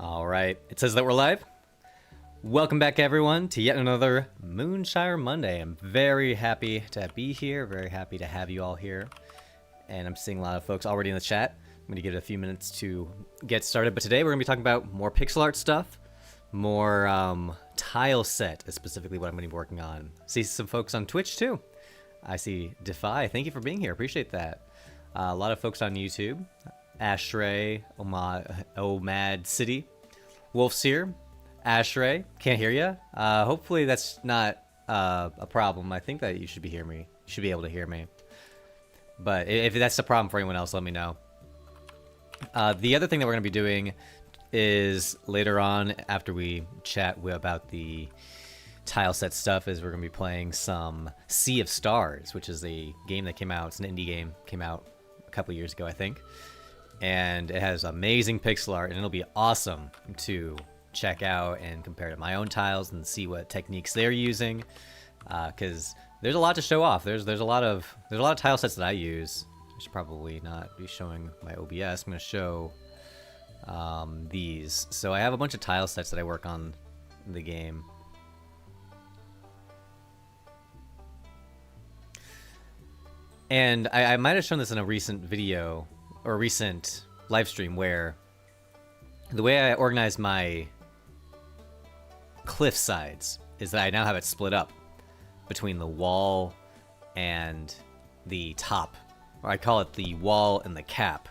All right, it says that we're live. Welcome back, everyone, to yet another Moonshire Monday. I'm very happy to be here, very happy to have you all here. And I'm seeing a lot of folks already in the chat. I'm going to give it a few minutes to get started. But today we're going to be talking about more pixel art stuff, more tile set is specifically what I'm going to be working on. See some folks on Twitch, too. I see Defy. Thank you for being here. Appreciate that. A lot of folks on YouTube. Ashray, Omad City, Wolfseer, Ashray, can't hear you. Hopefully that's not a problem. I think that you should be able to hear me. But if that's a problem for anyone else, let me know. The other thing that we're going to be doing is later on, after we chat about the tile set stuff, is we're going to be playing some Sea of Stars, which is a game that came out. It's an indie game, came out a couple years ago, I think. And it has amazing pixel art, and it'll be awesome to check out and compare to my own tiles and see what techniques they're using, because there's a lot to show off. There's a lot of tile sets that I use. I should probably not be showing my OBS. I'm going to show these. So I have a bunch of tile sets that I work on in the game. And I might have shown this in a recent video or recent live stream, where the way I organize my cliff sides is that I now have it split up between the wall and the top, or I call it the wall and the cap.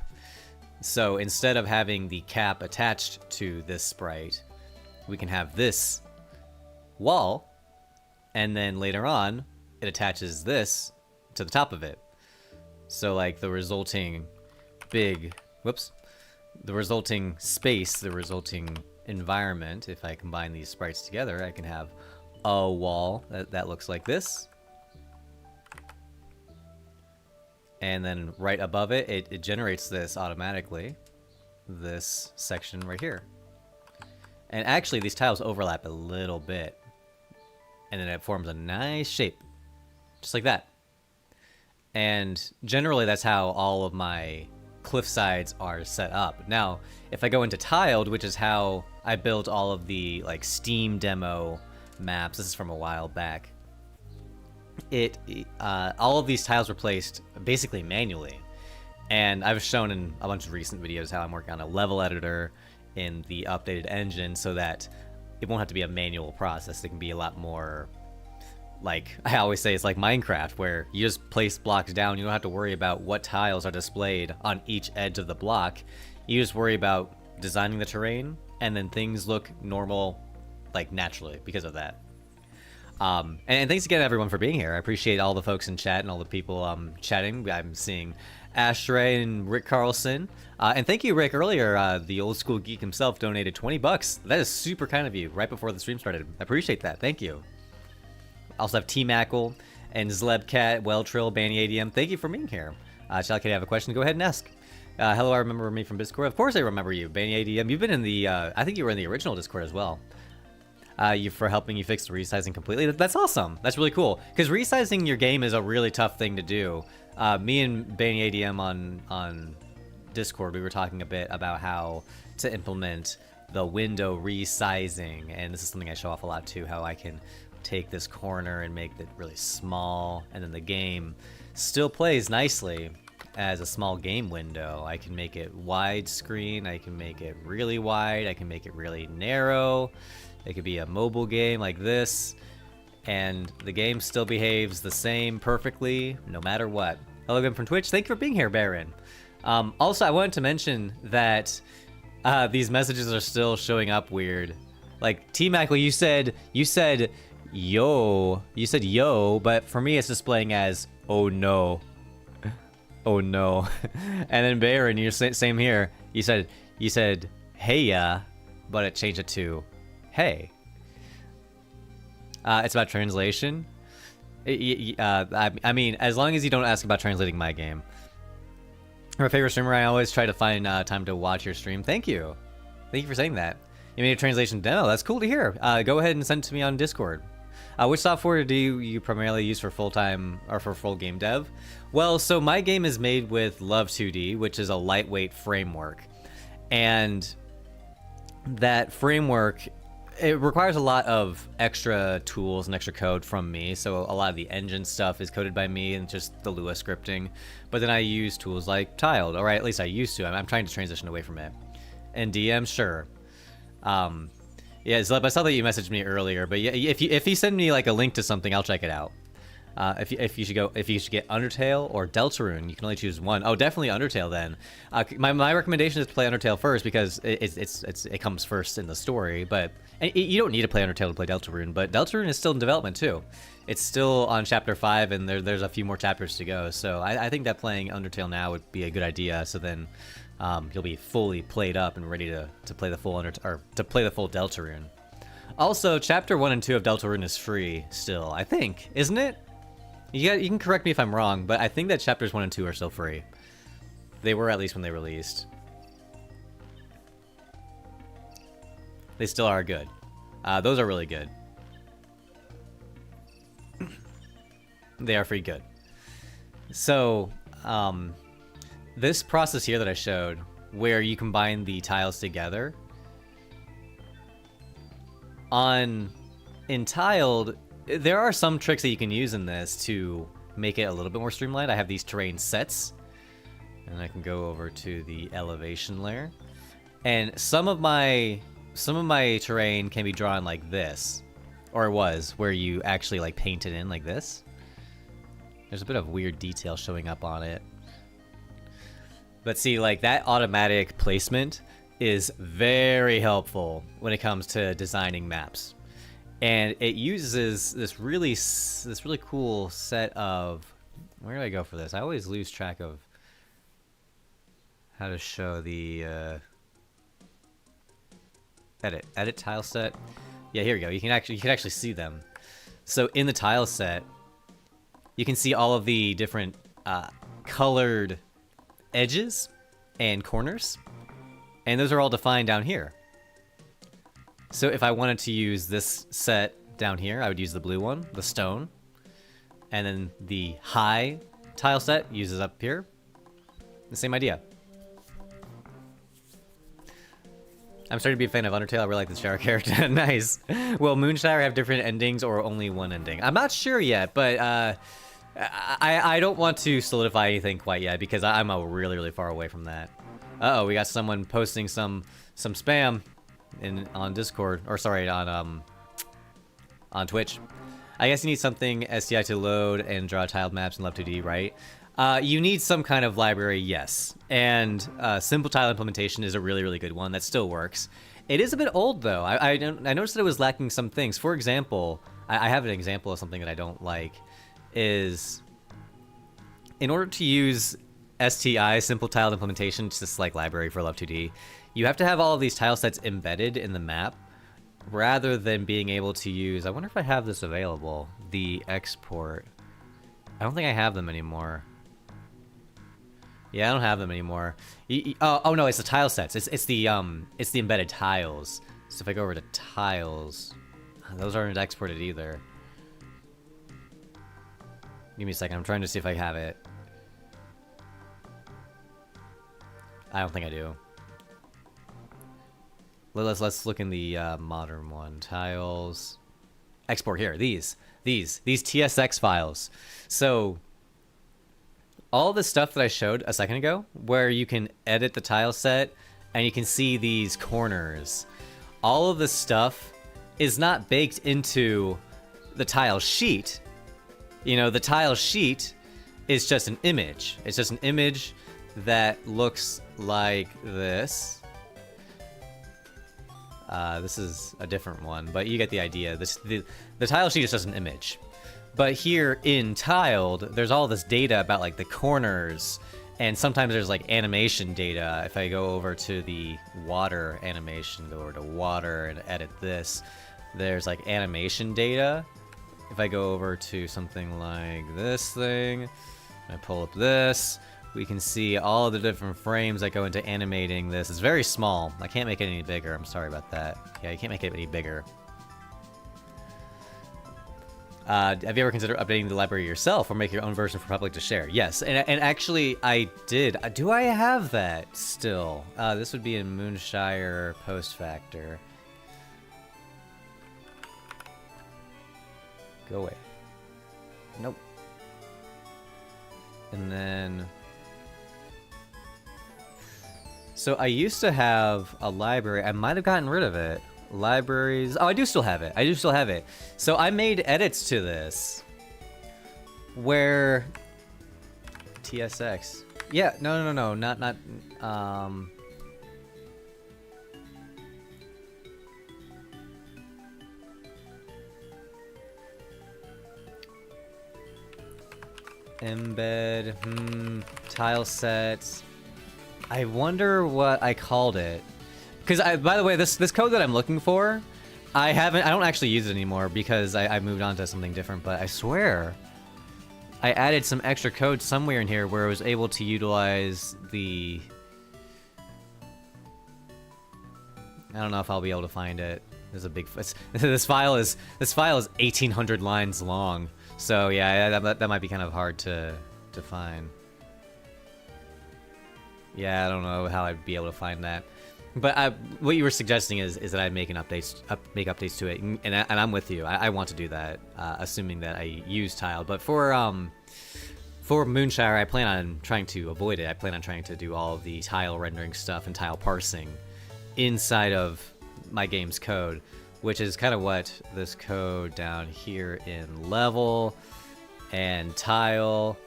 So instead of having the cap attached to this sprite, we can have this wall, and then later on it attaches this to the top of it. So like the resulting the resulting space, the resulting environment, if I combine these sprites together, I can have a wall that looks like this. And then right above it, it generates this automatically, this section right here. And actually these tiles overlap a little bit, and then it forms a nice shape, just like that. And generally that's how all of my cliff sides are set up. Now, if I go into tiled, which is how I built all of the like Steam demo maps, this is from a while back, all of these tiles were placed basically manually. And I've shown in a bunch of recent videos how I'm working on a level editor in the updated engine so that it won't have to be a manual process. It can be a lot more, like I always say, it's like Minecraft, where you just place blocks down. You don't have to worry about what tiles are displayed on each edge of the block. You just worry about designing the terrain, and then things look normal, like naturally, because of that. And thanks again, everyone, for being here. I appreciate all the folks in chat and all the people chatting. I'm seeing Ashray and Rick Carlson. And thank you, Rick. Earlier, the old school geek himself donated 20 bucks. That is super kind of you, right before the stream started. I appreciate that. Thank you. Also have T-Mackle and Zlebcat, Welltrill, Banny ADM. Thank you for being here. Shalkity, I have a question. Go ahead and ask. Hello, I remember me from Discord. Of course I remember you, Banny ADM. You've been in the, I think you were in the original Discord as well. You for helping you fix the resizing completely. That's awesome. That's really cool. Because resizing your game is a really tough thing to do. Me and Banny ADM on Discord, we were talking a bit about how to implement the window resizing. And this is something I show off a lot too, how I can take this corner and make it really small, and then the game still plays nicely as a small game window. I can make it widescreen, I can make it really wide, I can make it really narrow. It could be a mobile game like this, and the game still behaves the same perfectly no matter what. Hello again from Twitch. Thank you for being here, Baron. Also, I wanted to mention that these messages are still showing up weird. Like T-Mackle, you said yo, but for me it's displaying as oh no. Oh no. And then Baron, you're same here. You said hey ya, but it changed it to hey. It's about translation. I mean, as long as you don't ask about translating my game. I'm a favorite streamer. I always try to find time to watch your stream. Thank you for saying that. You made a translation demo. That's cool to hear. Go ahead and send it to me on Discord. Which software do you primarily use for full-time or for full game dev? Well, so my game is made with Love 2D, which is a lightweight framework. And that framework, it requires a lot of extra tools and extra code from me. So a lot of the engine stuff is coded by me and just the Lua scripting. But then I use tools like Tiled, or at least I used to. I'm trying to transition away from it. And DM, sure. Yeah, Zleb, I saw that you messaged me earlier, but yeah, if you send me like a link to something, I'll check it out. If you should get Undertale or Deltarune, you can only choose one. Oh, definitely Undertale then. My recommendation is to play Undertale first because it comes first in the story. But you don't need to play Undertale to play Deltarune. But Deltarune is still in development too. It's still on chapter 5, and there's a few more chapters to go. So I think that playing Undertale now would be a good idea. So then you'll be fully played up and ready to play the full Deltarune. Also, chapter 1 and 2 of Deltarune is free still. I think, isn't it? You can correct me if I'm wrong, but I think that chapters 1 and 2 are still free. They were, at least when they released. They still are good. Those are really good. They are free good. So, this process here that I showed, where you combine the tiles together, in Tiled, there are some tricks that you can use in this to make it a little bit more streamlined. I have these terrain sets, and I can go over to the elevation layer, and some of my terrain can be drawn like this, or it was, where you actually like paint it in like this. There's a bit of weird detail showing up on it, but see, like that automatic placement is very helpful when it comes to designing maps. And it uses this really cool set of, where do I go for this? I always lose track of how to show the edit tile set. Yeah, here we go. You can actually see them. So in the tile set, you can see all of the different colored edges and corners, and those are all defined down here. So if I wanted to use this set down here, I would use the blue one, the stone. And then the high tile set uses up here. The same idea. I'm starting to be a fan of Undertale. I really like the shower character. Nice. Will Moonshire have different endings or only one ending? I'm not sure yet, but I don't want to solidify anything quite yet because I'm really, really far away from that. Uh-oh, we got someone posting some spam on Discord, or sorry, on Twitch. I guess you need something STI to load and draw tiled maps in Love 2D, right? You need some kind of library, yes. And simple tile implementation is a really, really good one that still works. It is a bit old though. I noticed that it was lacking some things. For example, I have an example of something that I don't like. Is in order to use STI, simple tiled implementation, just like library for Love 2D, you have to have all of these tile sets embedded in the map rather than being able to use, I wonder if I have this available, the export. I don't think I have them anymore. Yeah, I don't have them anymore. Oh no, it's the tile sets. It's the embedded tiles. So if I go over to tiles, those aren't exported either. Give me a second. I'm trying to see if I have it. I don't think I do. Let's look in the modern one. Tiles. Export here. These TSX files. So all the stuff that I showed a second ago, where you can edit the tile set and you can see these corners, all of this stuff is not baked into the tile sheet. You know, the tile sheet is just an image. It's just an image that looks like this. This is a different one, but you get the idea. The tile sheet is just an image. But here in Tiled, there's all this data about like the corners, and sometimes there's like animation data. If I go over to the water animation, go over to water and edit this, there's like animation data. If I go over to something like this thing, I pull up this, we can see all of the different frames that go into animating this. It's very small. I can't make it any bigger. I'm sorry about that. Yeah, you can't make it any bigger. Have you ever considered updating the library yourself or make your own version for public to share? Yes, and actually I did. Do I have that still? This would be in Moonshire Post Factor. Go away. Nope. And then... So I used to have a library. I might have gotten rid of it. Libraries. Oh, I do still have it. I do still have it. So I made edits to this where TSX. Yeah, no, not embed, tile sets. I wonder what I called it. Because by the way, this code that I'm looking for, I don't actually use it anymore because I moved on to something different, but I swear I added some extra code somewhere in here where I was able to utilize the... I don't know if I'll be able to find it. There's a big... This file is 1,800 lines long. So yeah, that might be kind of hard to find. Yeah, I don't know how I'd be able to find that. But what you were suggesting is that I make updates to it, and I'm with you. I want to do that, assuming that I use tile. But for Moonshire, I plan on trying to avoid it. I plan on trying to do all of the tile rendering stuff and tile parsing inside of my game's code, which is kind of what this code down here in level and tile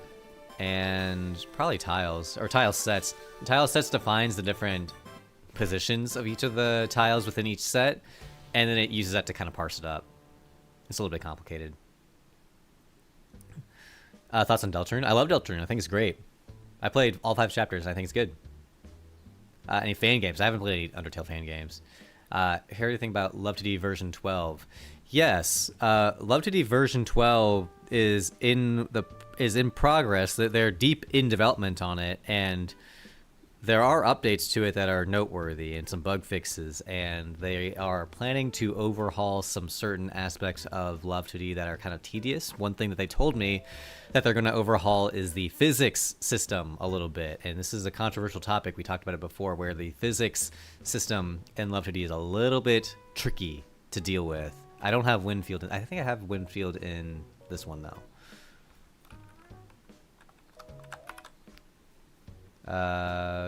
and probably tiles or tile sets. Tile sets defines the different positions of each of the tiles within each set, and then it uses that to kind of parse it up. It's a little bit complicated. Thoughts on Deltarune? I love Deltarune. I think it's great. I played all 5 chapters. I think it's good. Any fan games? I haven't played any Undertale fan games. Hear anything about Love2D version 12? Yes, Love2D version 12 is in progress. They're deep in development on it, and there are updates to it that are noteworthy and some bug fixes, and they are planning to overhaul some certain aspects of Love2D that are kind of tedious. One thing that they told me that they're going to overhaul is the physics system a little bit, and this is a controversial topic. We talked about it before, where the physics system in Love2D is a little bit tricky to deal with. I don't have Winfield. I think I have Winfield in this one, though.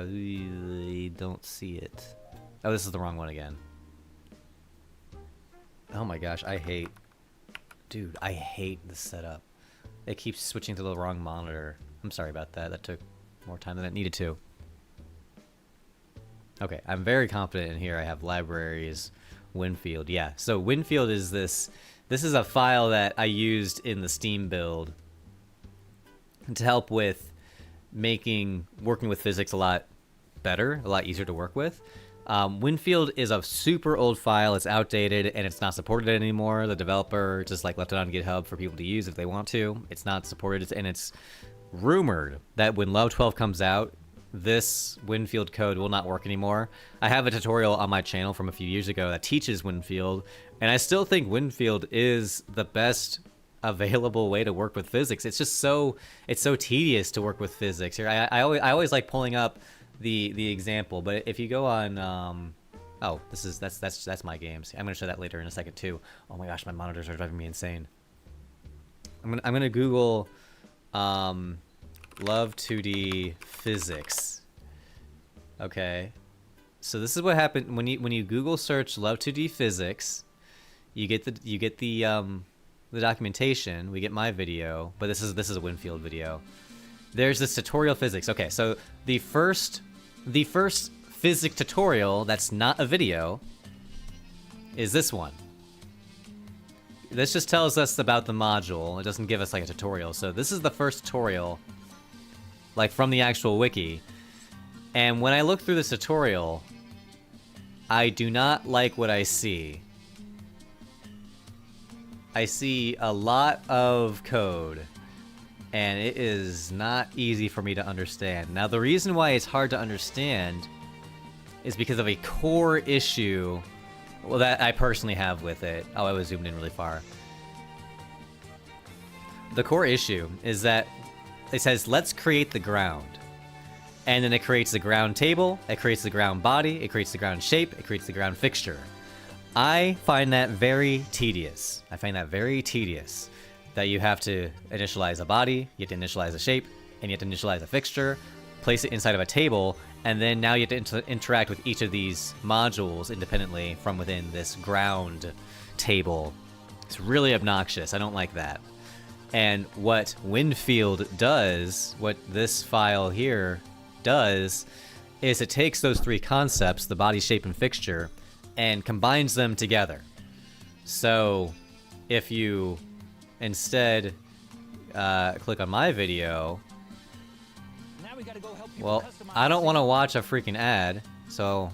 We don't see it. Oh, this is the wrong one again. Oh my gosh, I hate this setup. It keeps switching to the wrong monitor. I'm sorry about that. That took more time than it needed to. Okay, I'm very confident in here. I have libraries, Winfield. Yeah, so Winfield is this is a file that I used in the Steam build to help with working with physics a lot better, a lot easier to work with. Winfield is a super old file. It's outdated and it's not supported anymore. The developer just left it on GitHub for people to use if they want to. It's not supported, and it's rumored that when Love 12 comes out, this Winfield code will not work anymore. I have a tutorial on my channel from a few years ago that teaches Winfield, and I still think Winfield is the best available way to work with physics. It's just so tedious to work with physics. Here, I always like pulling up the example, but if you go on oh, that's my games. I'm gonna show that later in a second too. Oh my gosh, my monitors are driving me insane. I'm gonna Google Love2D physics. Okay, so this is what happened when you Google search Love2D physics. You get the documentation. We get my video, but this is a Winfield video. There's this tutorial physics. Okay, so the first physics tutorial that's not a video is this one. This just tells us about the module. It doesn't give us like a tutorial. So this is the first tutorial, like from the actual wiki. And when I look through this tutorial, I do not like what I see. I see a lot of code, and it is not easy for me to understand. Now, the reason why it's hard to understand is because of a core issue, well, that I personally have with it. Oh, I was zoomed in really far. the core issue is that it says, let's create the ground. And then it creates the ground table, it creates the ground body, it creates the ground shape, it creates the ground fixture. I find that very tedious. That you have to initialize a body, you have to initialize a shape, and you have to initialize a fixture, place it inside of a table, and then now you have to interact with each of these modules independently from within this ground table. It's really obnoxious. I don't like that. And what Winfield does, what this file here does, is it takes those three concepts, the body, shape, and fixture, and combines them together. So if you instead click on my video, well, I don't want to watch a freaking ad, so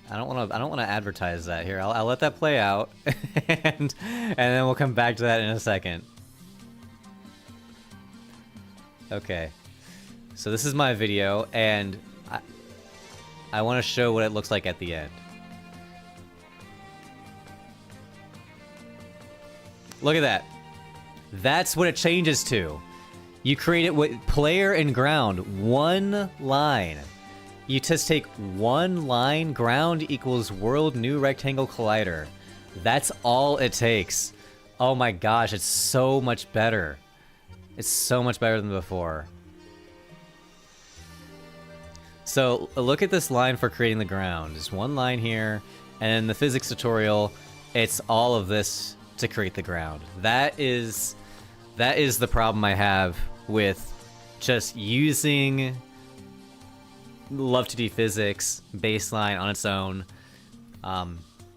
I don't want to advertise that here. I'll let that play out, and then we'll come back to that in a second. Okay, so this is my video, and I want to show what it looks like at the end. Look at that. That's what it changes to. You create it with player and ground, one line. You just take one line, ground equals world new rectangle collider. That's all it takes. Oh my gosh, it's so much better. It's so much better than before. So look at this line for creating the ground. Just one line here, and in the physics tutorial, it's all of this to create the ground. That is the problem I have with just using Love2D physics baseline on its own.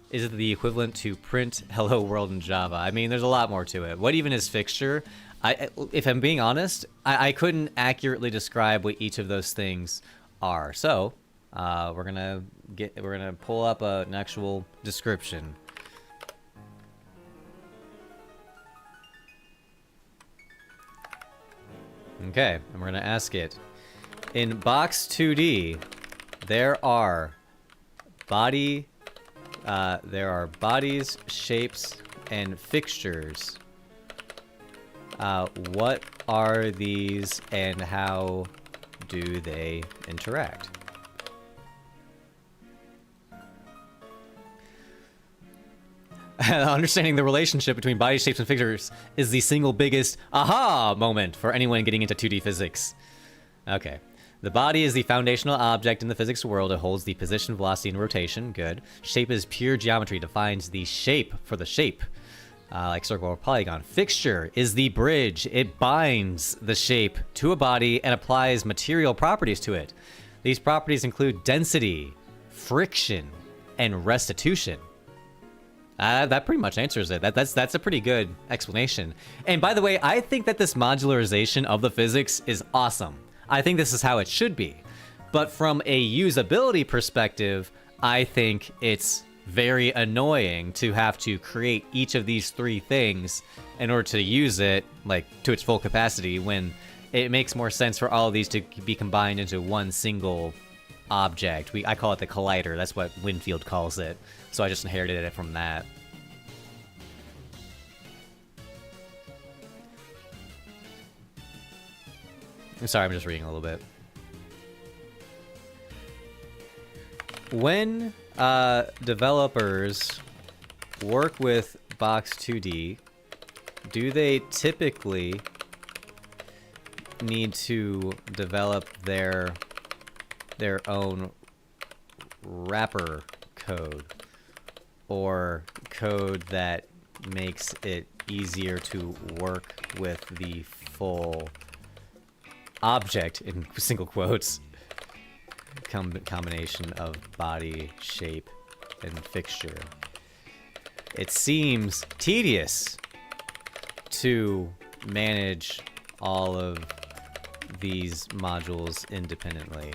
Is it the equivalent to print hello world in Java? I mean, there's a lot more to it. What even is fixture? If I'm being honest, I couldn't accurately describe what each of those things are. So we're gonna pull up an actual description. Okay, and we're gonna ask it. In box 2D, there are bodies, shapes, and fixtures. What are these, and how do they interact? Understanding the relationship between body shapes and figures is the single biggest aha moment for anyone getting into 2D physics. Okay. The body is the foundational object in the physics world. It holds the position, velocity, and rotation. Good. Shape is pure geometry. Defines the shape for the shape, like circle or polygon. Fixture is the bridge. It binds the shape to a body and applies material properties to it. These properties include density, friction, and restitution. That pretty much answers it. That's a pretty good explanation. And by the way, I think that this modularization of the physics is awesome. I think this is how it should be. But from a usability perspective, I think it's very annoying to have to create each of these three things in order to use it like to its full capacity, when it makes more sense for all of these to be combined into one single object. I call it the collider. That's what Winfield calls it. So I just inherited it from that. I'm sorry, I'm just reading a little bit. When developers work with Box 2D, do they typically need to develop their own wrapper code, or code that makes it easier to work with the full object, in single quotes, combination of body, shape, and fixture? It seems tedious to manage all of these modules independently.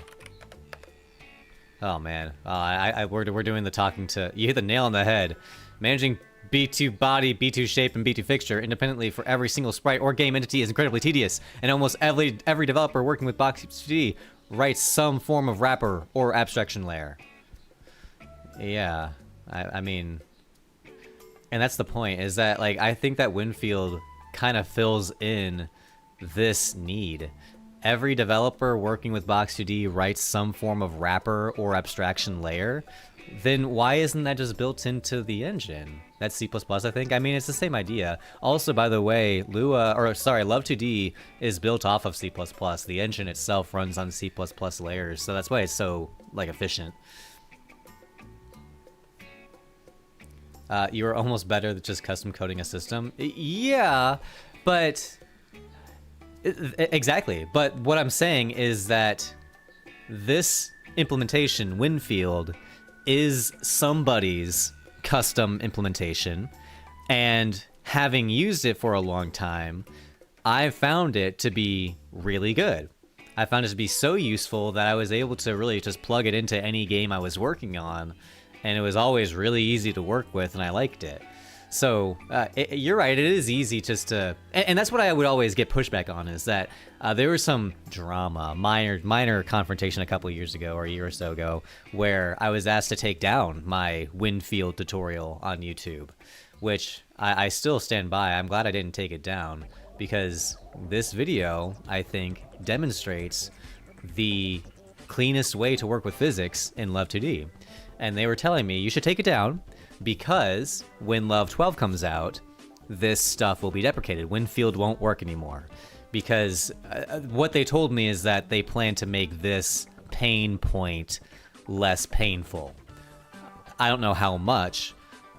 Oh man, we're doing the talking to... You hit the nail on the head. Managing B2 body, B2 shape, and B2 fixture independently for every single sprite or game entity is incredibly tedious, and almost every developer working with Box 2D writes some form of wrapper or abstraction layer. Yeah, I mean... And that's the point, is that, like, I think that Winfield kind of fills in this need. Every developer working with Box2D writes some form of wrapper or abstraction layer. Then why isn't that just built into the engine? That's C++, I think. I mean, it's the same idea. Also, by the way, Love2D is built off of C++. The engine itself runs on C++ layers, so that's why it's so, like, efficient. You are almost better than just custom coding a system. Yeah, but... Exactly. But what I'm saying is that this implementation, Winfield, is somebody's custom implementation, and having used it for a long time, I found it to be really good. I found it to be so useful that I was able to really just plug it into any game I was working on, and it was always really easy to work with, and I liked it. So you're right, it is easy just to, and that's what I would always get pushback on, is that there was some drama, minor confrontation a couple of years ago, or a year or so ago, where I was asked to take down my Winfield tutorial on YouTube, which I still stand by. I'm glad I didn't take it down, because this video, I think, demonstrates the cleanest way to work with physics in Love2D. And they were telling me, you should take it down, because when Love 12 comes out, this stuff will be deprecated. Winfield won't work anymore. Because what they told me is that they plan to make this pain point less painful. I don't know how much,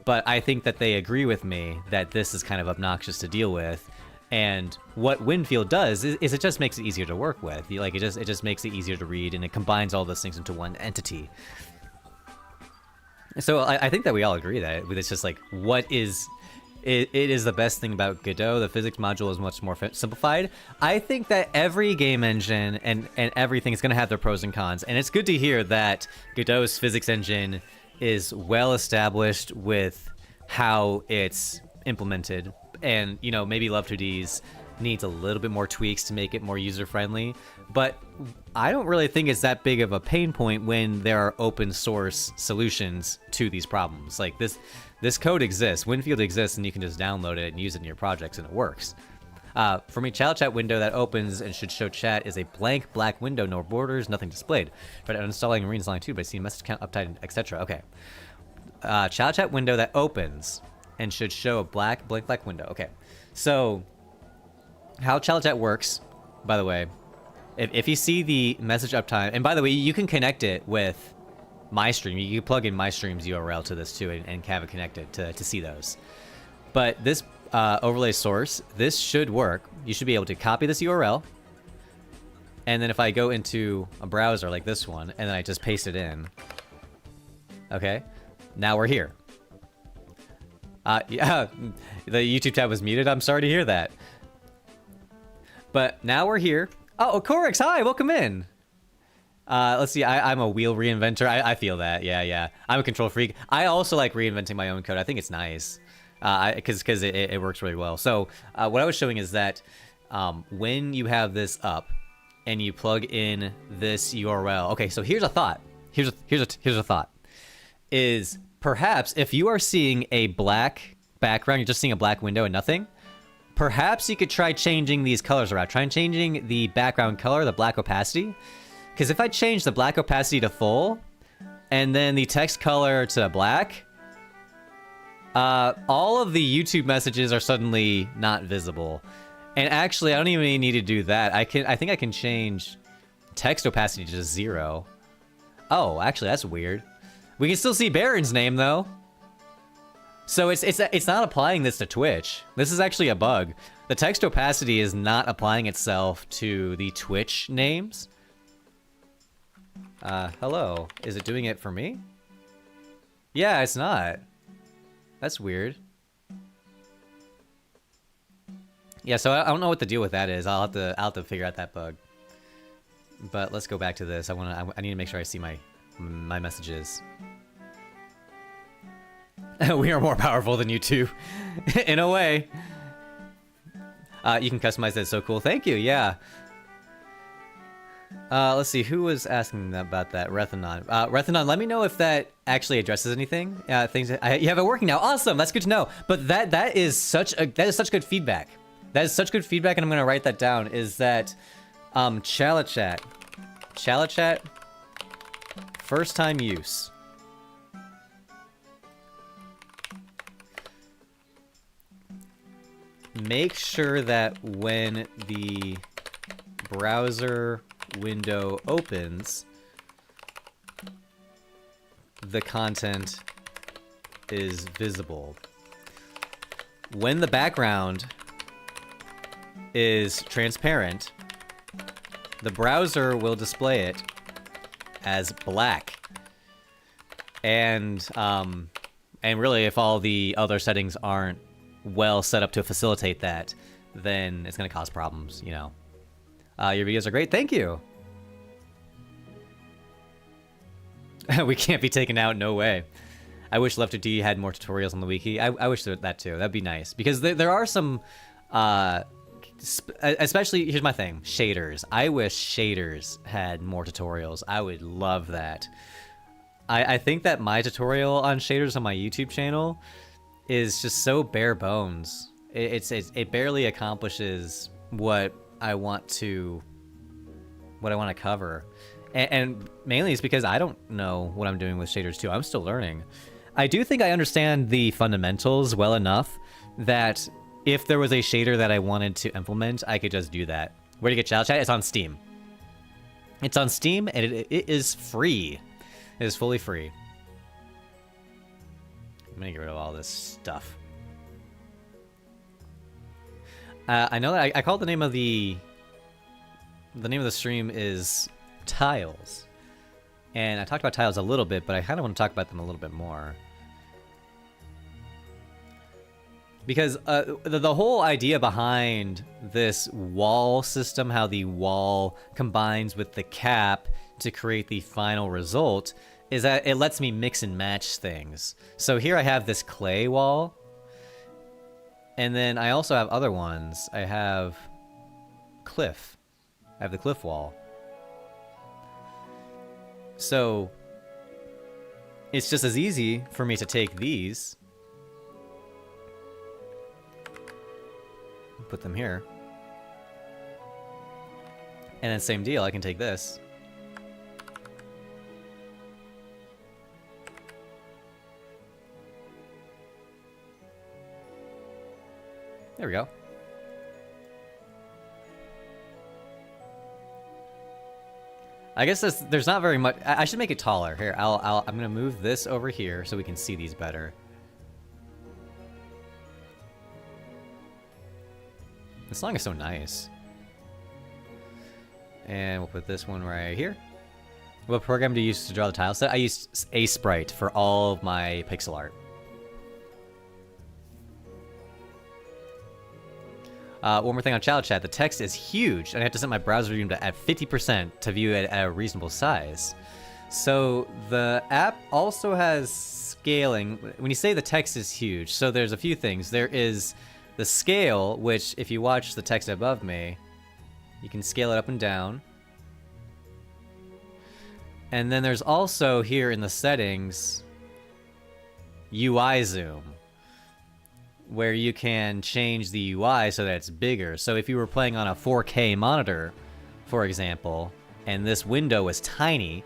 but I think that they agree with me that this is kind of obnoxious to deal with. And what Winfield does is it just makes it easier to work with. Like it just makes it easier to read, and it combines all those things into one entity. So I think that we all agree that it's just like, what is... It is the best thing about Godot. The physics module is much more simplified. I think that every game engine and everything is going to have their pros and cons. And it's good to hear that Godot's physics engine is well established with how it's implemented. And, you know, maybe Love2D's needs a little bit more tweaks to make it more user-friendly. But I don't really think it's that big of a pain point when there are open source solutions to these problems. Like this code exists, Winfield exists, and you can just download it and use it in your projects, and it works. For me, child chat window that opens and should show chat is a blank black window, no borders, nothing displayed. But uninstalling and reinstalling too, but I see message count uptight, etc. Okay. Child chat window that opens and should show a blank black window. Okay. So how child chat works, by the way, if you see the message uptime, and by the way, you can connect it with MyStream. You can plug in MyStream's URL to this too, and have it connected to see those. But this overlay source, this should work. You should be able to copy this URL, and then if I go into a browser like this one, and then I just paste it in, okay, now we're here. Yeah, the YouTube tab was muted. I'm sorry to hear that. But now we're here. Oh, Corix, hi, welcome in. Let's see, I'm a wheel reinventor. I feel that, yeah. I'm a control freak. I also like reinventing my own code. I think it's nice, because it works really well. So what I was showing is that when you have this up and you plug in this URL. Okay, so here's a thought. Here's a thought. Is perhaps if you are seeing a black background, you're just seeing a black window and nothing, perhaps you could try changing these colors around. Try changing the background color, the black opacity. Because if I change the black opacity to full, and then the text color to black, all of the YouTube messages are suddenly not visible. And actually, I don't even need to do that. I think I can change text opacity to just 0. Oh, actually, that's weird. We can still see Baron's name though. So it's not applying this to Twitch. This is actually a bug. The text opacity is not applying itself to the Twitch names. Hello. Is it doing it for me? Yeah, it's not. That's weird. Yeah, so I don't know what the deal with that is. I'll have to figure out that bug. But let's go back to this. I need to make sure I see my messages. We are more powerful than you two, in a way. You can customize that. So cool. Thank you. Yeah. Let's see, who was asking about that? Rethanon. Rethanon, let me know if that actually addresses anything. You have it working now. Awesome, that's good to know. But that is such good feedback. That is such good feedback, and I'm gonna write that down. Is that Chalachat, first time use. Make sure that when the browser window opens, the content is visible. When the background is transparent, the browser will display it as black. And really, if all the other settings aren't well set up to facilitate that, then it's gonna cause problems, you know. Your videos are great, thank you. We can't be taken out, no way. I wish Left D had more tutorials on the wiki. I wish that too, that'd be nice. Because there are some, especially, here's my thing, shaders. I wish shaders had more tutorials. I would love that. I think that my tutorial on shaders on my YouTube channel is just so bare bones. It barely accomplishes what I want to cover. And mainly it's because I don't know what I'm doing with shaders too. I'm still learning. I do think I understand the fundamentals well enough that if there was a shader that I wanted to implement, I could just do that. Where do you get Chow Chat? It's on Steam. It's on Steam, and it is free. It is fully free. I'm gonna get rid of all this stuff. I know that I called the name of the stream is Tiles. And I talked about tiles a little bit, but I kind of want to talk about them a little bit more. Because the whole idea behind this wall system, how the wall combines with the cap to create the final result, is that it lets me mix and match things. So here I have this clay wall. And then I also have other ones. I have cliff. I have the cliff wall. So it's just as easy for me to take these, put them here, and then same deal, I can take this, there we go. I guess there's not very much. I should make it taller. Here, I'm gonna move this over here so we can see these better. This song is so nice. And we'll put this one right here. What program do you use to draw the tile set? I use Sprite for all of my pixel art. One more thing on Child Chat. The text is huge, and I have to set my browser volume to at 50% to view it at a reasonable size. So the app also has scaling. When you say the text is huge, so there's a few things. There is the scale, which if you watch the text above me, you can scale it up and down. And then there's also here in the settings, UI zoom, where you can change the UI so that it's bigger. So if you were playing on a 4K monitor, for example, and this window was tiny,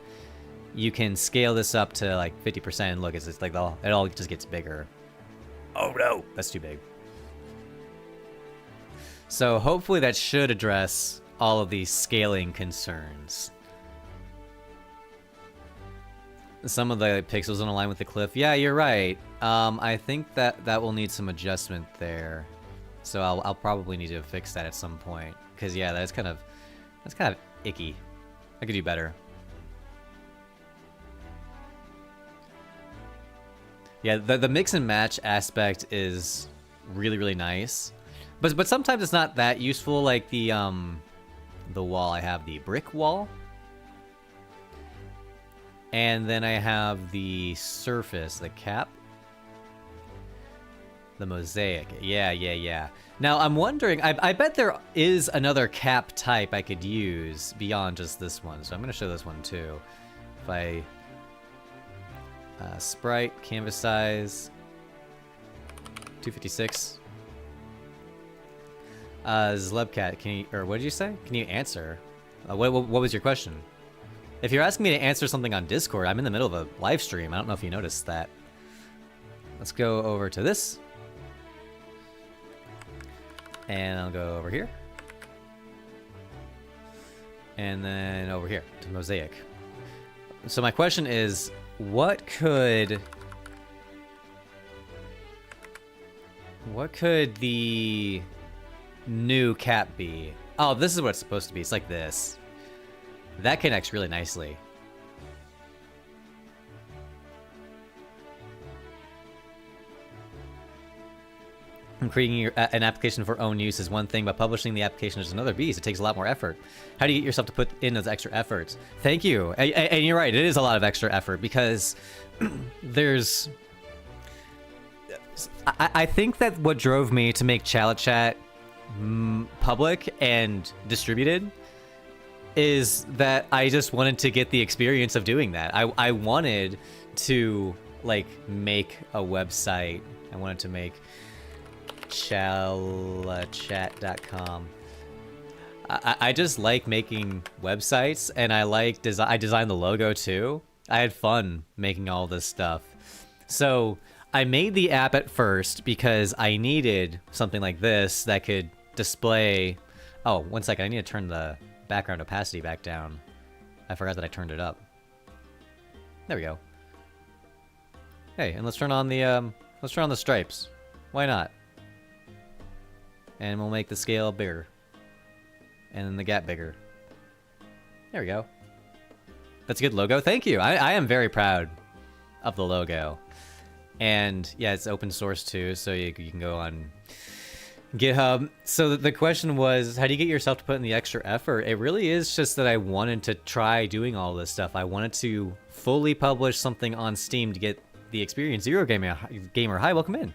you can scale this up to like 50%. Look, it's just like it all just gets bigger. Oh no, that's too big. So hopefully that should address all of these scaling concerns. Some of the pixels don't align with the cliff. Yeah, you're right. I think that will need some adjustment there. So I'll probably need to fix that at some point. Because yeah, that's kind of icky. I could do better. Yeah, the mix and match aspect is really, really nice. But sometimes it's not that useful, like the wall. I have the brick wall. And then I have the surface, the cap. The mosaic. Yeah. Now, I'm wondering, I bet there is another cap type I could use beyond just this one. So I'm going to show this one too. If I... sprite, canvas size, 256. Zlebcat, can you, or what did you say? Can you answer? What was your question? If you're asking me to answer something on Discord, I'm in the middle of a live stream. I don't know if you noticed that. Let's go over to this. And I'll go over here. And then over here to Mosaic. So my question is, what could the new cap be? Oh, this is what it's supposed to be. It's like this. That connects really nicely. Creating an application for own use is one thing, but publishing the application is another beast. It takes a lot more effort. How do you get yourself to put in those extra efforts? Thank you. And you're right, it is a lot of extra effort because there's... I think that what drove me to make Chalet Chat public and distributed is that I just wanted to get the experience of doing that. I wanted to, like, make a website. I wanted to make chalechat.com. I just like making websites, and I like I designed the logo too. I had fun making all this stuff. So I made the app at first because I needed something like this that could display... Oh, one second. I need to turn the background opacity back down. I forgot that I turned it up. There we go. Hey, and let's turn on the stripes. Why not? And we'll make the scale bigger. And then the gap bigger. There we go. That's a good logo. Thank you. I am very proud of the logo. And yeah, it's open source too, so you can go on GitHub. So the question was, how do you get yourself to put in the extra effort? It really is just that I wanted to try doing all this stuff. I wanted to fully publish something on Steam to get the experience. Zero Gamer, hi, welcome in.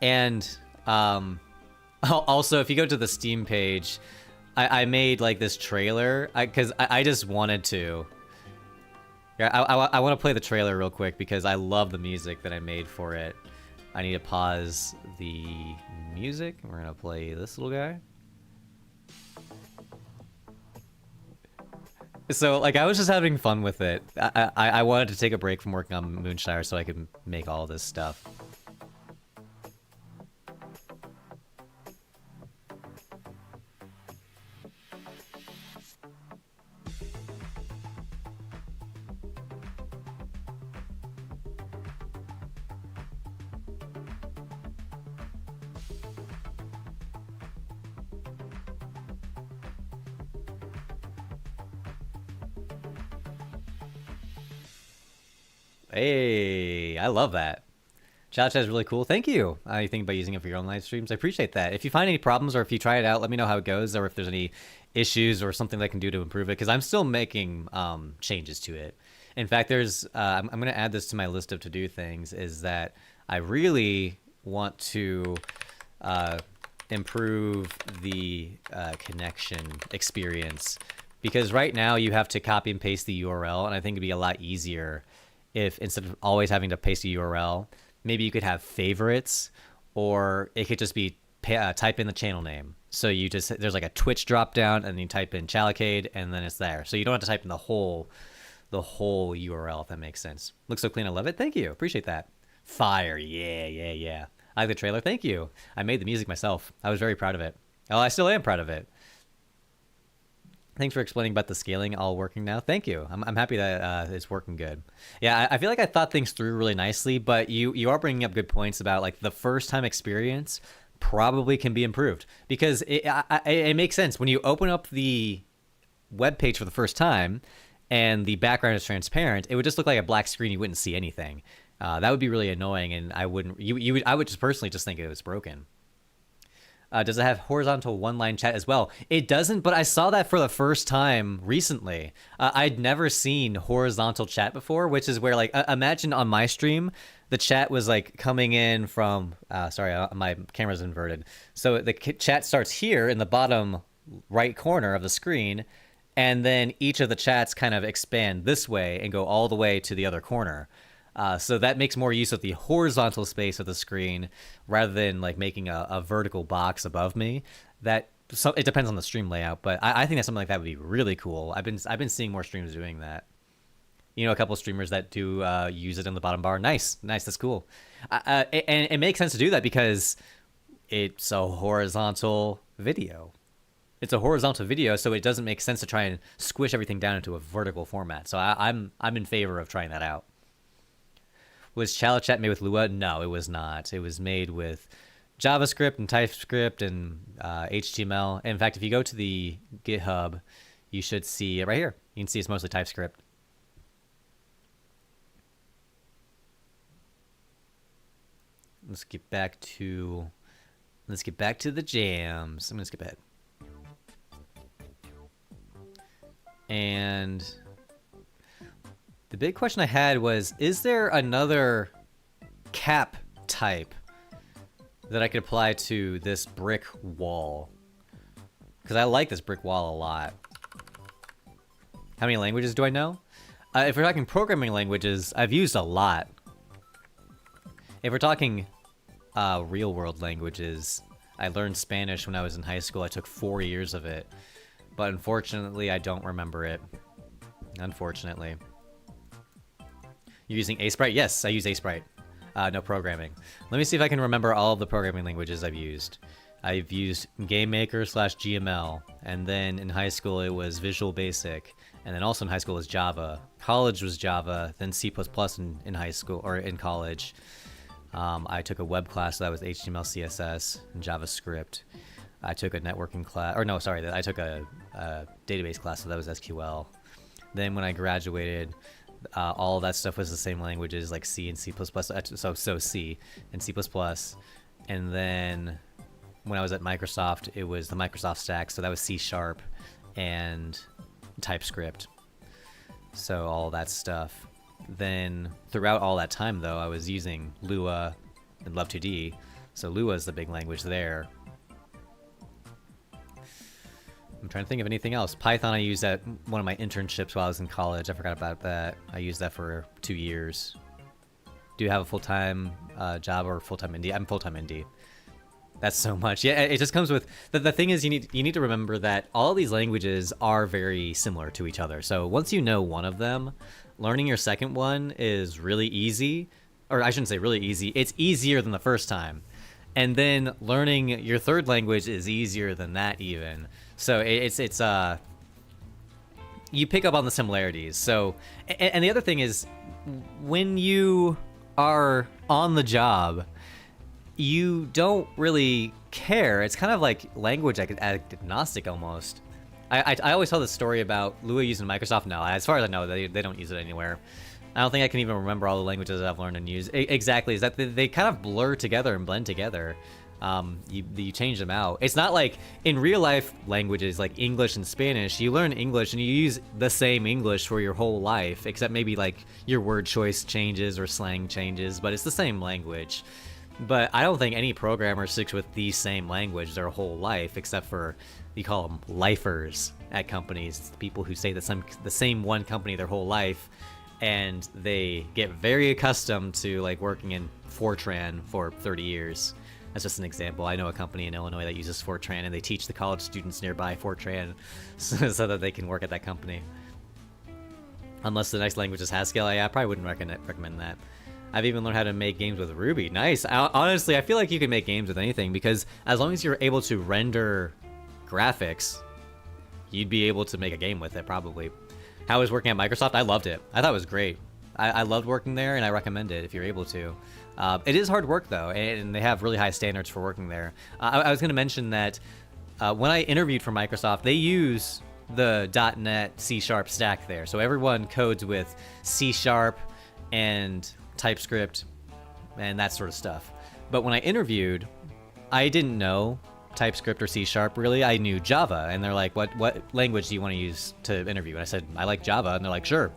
And also, if you go to the Steam page, I made like this trailer because I just wanted to. Yeah, I want to play the trailer real quick because I love the music that I made for it. I need to pause the music. We're gonna play this little guy. So, like, I was just having fun with it. I wanted to take a break from working on Moonshire so I could make all this stuff. Hey, I love that. Chat is really cool. Thank you. I think about using it for your own live streams. I appreciate that. If you find any problems or if you try it out, let me know how it goes or if there's any issues or something that I can do to improve it because I'm still making changes to it. In fact, there's I'm going to add this to my list of to-do things is that I really want to improve the connection experience because right now you have to copy and paste the URL and I think it'd be a lot easier if instead of always having to paste a URL, maybe you could have favorites, or it could just be type in the channel name. So you just there's like a Twitch drop down, and you type in Chalicade, and then it's there. So you don't have to type in the whole URL if that makes sense. Looks so clean, I love it. Thank you, appreciate that. Fire, yeah. I like the trailer. Thank you. I made the music myself. I was very proud of it. Oh, I still am proud of it. Thanks for explaining about the scaling all working now. Thank you. I'm happy that it's working good. Yeah, I feel like I thought things through really nicely, but you are bringing up good points about like the first time experience probably can be improved because it makes sense when you open up the web page for the first time and the background is transparent. It would just look like a black screen. You wouldn't see anything. That would be really annoying, and I would just personally just think it was broken. Does it have horizontal one-line chat as well? It doesn't, but I saw that for the first time recently. I'd never seen horizontal chat before, which is where, like, imagine on my stream, the chat was, like, coming in from... sorry, my camera's inverted. So the chat starts here in the bottom right corner of the screen, and then each of the chats kind of expand this way and go all the way to the other corner. So that makes more use of the horizontal space of the screen rather than like making a vertical box above me. So it depends on the stream layout, but I think that something like that would be really cool. I've been seeing more streams doing that. A couple of streamers that do use it in the bottom bar. Nice, that's cool. And it makes sense to do that because it's a horizontal video. It's a horizontal video, so it doesn't make sense to try and squish everything down into a vertical format. So I'm in favor of trying that out. Was Shallow Chat made with Lua? No, it was not. It was made with JavaScript and TypeScript and HTML. In fact, if you go to the GitHub, you should see it right here. You can see it's mostly TypeScript. Let's get back to the jams. I'm gonna skip ahead. And the big question I had was, is there another cap type that I could apply to this brick wall? Because I like this brick wall a lot. How many languages do I know? If we're talking programming languages, I've used a lot. If we're talking real world languages, I learned Spanish when I was in high school. I took 4 years of it, but unfortunately I don't remember it. Unfortunately. You're using Asprite? Yes, I use Asprite. No programming. Let me see if I can remember all of the programming languages I've used. I've used GameMaker/GML, and then in high school it was Visual Basic, and then also in high school was Java. College was Java, then C++ in high school or in college. I took a web class, so that was HTML, CSS, and JavaScript. I took a networking class, or no, sorry, I took a database class, so that was SQL. Then when I graduated, all of that stuff was the same languages, like C and C++, so C and C++. And then when I was at Microsoft, it was the Microsoft stack, so that was C# and TypeScript. So all that stuff. Then throughout all that time, though, I was using Lua and Love2D, so Lua is the big language there. I'm trying to think of anything else. Python I used at one of my internships while I was in college. I forgot about that. I used that for 2 years. Do you have a full-time job or full-time indie? I'm full-time indie. That's so much. Yeah, it just comes with... The thing is, you need to remember that all these languages are very similar to each other. So once you know one of them, learning your second one is really easy. Or I shouldn't say really easy. It's easier than the first time. And then learning your third language is easier than that even. So it's you pick up on the similarities. So, and the other thing is, when you are on the job, you don't really care. It's kind of like language agnostic almost. I always tell this story about Lua using Microsoft. No, as far as I know, they don't use it anywhere. I don't think I can even remember all the languages that I've learned and used. Exactly, is that they kind of blur together and blend together. You change them out. It's not like in real life languages like English and Spanish, you learn English and you use the same English for your whole life, except maybe like your word choice changes or slang changes, but it's the same language. But I don't think any programmer sticks with the same language their whole life, except for, you call them lifers at companies, people who say the same one company their whole life, and they get very accustomed to like working in Fortran for 30 years. That's just an example. I know a company in Illinois that uses Fortran, and they teach the college students nearby Fortran so that they can work at that company. Unless the next language is Haskell, I probably wouldn't recommend that. I've even learned how to make games with Ruby. Nice. Honestly, I feel like you can make games with anything, because as long as you're able to render graphics, you'd be able to make a game with it, probably. How I was working at Microsoft, I loved it. I thought it was great. I loved working there, and I recommend it if you're able to. It is hard work, though, and they have really high standards for working there. I was going to mention that when I interviewed for Microsoft, they use the .NET C# stack there. So everyone codes with C# and TypeScript and that sort of stuff. But when I interviewed, I didn't know TypeScript or C# really. I knew Java, and they're like, what language do you want to use to interview? And I said, I like Java, and they're like, sure.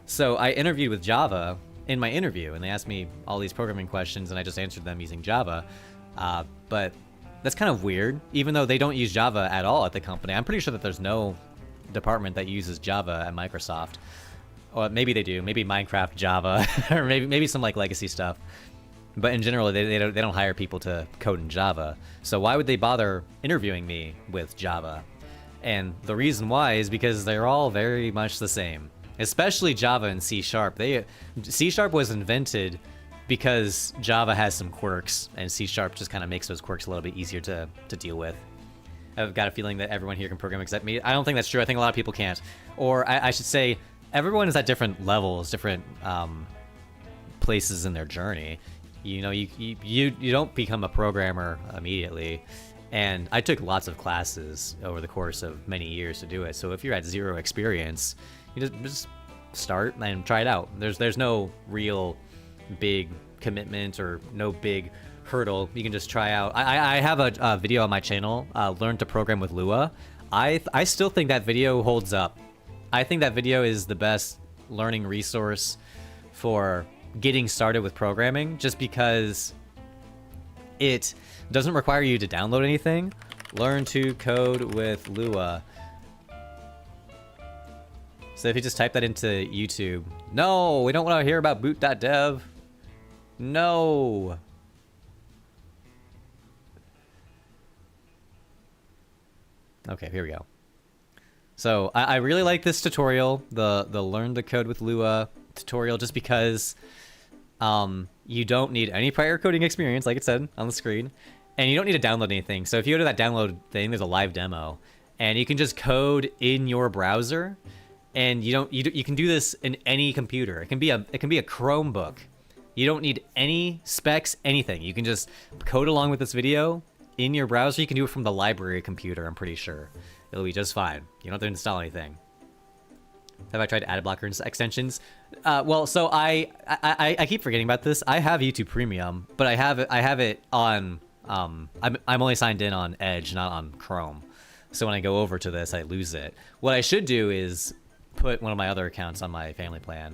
So I interviewed with Java in my interview, and they asked me all these programming questions, and I just answered them using Java. But that's kind of weird, even though they don't use Java at all at the company. I'm pretty sure that there's no department that uses Java at Microsoft. Or maybe they do. Maybe Minecraft, Java, or maybe some like legacy stuff. But in general, they don't hire people to code in Java. So why would they bother interviewing me with Java? And the reason why is because they're all very much the same. Especially Java and C#. C# was invented because Java has some quirks, and C# just kind of makes those quirks a little bit easier to deal with. I've got a feeling that everyone here can program except me. I don't think that's true. I think a lot of people can't. Or I should say, everyone is at different levels, different places in their journey. You know, you don't become a programmer immediately. And I took lots of classes over the course of many years to do it. So if you're at zero experience, you just start and try it out. There's no real big commitment or no big hurdle. You can just try out. I have a video on my channel, Learn to Program with Lua. I still think that video holds up. I think that video is the best learning resource for getting started with programming, just because it doesn't require you to download anything. Learn to code with Lua. So if you just type that into YouTube. No, we don't want to hear about boot.dev. No. Okay, here we go. So I really like this tutorial, the Learn to Code with Lua tutorial, just because you don't need any prior coding experience, like it said on the screen, and you don't need to download anything. So if you go to that download thing, there's a live demo, and you can just code in your browser, and you can do this in any computer. It can be a Chromebook. You don't need any specs, anything. You can just code along with this video in your browser. You can do it from the library computer, I'm pretty sure. It'll be just fine. You don't have to install anything. Have I tried ad blocker extensions? Well, so I keep forgetting about this. I have YouTube Premium, but I have it on. I'm only signed in on Edge, not on Chrome. So when I go over to this, I lose it. What I should do is put one of my other accounts on my family plan.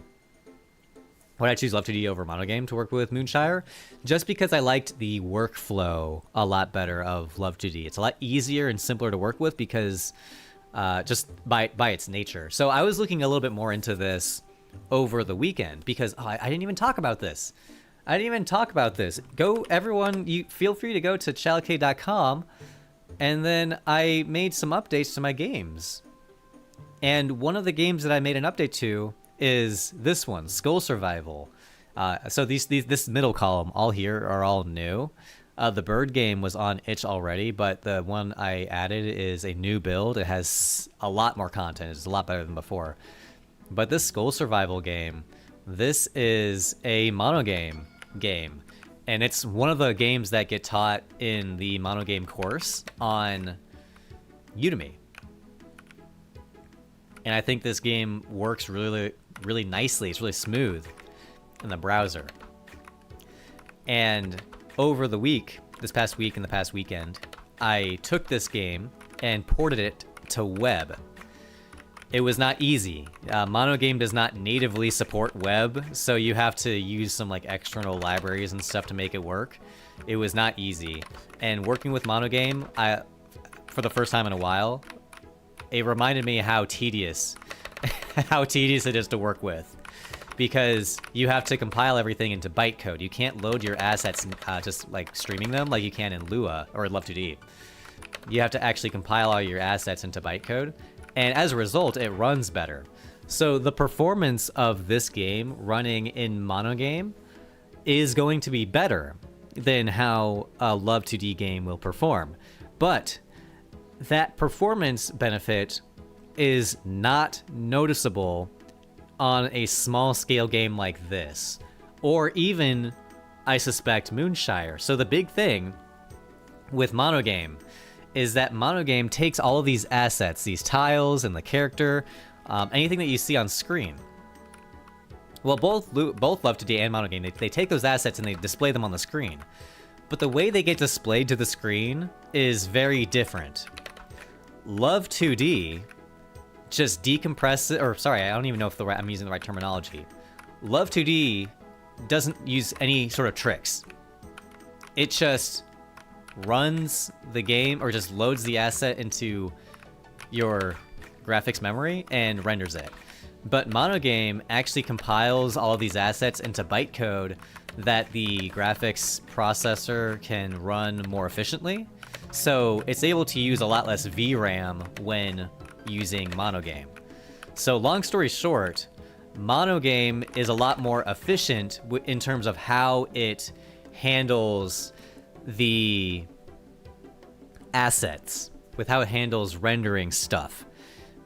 Would I choose Love2D over Monogame to work with Moonshire? Just because I liked the workflow a lot better of Love2D. It's a lot easier and simpler to work with because just by its nature. So I was looking a little bit more into this over the weekend because I didn't even talk about this. Go, everyone, you feel free to go to chalk.com, and then I made some updates to my games. And one of the games that I made an update to is this one, Skull Survival. So this middle column, all here, are all new. The bird game was on itch already, but the one I added is a new build. It has a lot more content. It's a lot better than before. But this Skull Survival game, this is a monogame game. And it's one of the games that get taught in the monogame course on Udemy. And I think this game works really, really nicely. It's really smooth in the browser. And over the week, this past week and the past weekend, I took this game and ported it to web. It was not easy. Monogame does not natively support web, so you have to use some like external libraries and stuff to make it work. It was not easy. And working with Monogame, for the first time in a while, it reminded me how tedious it is to work with, because you have to compile everything into bytecode. You can't load your assets just like streaming them like you can in Lua or Love2D. You have to actually compile all your assets into bytecode, and as a result, it runs better. So the performance of this game running in monogame is going to be better than how a Love2D game will perform. But that performance benefit is not noticeable on a small scale game like this, or even, I suspect, Moonshire. So the big thing with monogame is that monogame takes all of these assets, these tiles and the character, anything that you see on screen. Well, both Love2D and monogame, they take those assets and they display them on the screen. But the way they get displayed to the screen is very different. Love2D just decompresses, or sorry, I don't even know if I'm using the right terminology. Love2D doesn't use any sort of tricks. It just runs the game, or just loads the asset into your graphics memory and renders it. But Monogame actually compiles all of these assets into bytecode that the graphics processor can run more efficiently. So it's able to use a lot less VRAM when using Monogame. So long story short, Monogame is a lot more efficient in terms of how it handles the assets, with how it handles rendering stuff.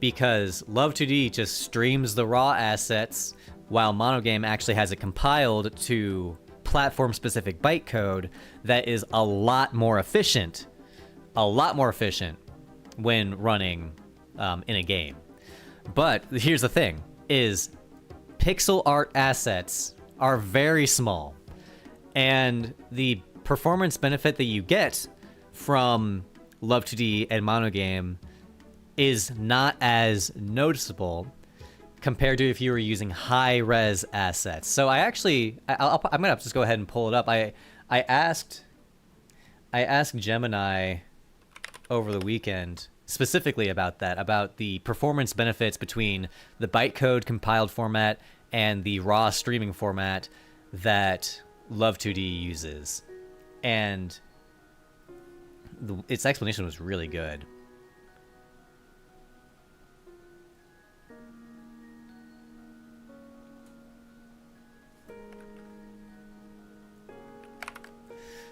Because Love2D just streams the raw assets, while Monogame actually has it compiled to platform-specific bytecode that is a lot more efficient when running in a game. But here's the thing, is pixel art assets are very small, and the performance benefit that you get from Love2D and Monogame is not as noticeable compared to if you were using high-res assets. So I'm gonna just go ahead and pull it up. I asked Gemini over the weekend specifically about that, about the performance benefits between the bytecode compiled format and the raw streaming format that Love2D uses. And its explanation was really good.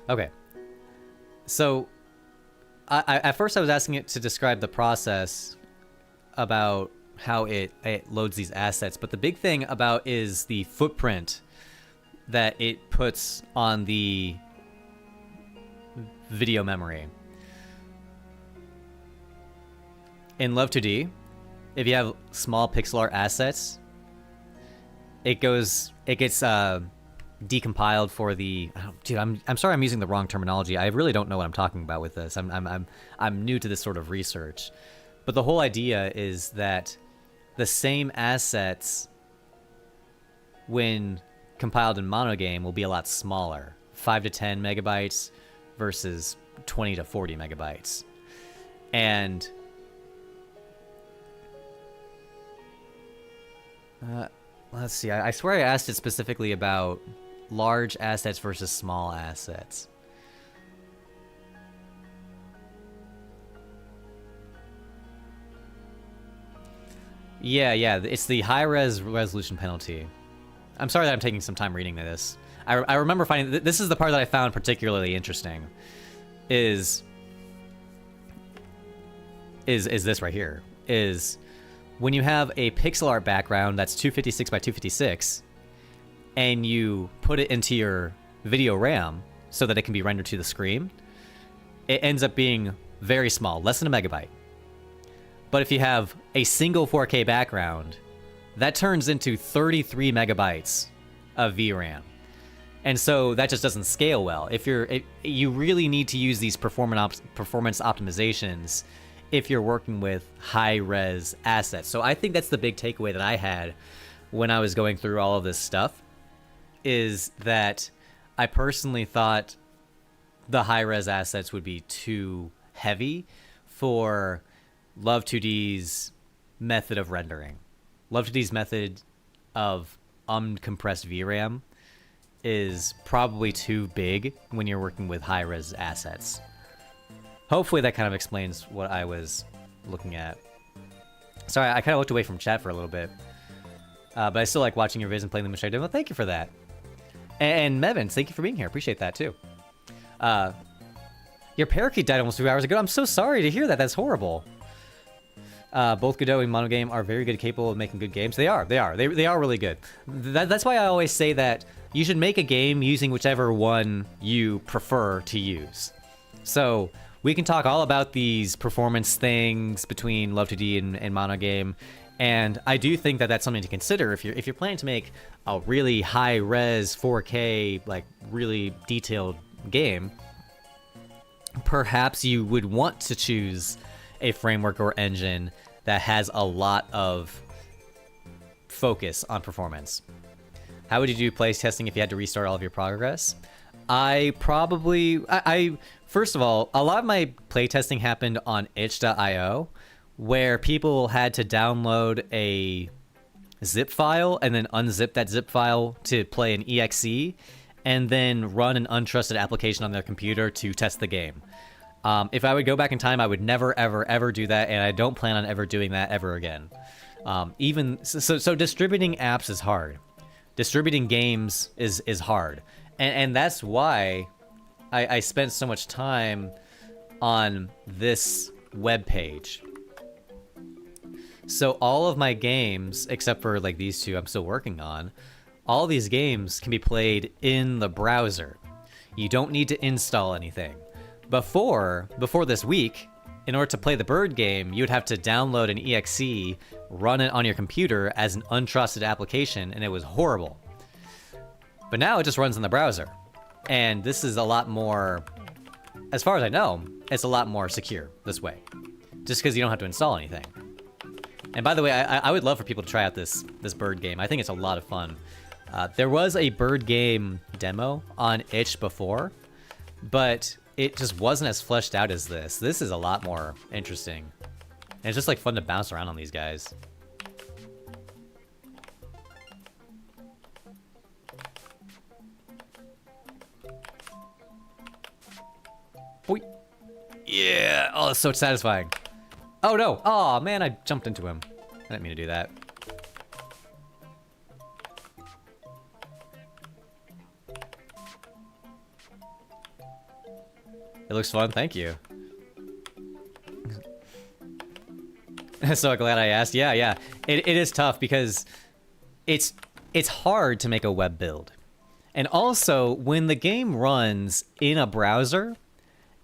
Okay, so at first I was asking it to describe the process about how it loads these assets, but the big thing about is the footprint that it puts on the video memory. In Love2D, if you have small pixel art assets, it gets decompiled for the dude. I'm sorry, I'm using the wrong terminology. I really don't know what I'm talking about with this. I'm new to this sort of research, but the whole idea is that the same assets, when compiled in Monogame, will be a lot smaller, 5 to 10 megabytes versus 20 to 40 megabytes, and let's see. I swear I asked it specifically about large assets versus small assets. Yeah, it's the high-res resolution penalty. I'm sorry that I'm taking some time reading this. I remember finding... This is the part that I found particularly interesting. Is this right here. Is when you have a pixel art background that's 256 by 256, and you put it into your video RAM so that it can be rendered to the screen, it ends up being very small, less than a megabyte. But if you have a single 4K background, that turns into 33 megabytes of VRAM. And so that just doesn't scale well. You really need to use these performance optimizations if you're working with high-res assets. So I think that's the big takeaway that I had when I was going through all of this stuff, is that I personally thought the high-res assets would be too heavy for Love2D's method of rendering. Love2D's method of uncompressed VRAM is probably too big when you're working with high-res assets. Hopefully that kind of explains what I was looking at. Sorry, I kind of looked away from chat for a little bit. But I still like watching your vids and playing the Moonshire demo. Thank you for that. And Mevins, thank you for being here. Appreciate that too. Your parakeet died almost 2 hours ago. I'm so sorry to hear that. That's horrible. Both Godot and Monogame are very good, capable of making good games. They are really good. That's why I always say that you should make a game using whichever one you prefer to use. So we can talk all about these performance things between Love2D and Monogame, and I do think that that's something to consider if you're planning to make a really high-res 4K, like really detailed game. Perhaps you would want to choose a framework or engine that has a lot of focus on performance. How would you do place testing if you had to restart all of your progress? First of all, a lot of my playtesting happened on itch.io, where people had to download a zip file and then unzip that zip file to play an exe and then run an untrusted application on their computer to test the game. If I would go back in time, I would never, ever, ever do that, and I don't plan on ever doing that ever again. So distributing apps is hard. Distributing games is hard. And that's why I spent so much time on this web page. So all of my games, except for like these two I'm still working on, all these games can be played in the browser. You don't need to install anything. Before this week, in order to play the bird game, you would have to download an exe, run it on your computer as an untrusted application, and it was horrible. But now it just runs in the browser. And this is a lot more, as far as I know, it's a lot more secure this way. Just because you don't have to install anything. And by the way, I would love for people to try out this bird game. I think it's a lot of fun. There was a bird game demo on itch before, but it just wasn't as fleshed out as this. This is a lot more interesting. And it's just like fun to bounce around on these guys. Boy. Yeah. Oh, it's so satisfying. Oh no! Oh man, I jumped into him. I didn't mean to do that. It looks fun, thank you. So glad I asked. Yeah. It is tough because it's hard to make a web build. And also, when the game runs in a browser,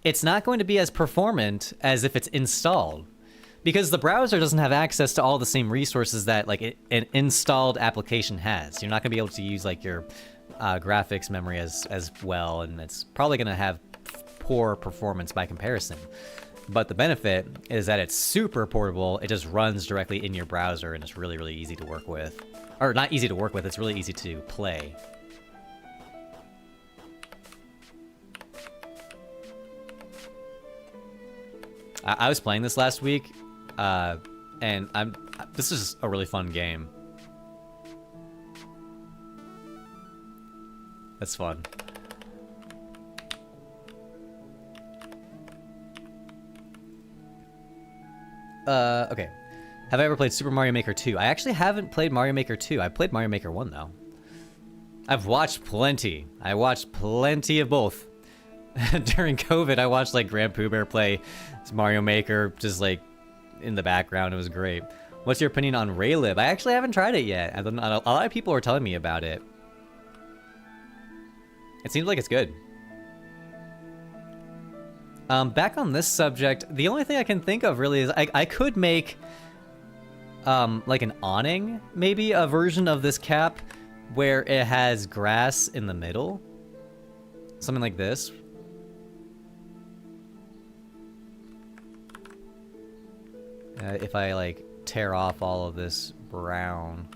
it's not going to be as performant as if it's installed. Because the browser doesn't have access to all the same resources that like an installed application has. You're not going to be able to use like your graphics memory as well, and it's probably going to have poor performance by comparison. But the benefit is that it's super portable. It just runs directly in your browser, and it's really, really easy to work with. Or not easy to work with, it's really easy to play. I was playing this last week, and this is a really fun game. That's fun. Okay. Have I ever played Super Mario Maker 2? I actually haven't played Mario Maker 2. I played Mario Maker 1, though. I've watched plenty. I watched plenty of both. During COVID, I watched, like, Grand Pooh Bear play Mario Maker just, like, in the background. It was great. What's your opinion on Raylib? I actually haven't tried it yet. A lot of people are telling me about it. It seems like it's good. Back on this subject, the only thing I can think of really is I could make like an awning, maybe a version of this cap where it has grass in the middle. Something like this. If I like tear off all of this brown.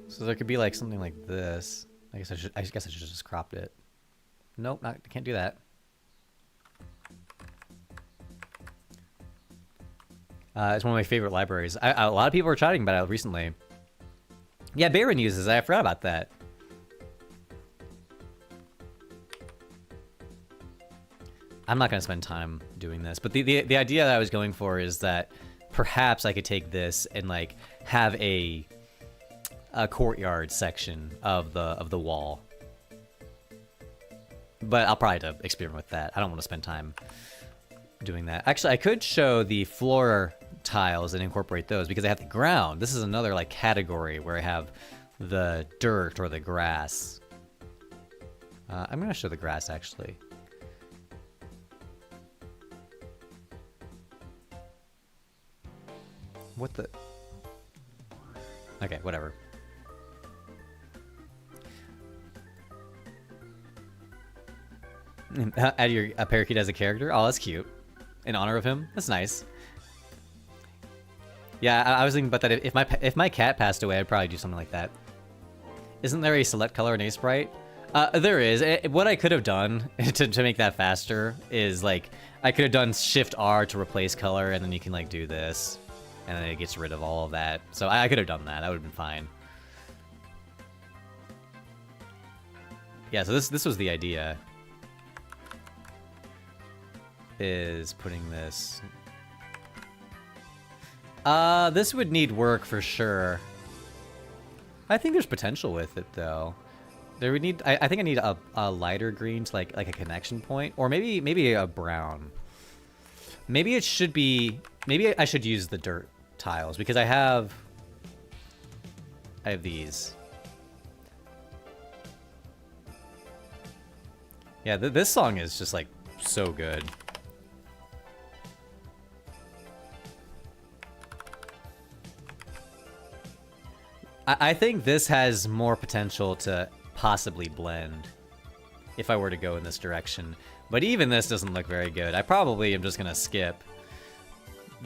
So there could be like something like this. I guess I should just cropped it. Nope, I can't do that. It's one of my favorite libraries. A lot of people are chatting about it recently. Yeah, Baron uses it. I forgot about that. I'm not going to spend time doing this, but the idea that I was going for is that perhaps I could take this and like have a courtyard section of the wall. But I'll probably have to experiment with that. I don't want to spend time doing that. Actually, I could show the floor tiles and incorporate those because I have the ground. This is another like category where I have the dirt or the grass. I'm gonna show the grass actually. What the? Okay, whatever. Add a parakeet as a character? Oh, that's cute. In honor of him? That's nice. Yeah, I was thinking about that. If my cat passed away, I'd probably do something like that. Isn't there a select color in A-Sprite? There is. What I could have done to make that faster is like I could have done Shift R to replace color, and then you can like do this, and then it gets rid of all of that. So I could have done that. That would have been fine. Yeah. So this was the idea. Is putting this. This would need work for sure. I think there's potential with it though. There would need. I think I need a lighter green to like a connection point, or maybe a brown. Maybe it should be. Maybe I should use the dirt tiles because I have these. Yeah, this song is just like so good. I think this has more potential to possibly blend if I were to go in this direction. But even this doesn't look very good. I probably am just going to skip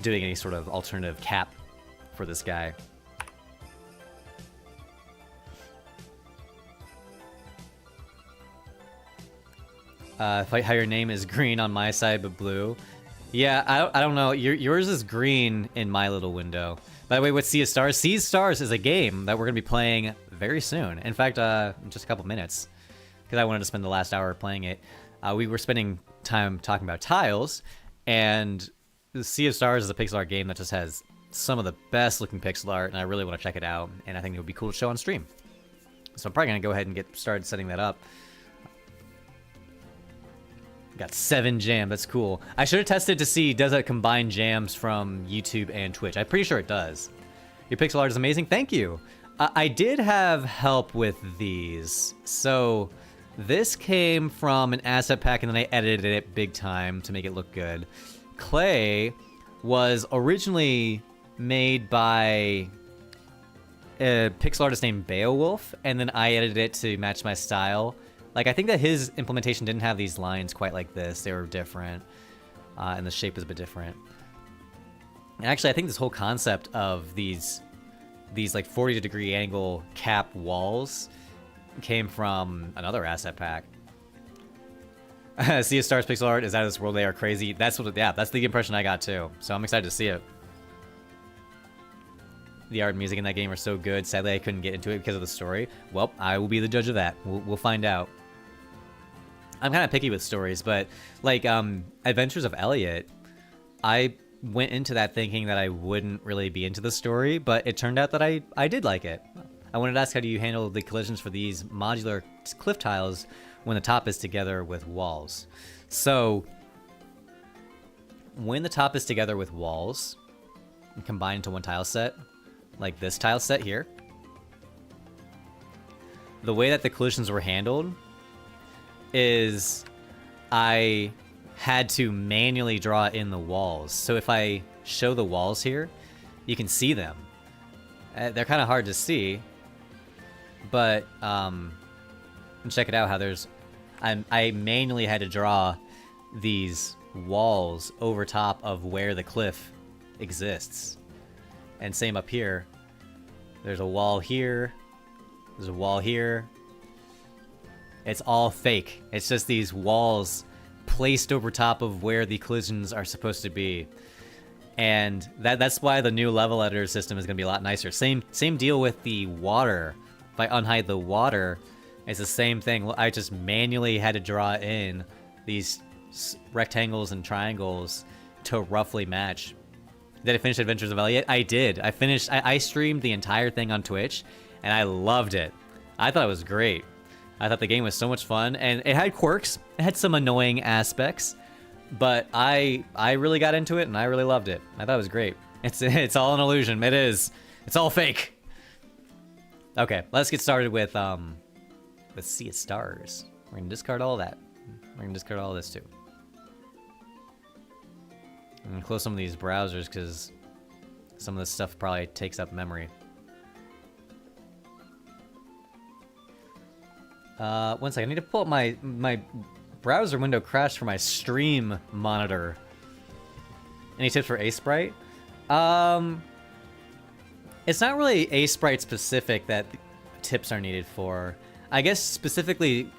doing any sort of alternative cap for this guy. How your name is green on my side but blue. Yeah, I don't know. Yours is green in my little window. By the way, what's Sea of Stars? Sea of Stars is a game that we're going to be playing very soon. In fact, in just a couple minutes. Because I wanted to spend the last hour playing it. We were spending time talking about tiles. And Sea of Stars is a pixel art game that just has some of the best looking pixel art. And I really want to check it out. And I think it would be cool to show on stream. So I'm probably going to go ahead and get started setting that up. Got 7 jam, that's cool. I should have tested to see, does it combine jams from YouTube and Twitch? I'm pretty sure it does. Your pixel art is amazing, thank you. I did have help with these. So this came from an asset pack and then I edited it big time to make it look good. Clay was originally made by a pixel artist named Beowulf, and then I edited it to match my style. Like, I think that his implementation didn't have these lines quite like this. They were different, and the shape was a bit different. And actually, I think this whole concept of these like 40-degree angle cap walls came from another asset pack. Sea of Stars pixel art is out of this world. They are crazy. That's what. Yeah, that's the impression I got too. So I'm excited to see it. The art and music in that game are so good. Sadly, I couldn't get into it because of the story. Well, I will be the judge of that. We'll find out. I'm kind of picky with stories, but like Adventures of Elliot, I went into that thinking that I wouldn't really be into the story, but it turned out that I did like it. I wanted to ask, how do you handle the collisions for these modular cliff tiles when the top is together with walls? So when the top is together with walls and combined into one tile set, like this tile set here, the way that the collisions were handled is I had to manually draw in the walls. So if I show the walls here, you can see them. They're kind of hard to see, but check it out how there's I manually had to draw these walls over top of where the cliff exists. And same up here. There's a wall here. There's a wall here. It's all fake. It's just these walls placed over top of where the collisions are supposed to be. And that's why the new level editor system is going to be a lot nicer. Same deal with the water. If I unhide the water, it's the same thing. I just manually had to draw in these rectangles and triangles to roughly match. Did I finish Adventures of Elliot? I did. I streamed the entire thing on Twitch, and I loved it. I thought it was great. I thought the game was so much fun, and it had quirks. It had some annoying aspects, but I really got into it, and I really loved it. I thought it was great. It's all an illusion. It is. It's all fake. Okay, let's get started with Sea of Stars. We're gonna discard all that. We're gonna discard all this too. I'm gonna close some of these browsers because some of this stuff probably takes up memory. One second, I need to pull up my browser window crashed for my stream monitor. Any tips for A-Sprite? It's not really A-Sprite specific that tips are needed for. I guess specifically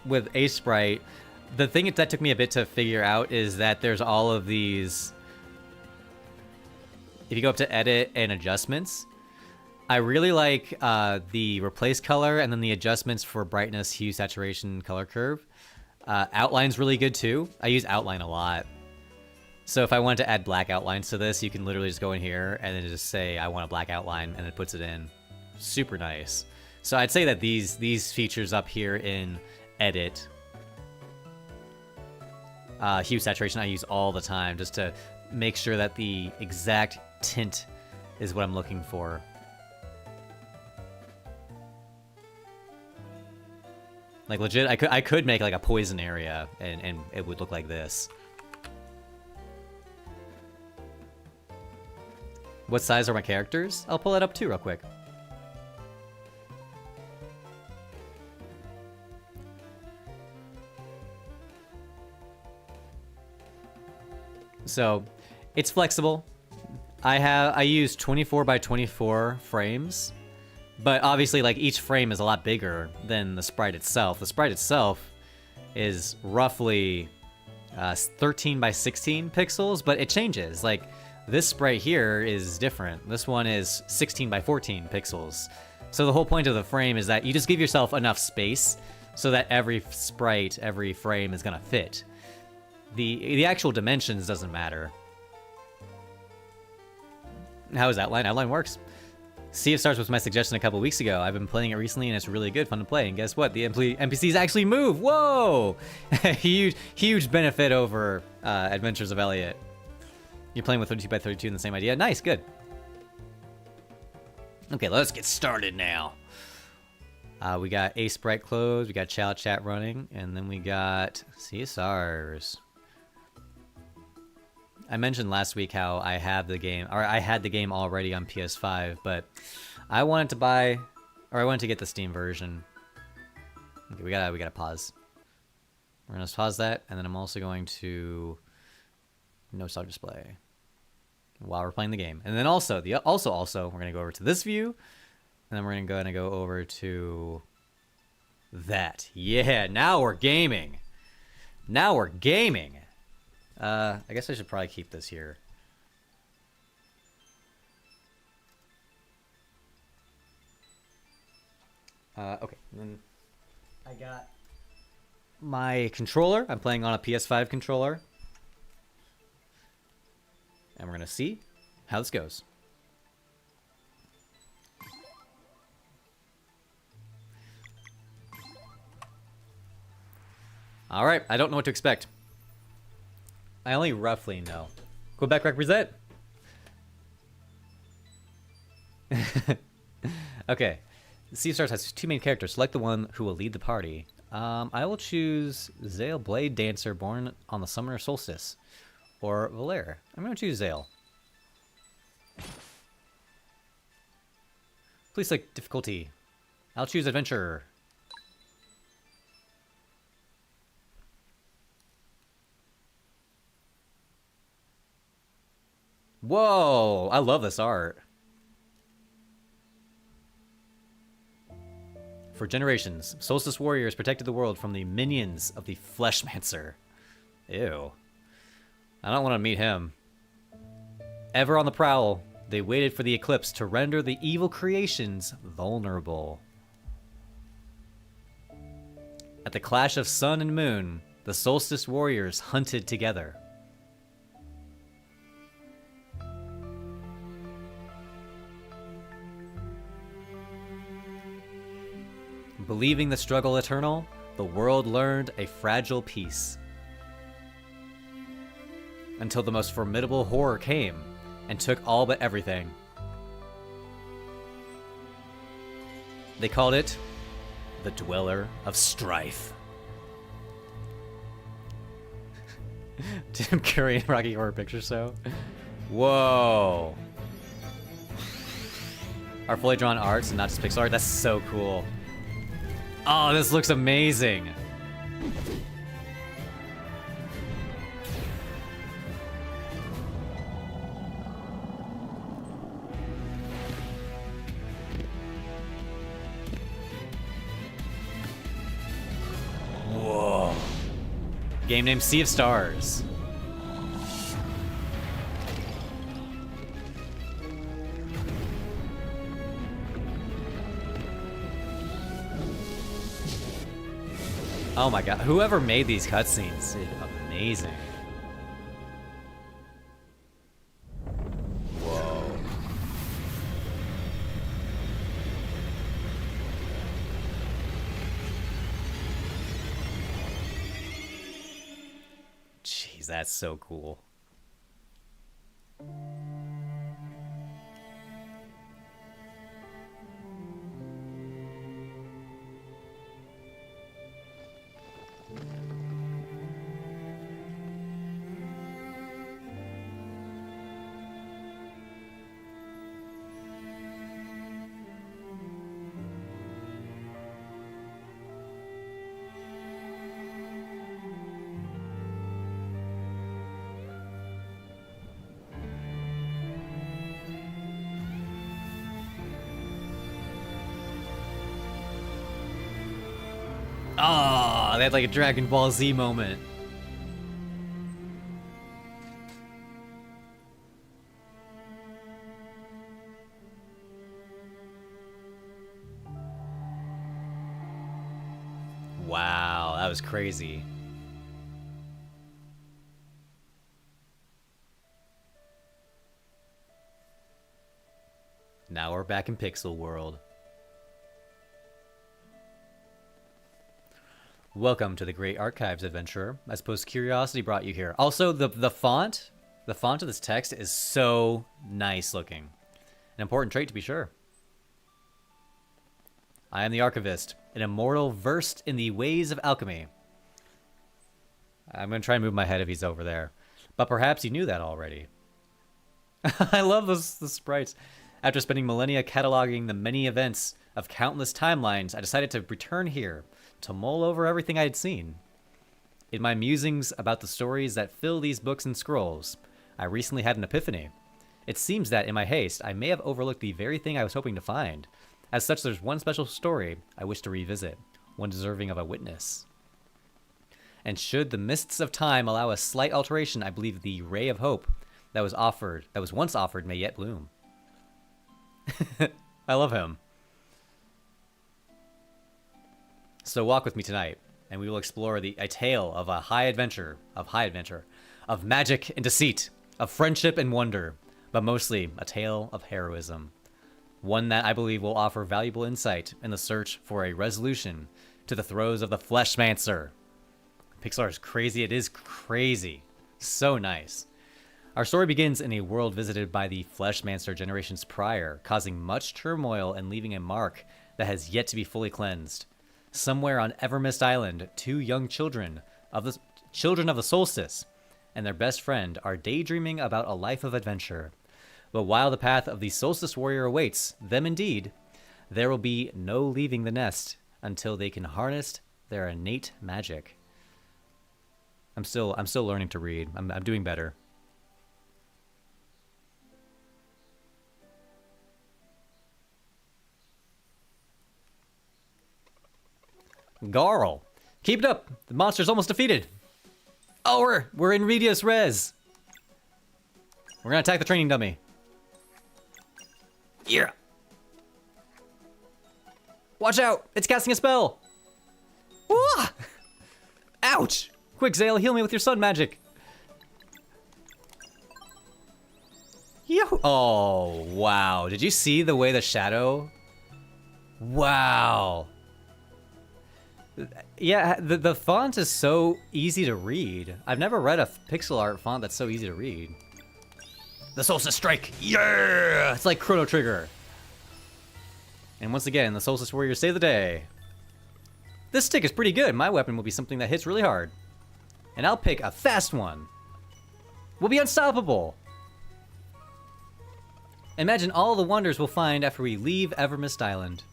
with a sprite, the thing that took me a bit to figure out is that there's all of these. If you go up to edit and adjustments, I really like the replace color and then the adjustments for brightness, hue, saturation, color curve. Outline's really good too. I use outline a lot. So if I wanted to add black outlines to this, you can literally just go in here and then just say I want a black outline, and it puts it in. Super nice. So I'd say that these features up here in edit, hue, saturation, I use all the time just to make sure that the exact tint is what I'm looking for. Like legit, I could make like a poison area and it would look like this. What size are my characters? I'll pull that up too real quick. So, it's flexible. I use 24 by 24 frames, but obviously like each frame is a lot bigger than the sprite itself. The sprite itself is roughly 13 by 16 pixels, but it changes. Like this sprite here is different. This one is 16 by 14 pixels. So the whole point of the frame is that you just give yourself enough space so that every sprite, every frame is gonna fit. The actual dimensions doesn't matter. How is Outline? Outline works. Sea of Stars was my suggestion a couple weeks ago. I've been playing it recently and it's really good, fun to play. And guess what? The NPCs actually move. Whoa! huge benefit over Adventures of Elliot. You're playing with 32 by 32 in the same idea. Nice, good. Okay, let's get started now. We got A Sprite closed, we got Chow Chat running, and then we got Sea of Stars. I mentioned last week how I have the game, or I had the game already on PS5, but I wanted to buy, or I wanted to get the Steam version. Okay, we gotta pause. We're gonna pause that, and then I'm also going to no star display while we're playing the game, and then also we're gonna go over to this view, and then we're gonna go over to that. Yeah, now we're gaming. Now we're gaming. I guess I should probably keep this here. Okay, and then I got my controller. I'm playing on a PS5 controller. And we're gonna see how this goes. Alright, I don't know what to expect. I only roughly know. Quebec represent! Okay. Sea of Stars has two main characters. Select the one who will lead the party. I will choose Zale Blade Dancer, born on the summer solstice. Or Valere. I'm going to choose Zale. Please select difficulty. I'll choose Adventure. Whoa! I love this art. For generations, Solstice warriors protected the world from the minions of the Fleshmancer. Ew. I don't want to meet him. Ever on the prowl, they waited for the eclipse to render the evil creations vulnerable. At the clash of sun and moon, the Solstice warriors hunted together. Believing the struggle eternal, the world learned a fragile peace. Until the most formidable horror came and took all but everything. They called it the Dweller of Strife. Tim Curry and Rocky Horror Picture Show. Whoa. Our fully drawn arts and not just pixel art. That's so cool. Oh, this looks amazing. Game name Sea of Stars. Oh my god, whoever made these cutscenes did amazing. Whoa. Jeez, that's so cool. Oh, they had like a Dragon Ball Z moment. Wow, that was crazy. Now we're back in Pixel World. Welcome to the Great Archives, adventurer. I suppose curiosity brought you here. Also, the font of this text is so nice looking. An important trait to be sure. I am the Archivist, an immortal versed in the ways of alchemy. I'm going to try and move my head if he's over there. But perhaps you knew that already. I love the sprites. After spending millennia cataloging the many events of countless timelines, I decided to return here to mull over everything I had seen. In my musings about the stories that fill these books and scrolls, I recently had an epiphany. It seems that in my haste, I may have overlooked the very thing I was hoping to find. As such, there's one special story I wish to revisit, one deserving of a witness. And should the mists of time allow a slight alteration, I believe the ray of hope that was once offered may yet bloom. I love him. So walk with me tonight, and we will explore a tale of a high adventure, of magic and deceit, of friendship and wonder, but mostly a tale of heroism. One that I believe will offer valuable insight in the search for a resolution to the throes of the Fleshmancer. Pixel art is crazy. It is crazy. So nice. Our story begins in a world visited by the Fleshmancer generations prior, causing much turmoil and leaving a mark that has yet to be fully cleansed. Somewhere on Evermist Island, two young children of the solstice and their best friend are daydreaming about a life of adventure. But while the path of the solstice warrior awaits them indeed, there will be no leaving the nest until they can harness their innate magic. I'm still learning to read. I'm doing better. Garl, keep it up. The monster's almost defeated. Oh, we're in medias res. We're gonna attack the training dummy. Yeah. Watch out! It's casting a spell. Ah! Ouch! Quick, Zale, heal me with your sun magic. Oh, wow! Did you see the way the shadow? Wow. Yeah, the font is so easy to read. I've never read a pixel art font that's so easy to read. The Solstice Strike! Yeah! It's like Chrono Trigger. And once again, the Solstice Warriors save the day. This stick is pretty good. My weapon will be something that hits really hard. And I'll pick a fast one. We'll be unstoppable. Imagine all the wonders we'll find after we leave Evermist Island.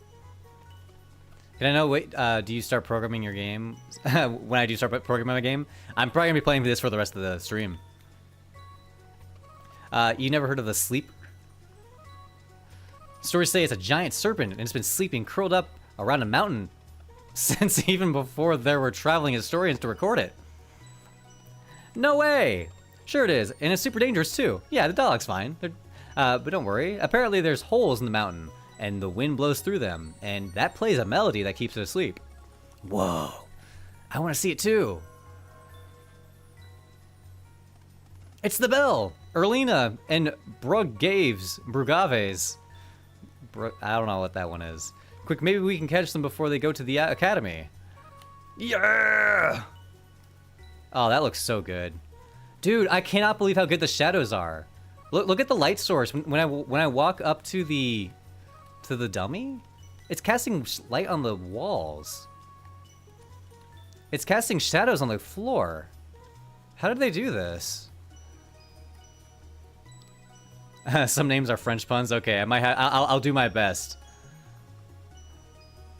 Can I know, wait, do you start programming your game? When I do start programming my game, I'm probably going to be playing this for the rest of the stream. You never heard of the sleep? Stories say it's a giant serpent, and it's been sleeping curled up around a mountain since even before there were traveling historians to record it. No way! Sure it is, and it's super dangerous too. Yeah, the dialogue's fine. But don't worry. Apparently there's holes in the mountain, and the wind blows through them, and that plays a melody that keeps it asleep. Whoa. I want to see it too. It's the bell! Erlina and Brugaves. I don't know what that one is. Quick, maybe we can catch them before they go to the academy. Yeah! Oh, that looks so good. Dude, I cannot believe how good the shadows are. Look at the light source. When I walk up to the dummy, it's casting light on the walls. It's casting shadows on the floor. How did they do this? Some names are French puns. Okay, I'll do my best.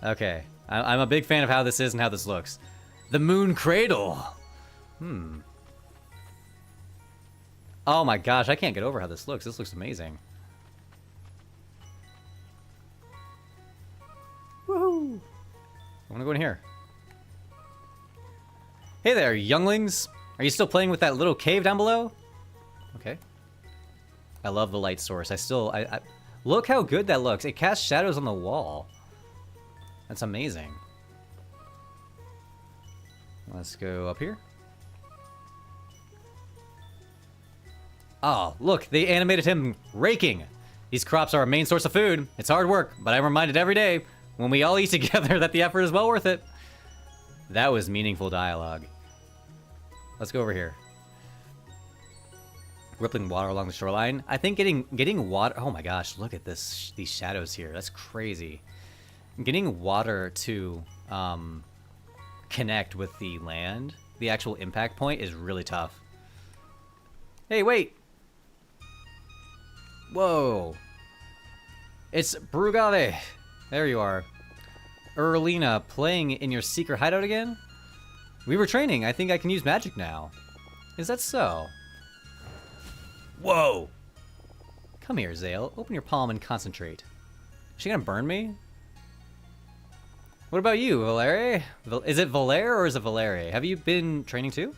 Okay, I'm a big fan of how this is and how this looks. The Moon Cradle. Oh my gosh, I can't get over how this looks. This looks amazing. Woohoo! I want to go in here. Hey there, younglings. Are you still playing with that little cave down below? Okay. I love the light source. I look how good that looks. It casts shadows on the wall. That's amazing. Let's go up here. Oh, look, they animated him raking. These crops are our main source of food. It's hard work, but I'm reminded every day when we all eat together that the effort is well worth it. That was meaningful dialogue. Let's go over here. Rippling water along the shoreline. I think getting water. Oh my gosh, look at this. These shadows here. That's crazy. Getting water to connect with the land, the actual impact point, is really tough. Hey, wait. Whoa. It's Brugave. There you are. Erlina, playing in your secret hideout again? We were training. I think I can use magic now. Is that so? Whoa. Come here, Zale. Open your palm and concentrate. Is she gonna burn me? What about you, Valerie? Is it Valere or is it Valerie? Have you been training too?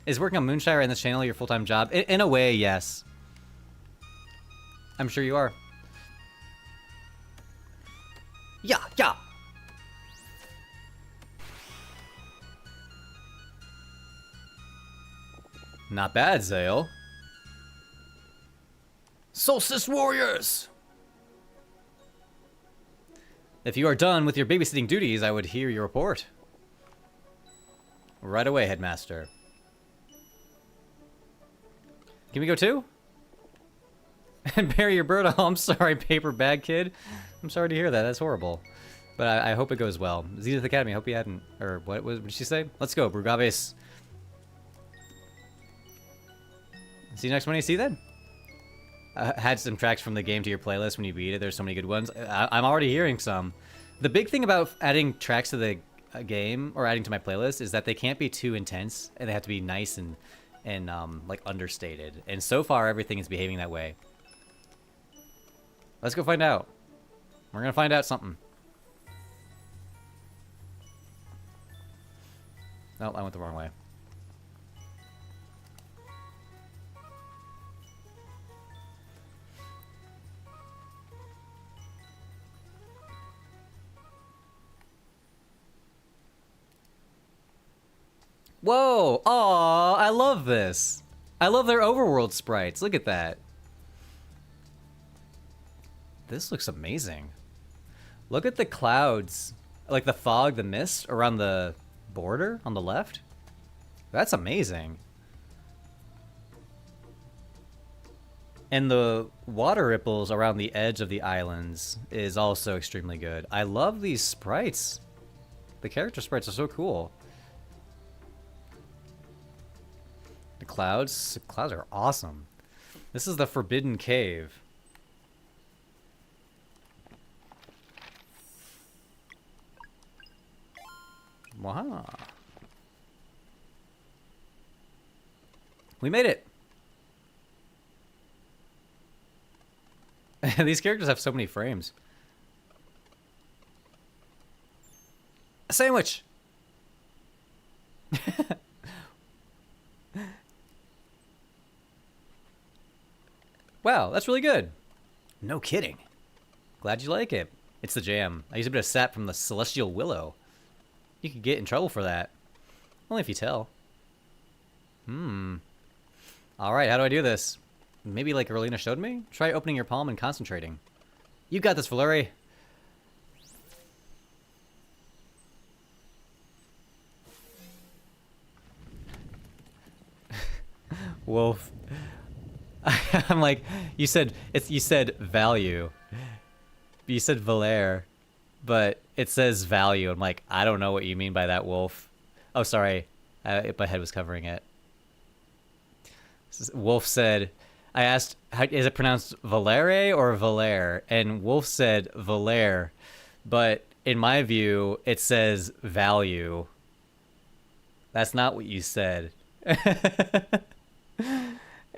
Is working on Moonshire and this channel your full-time job? In a way, yes. I'm sure you are. Yeah, yeah. Not bad, Zale. Solstice Warriors! If you are done with your babysitting duties, I would hear your report. Right away, Headmaster. Can we go too? And bury your bird? Oh, I'm sorry, paper bag kid. I'm sorry to hear that. That's horrible. But I hope it goes well. Zenith Academy, I hope you hadn't... Or what did she say? Let's go, Brugaves. See you next Monday. See you then. Had some tracks from the game to your playlist when you beat it. There's so many good ones. I'm already hearing some. The big thing about adding tracks to the game, or adding to my playlist, is that they can't be too intense, and they have to be nice and like understated. And so far, everything is behaving that way. Let's go find out. We're gonna find out something. No, I went the wrong way. Whoa! Aw, I love this. I love their overworld sprites. Look at that. This looks amazing. Look at the clouds. Like the fog, the mist around the border on the left. That's amazing. And the water ripples around the edge of the islands is also extremely good. I love these sprites. The character sprites are so cool. The clouds are awesome. This is the Forbidden Cave. Wow. We made it. These characters have so many frames. A sandwich. Wow, that's really good. No kidding. Glad you like it. It's the jam. I use a bit of sap from the Celestial Willow. You could get in trouble for that. Only if you tell. Alright, how do I do this? Maybe like Erlina showed me? Try opening your palm and concentrating. You got this, Valeri. Wolf. I'm like, you said value. You said Valer, but it says value. I'm like, I don't know what you mean by that, Wolf. Oh, sorry. My head was covering it. Wolf said, I asked, is it pronounced Valere or Valer? And Wolf said Valer, but in my view, it says value. That's not what you said.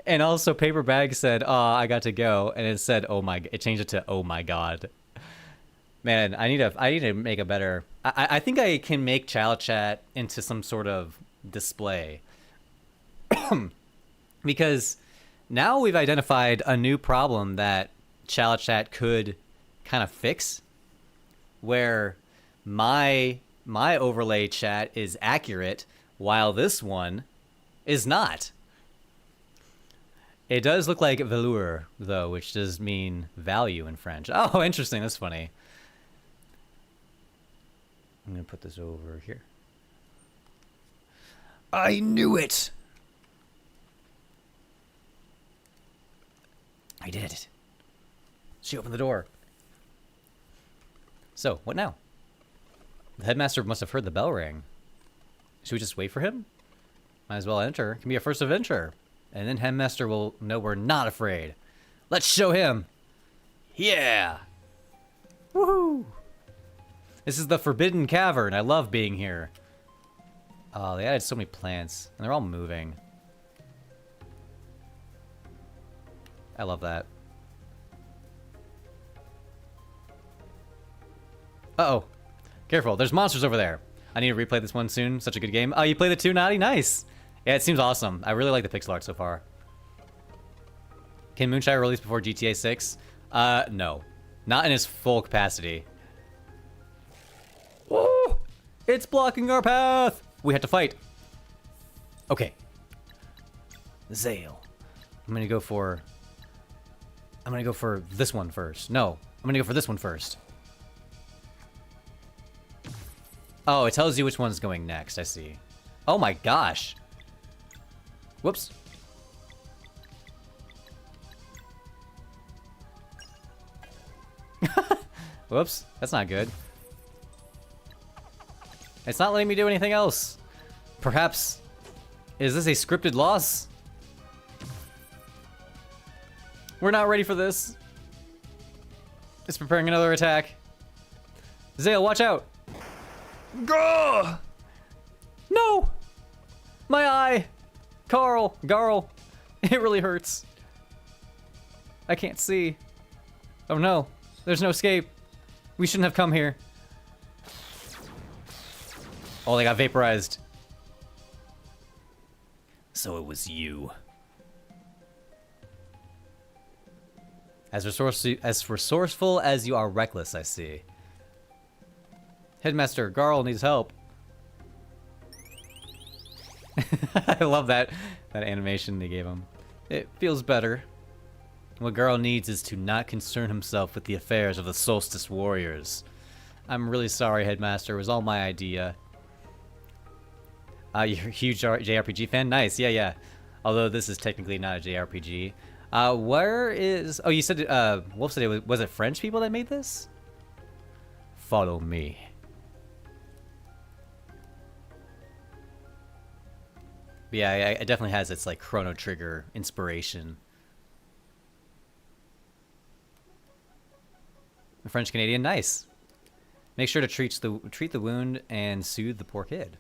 And also, Paper Bag said, "Oh, I got to go," and it said, "Oh my!" It changed it to "Oh my god." Man, I need to make a better. I think I can make Child Chat into some sort of display, because now we've identified a new problem that Child Chat could kind of fix, where my overlay chat is accurate while this one is not. It does look like velour, though, which does mean value in French. Oh, interesting. That's funny. I'm going to put this over here. I knew it! I did it. She opened the door. So, what now? The headmaster must have heard the bell ring. Should we just wait for him? Might as well enter. It can be a first adventure. And then Headmaster will know we're not afraid. Let's show him. Yeah. Woohoo. This is the Forbidden Cavern. I love being here. Oh, they added so many plants. And they're all moving. I love that. Uh-oh. Careful. There's monsters over there. I need to replay this one soon. Such a good game. Oh, you played it too, Naughty? Nice. Yeah, it seems awesome. I really like the pixel art so far. Can Moonshire release before GTA 6? No. Not in its full capacity. Oh! It's blocking our path! We have to fight. Okay. Zale. I'm gonna go for this one first. No. I'm gonna go for this one first. Oh, it tells you which one's going next. I see. Oh my gosh. Whoops. Whoops. That's not good. It's not letting me do anything else. Perhaps... Is this a scripted loss? We're not ready for this. It's preparing another attack. Zale, watch out! Gah! No! My eye! Garl. It really hurts. I can't see. Oh no. There's no escape. We shouldn't have come here. Oh, they got vaporized. So it was you. As resourceful as you are reckless, I see. Headmaster, Garl needs help. I love that animation they gave him. It feels better. What Garl needs is to not concern himself with the affairs of the Solstice Warriors. I'm really sorry, Headmaster. It was all my idea. You're a huge JRPG fan? Nice, yeah. Although this is technically not a JRPG. Where is... Oh, you said... Wolf said was it French people that made this? Follow me. But yeah, it definitely has its, like, Chrono Trigger inspiration. French-Canadian, nice. Make sure to treat the wound and soothe the poor kid.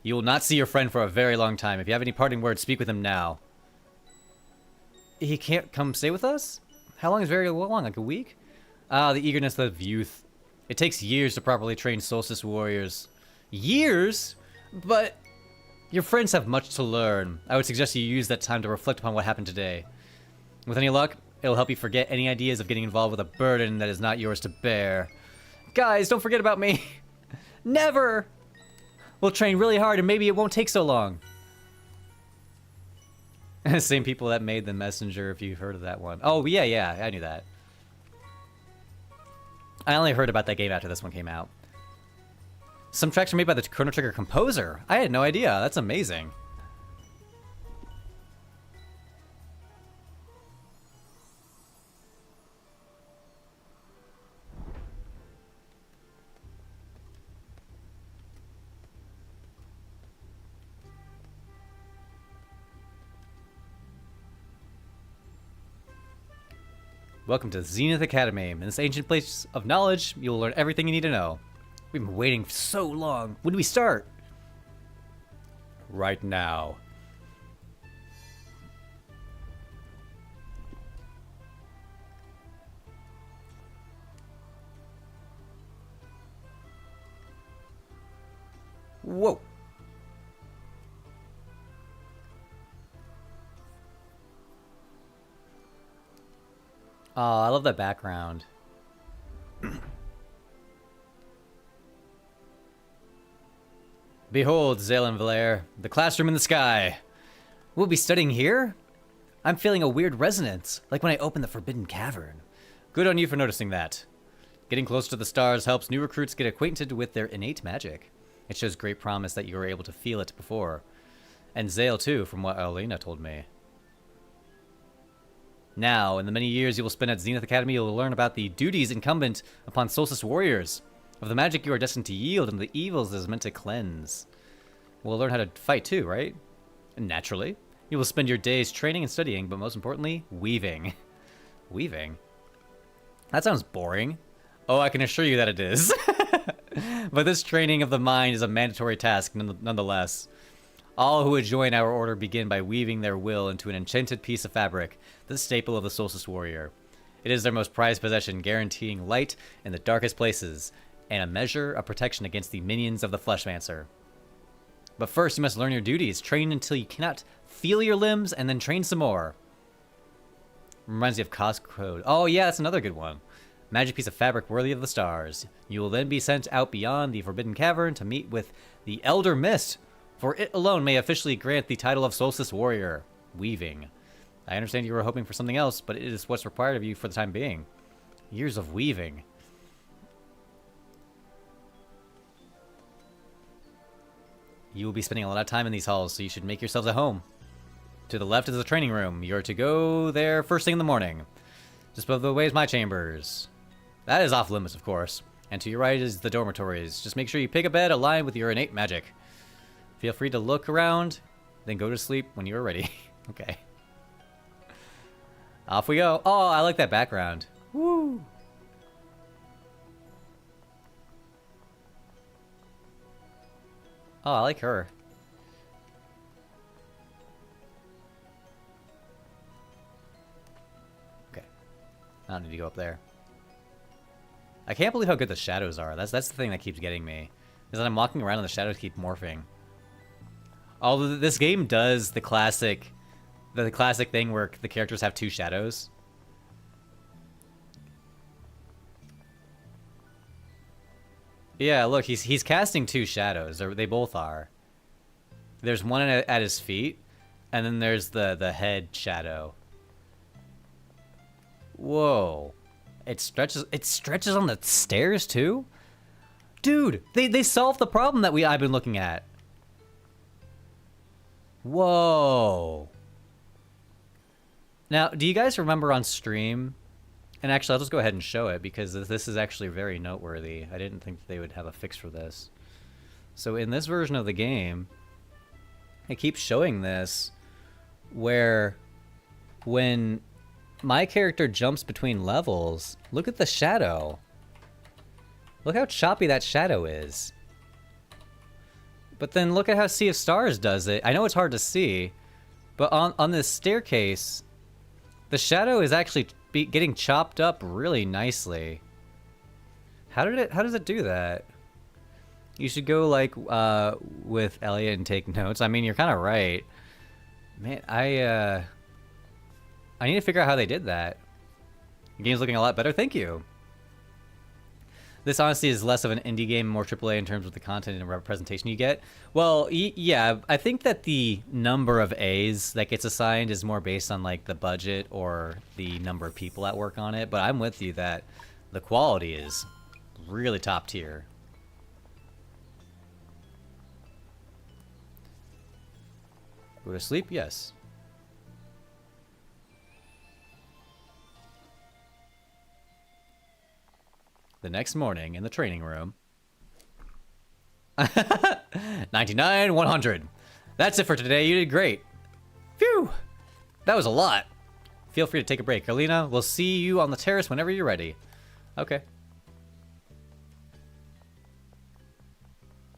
You will not see your friend for a very long time. If you have any parting words, speak with him now. He can't come stay with us? How long is very long? Like a week? Ah, the eagerness of youth. It takes years to properly train Solstice Warriors. Years? But Your friends have much to learn. I would suggest you use that time to reflect upon what happened today. With any luck, it'll help you forget any ideas of getting involved with a burden that is not yours to bear. Guys, don't forget about me. Never! We'll train really hard and maybe it won't take so long. Same people that made the messenger, if you've heard of that one. Oh, yeah, I knew that. I only heard about that game after this one came out. Some tracks are made by the Chrono Trigger composer. I had no idea. That's amazing. Welcome to Zenith Academy. In this ancient place of knowledge, you'll learn everything you need to know. We've been waiting so long. When do we start? Right now. Whoa. Oh, I love that background. Behold, Zalen Valair, the classroom in the sky. We'll be studying here? I'm feeling a weird resonance, like when I opened the Forbidden Cavern. Good on you for noticing that. Getting close to the stars helps new recruits get acquainted with their innate magic. It shows great promise that you were able to feel it before. And Zale too, from what Alina told me. Now, in the many years you will spend at Zenith Academy, you will learn about the duties incumbent upon Solstice Warriors, of the magic you are destined to yield, and the evils it is meant to cleanse. We'll learn how to fight too, right? And naturally, you will spend your days training and studying, but most importantly, weaving. Weaving? That sounds boring. Oh, I can assure you that it is. But this training of the mind is a mandatory task nonetheless. All who would join our order begin by weaving their will into an enchanted piece of fabric, the staple of the Solstice Warrior. It is their most prized possession, guaranteeing light in the darkest places, and a measure of protection against the minions of the Fleshmancer. But first, you must learn your duties. Train until you cannot feel your limbs, and then train some more. Reminds me of Cos Code. Oh yeah, that's another good one. Magic piece of fabric worthy of the stars. You will then be sent out beyond the Forbidden Cavern to meet with the Elder Mist, for it alone may officially grant the title of Solstice Warrior. Weaving. I understand you were hoping for something else, but it is what's required of you for the time being. Years of weaving. You will be spending a lot of time in these halls, so you should make yourselves at home. To the left is the training room. You're to go there first thing in the morning. Just above the way is my chambers. That is off limits, of course. And to your right is the dormitories. Just make sure you pick a bed aligned with your innate magic. Feel free to look around, then go to sleep when you are ready. Okay. Off we go. Oh, I like that background. Woo! Oh, I like her. Okay. I don't need to go up there. I can't believe how good the shadows are. That's the thing that keeps getting me. Is that I'm walking around and the shadows keep morphing. Although this game does the classic thing where the characters have two shadows. Yeah, look, he's casting two shadows. They both are. There's one at his feet, and then there's the head shadow. Whoa. It stretches on the stairs too? Dude, they solved the problem that I've been looking at. Whoa. Now, do you guys remember on stream? And actually, I'll just go ahead and show it because this is actually very noteworthy. I didn't think they would have a fix for this. So in this version of the game, it keeps showing this where when my character jumps between levels, look at the shadow. Look how choppy that shadow is. But then look at how Sea of Stars does it. I know it's hard to see, but on this staircase, the shadow is actually getting chopped up really nicely. How does it do that? You should go, like, with Elliot and take notes. I mean, you're kind of right. Man, I need to figure out how they did that. The game's looking a lot better. Thank you. This honestly is less of an indie game, more AAA in terms of the content and representation you get. Well, yeah, I think that the number of A's that gets assigned is more based on like the budget or the number of people that work on it. But I'm with you that the quality is really top tier. Go to sleep? Yes. The next morning in the training room. 99, 100. That's it for today. You did great. Phew. That was a lot. Feel free to take a break. Arlena, we'll see you on the terrace whenever you're ready. Okay.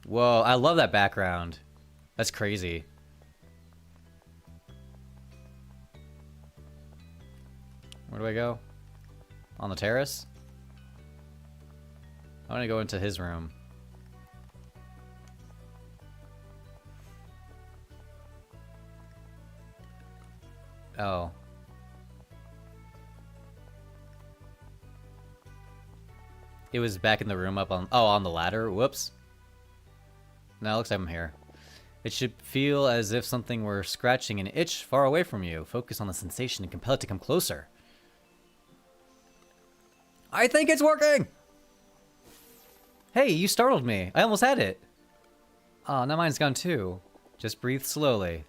Whoa, I love that background. That's crazy. Where do I go? On the terrace? I want to go into his room. Oh. It was back in the room up on... Oh, on the ladder? Whoops. No, it looks like I'm here. It should feel as if something were scratching an itch far away from you. Focus on the sensation and compel it to come closer. I think it's working! Hey, you startled me. I almost had it. Oh, now mine's gone too. Just breathe slowly.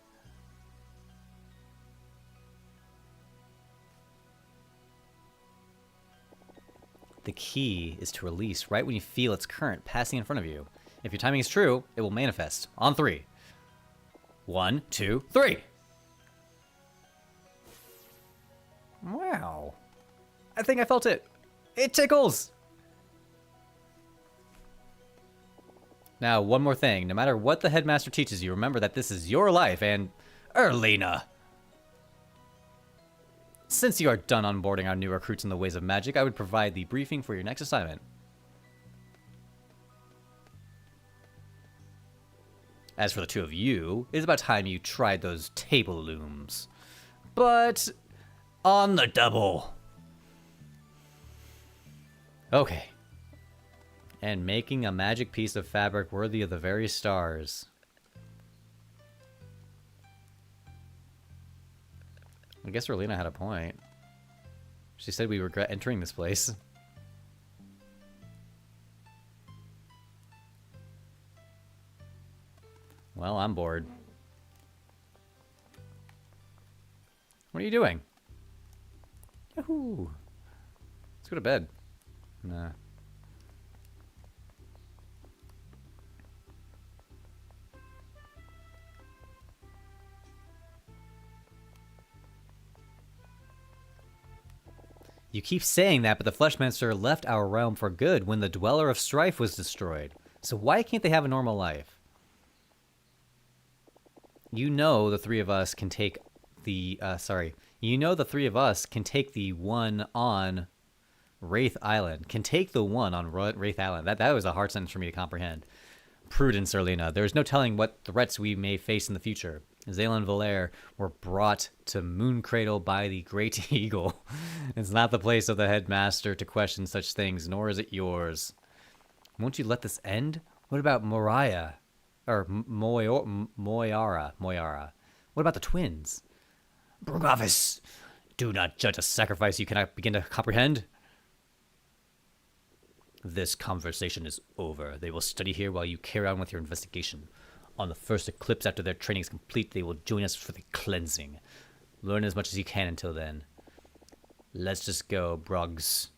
The key is to release right when you feel its current passing in front of you. If your timing is true, it will manifest. On 3. 1, 2, 3. Wow. I think I felt it. It tickles. Now, one more thing. No matter what the headmaster teaches you, remember that this is your life and... Erlina! Since you are done onboarding our new recruits in the ways of magic, I would provide the briefing for your next assignment. As for the two of you, it is about time you tried those table looms. But... on the double. Okay. And making a magic piece of fabric worthy of the very stars. I guess Rolina had a point. She said we regret entering this place. Well, I'm bored. What are you doing? Yahoo! Let's go to bed. Nah. You keep saying that, but the Fleshmancer left our realm for good when the Dweller of Strife was destroyed. So why can't they have a normal life? You know the three of us can take the, You know the three of us can take the one on Wraith Island. Can take the one on Wraith Island. That was a hard sentence for me to comprehend. Prudence, Erlina. There is no telling what threats we may face in the future. Zayla and Valaire were brought to Mooncradle by the Great Eagle. It's not the place of the headmaster to question such things, nor is it yours. Won't you let this end? What about Moira? Or Moyara? What about the twins? Brugavis! Do not judge a sacrifice you cannot begin to comprehend. This conversation is over. They will study here while you carry on with your investigation. On the first eclipse after their training is complete, they will join us for the cleansing. Learn as much as you can until then. Let's just go, Brugs.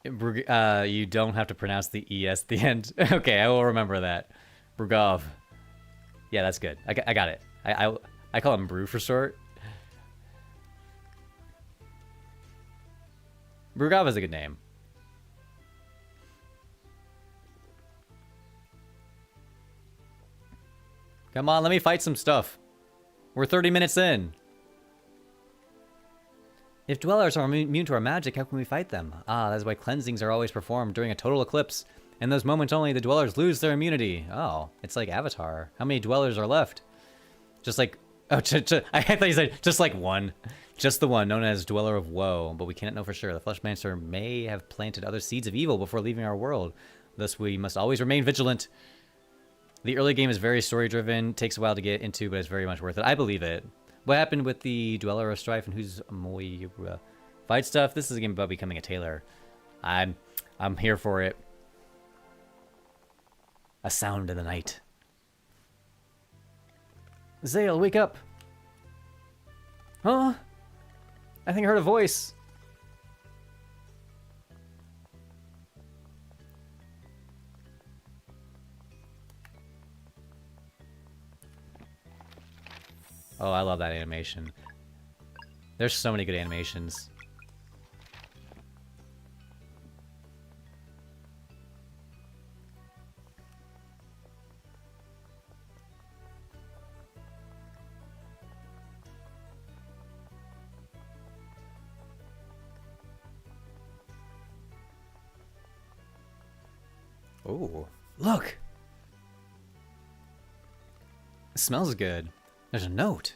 You don't have to pronounce the ES at the end. Okay, I will remember that. Brugov. Yeah, that's good. I got it. I call him Brew for short. Brugov is a good name. Come on, let me fight some stuff. We're 30 minutes in. If dwellers are immune to our magic, how can we fight them? Ah, that's why cleansings are always performed during a total eclipse. In those moments only, the dwellers lose their immunity. Oh, it's like Avatar. How many dwellers are left? Just like... Oh, I thought you said just like one. Just the one, known as Dweller of Woe. But we cannot know for sure. The Fleshmancer may have planted other seeds of evil before leaving our world. Thus, we must always remain vigilant. The early game is very story-driven. Takes a while to get into, but it's very much worth it. I believe it. What happened with the Dweller of Strife and who's Moira? Fight stuff? This is a game about becoming a tailor. I'm here for it. A sound in the night. Zale, wake up! Huh? I think I heard a voice. Oh, I love that animation. There's so many good animations. Oh, look! It smells good. There's a note.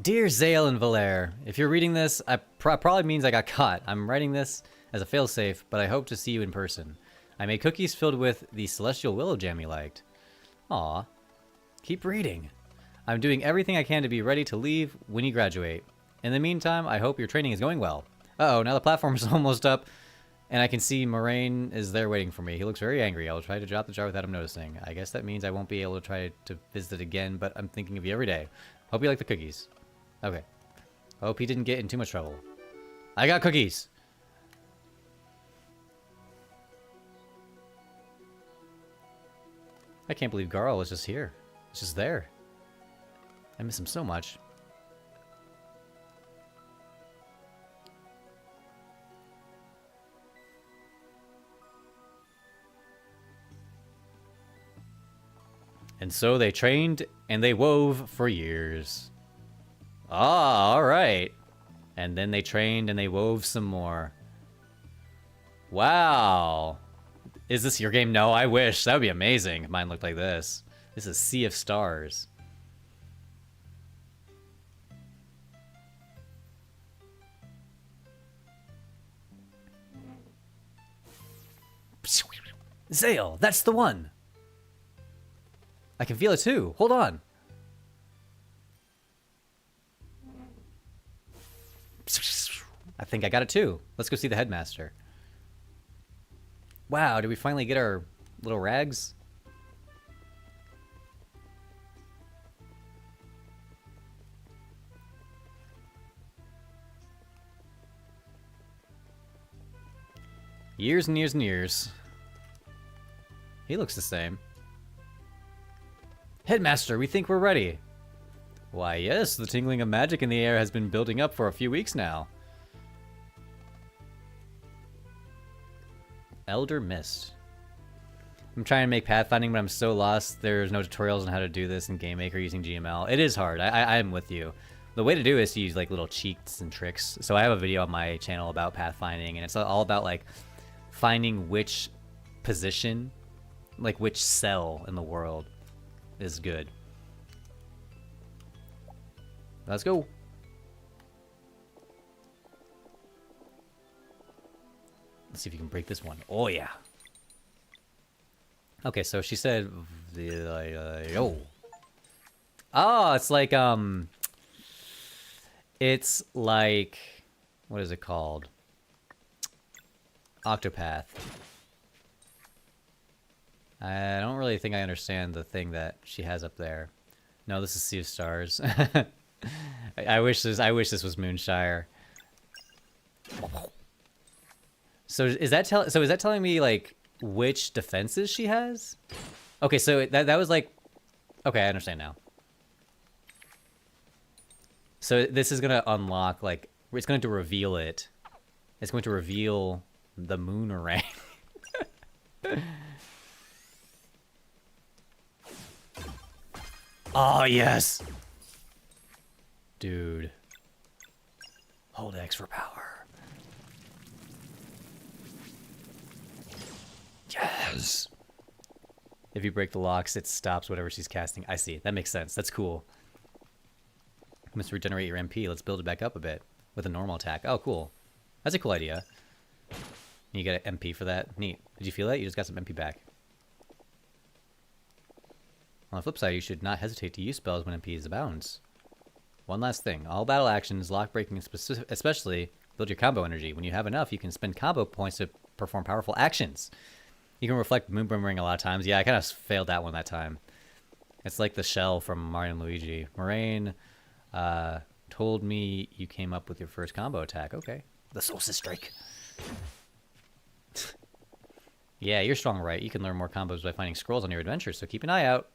Dear Zale and Valere, if you're reading this, I probably means I got caught. I'm writing this as a failsafe, but I hope to see you in person. I made cookies filled with the celestial willow jam you liked. Aw. Keep reading. I'm doing everything I can to be ready to leave when you graduate. In the meantime, I hope your training is going well. Uh-oh, now the platform is almost up. And I can see Moraine is there waiting for me. He looks very angry. I will try to drop the jar without him noticing. I guess that means I won't be able to try to visit again, but I'm thinking of you every day. Hope you like the cookies. Okay. Hope he didn't get in too much trouble. I got cookies! I can't believe Garl was just here. It's just there. I miss him so much. And so they trained and they wove for years. Ah, alright. And then they trained and they wove some more. Wow. Is this your game? No, I wish. That would be amazing. Mine looked like this. This is Sea of Stars. Zale, that's the one. I can feel it too. Hold on. I think I got it too. Let's go see the headmaster. Wow, did we finally get our little rags? Years and years and years. He looks the same. Headmaster, we think we're ready. Why, yes, the tingling of magic in the air has been building up for a few weeks now. Elder Mist. I'm trying to make pathfinding, but I'm so lost. There's no tutorials on how to do this in GameMaker using GML. It is hard. I am with you. The way to do it is to use like little cheats and tricks. So I have a video on my channel about pathfinding, and it's all about like finding which position, like which cell in the world is good. Let's go. Let's see if you can break this one. Oh yeah. Okay, so she said oh. Oh, it's like what is it called? Octopath. I don't really think I understand the thing that she has up there. No, this is Sea of Stars. I wish this was Moonshire. So is that telling me like which defenses she has? Okay, so that was like, okay, I understand now. So this is gonna unlock, like, it's going to reveal it. It's going to reveal the Moonrang. Oh yes, dude. Hold X for power. Yes! If you break the locks, it stops whatever she's casting. I see. That makes sense. That's cool. You must regenerate your MP. Let's build it back up a bit with a normal attack. Oh, cool. That's a cool idea. You get an MP for that. Neat. Did you feel that? You just got some MP back. On the flip side, you should not hesitate to use spells when MP is abounds. One last thing. All battle actions, lock breaking especially, build your combo energy. When you have enough, you can spend combo points to perform powerful actions. You can reflect Moon Boomerang a lot of times. Yeah, I kind of failed that one that time. It's like the shell from Mario and Luigi. Moraine told me you came up with your first combo attack. Okay. The Solstice Strike. Yeah, you're strong, right? You can learn more combos by finding scrolls on your adventures, so keep an eye out.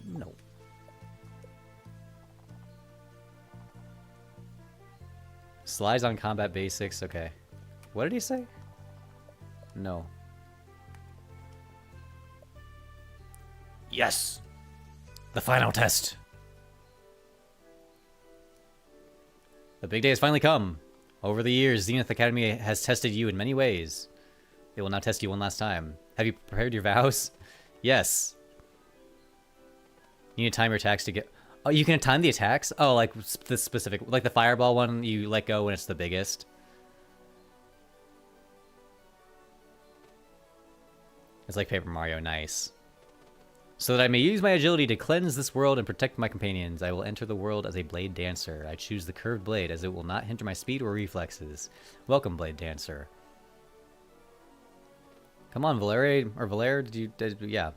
No. Slides on combat basics. Okay. What did he say? No. Yes! The final test! The big day has finally come. Over the years, Zenith Academy has tested you in many ways. It will now test you one last time. Have you prepared your vows? Yes. You need to time your attacks to get... Oh, you can time the attacks? Oh, like the specific... Like the fireball one, you let go when it's the biggest. It's like Paper Mario. Nice. So that I may use my agility to cleanse this world and protect my companions, I will enter the world as a blade dancer. I choose the curved blade as it will not hinder my speed or reflexes. Welcome, blade dancer. Come on, Valere, or Valere, yeah.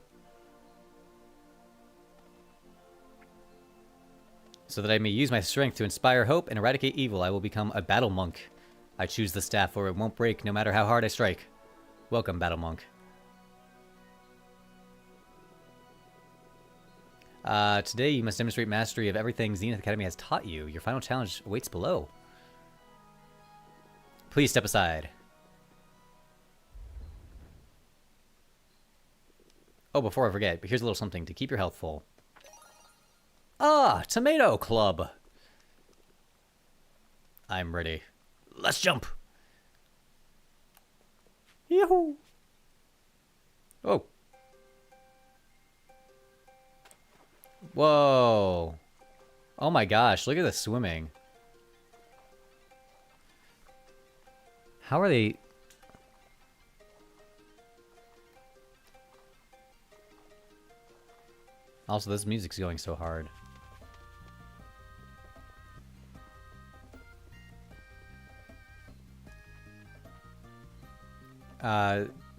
So that I may use my strength to inspire hope and eradicate evil, I will become a battle monk. I choose the staff, for it won't break no matter how hard I strike. Welcome, battle monk. Today you must demonstrate mastery of everything Zenith Academy has taught you. Your final challenge awaits below. Please step aside. Oh, before I forget, here's a little something to keep your health full. Ah, Tomato Club. I'm ready. Let's jump. Yahoo! Oh. Whoa. Oh my gosh, look at the swimming. How are they... Also, this music's going so hard.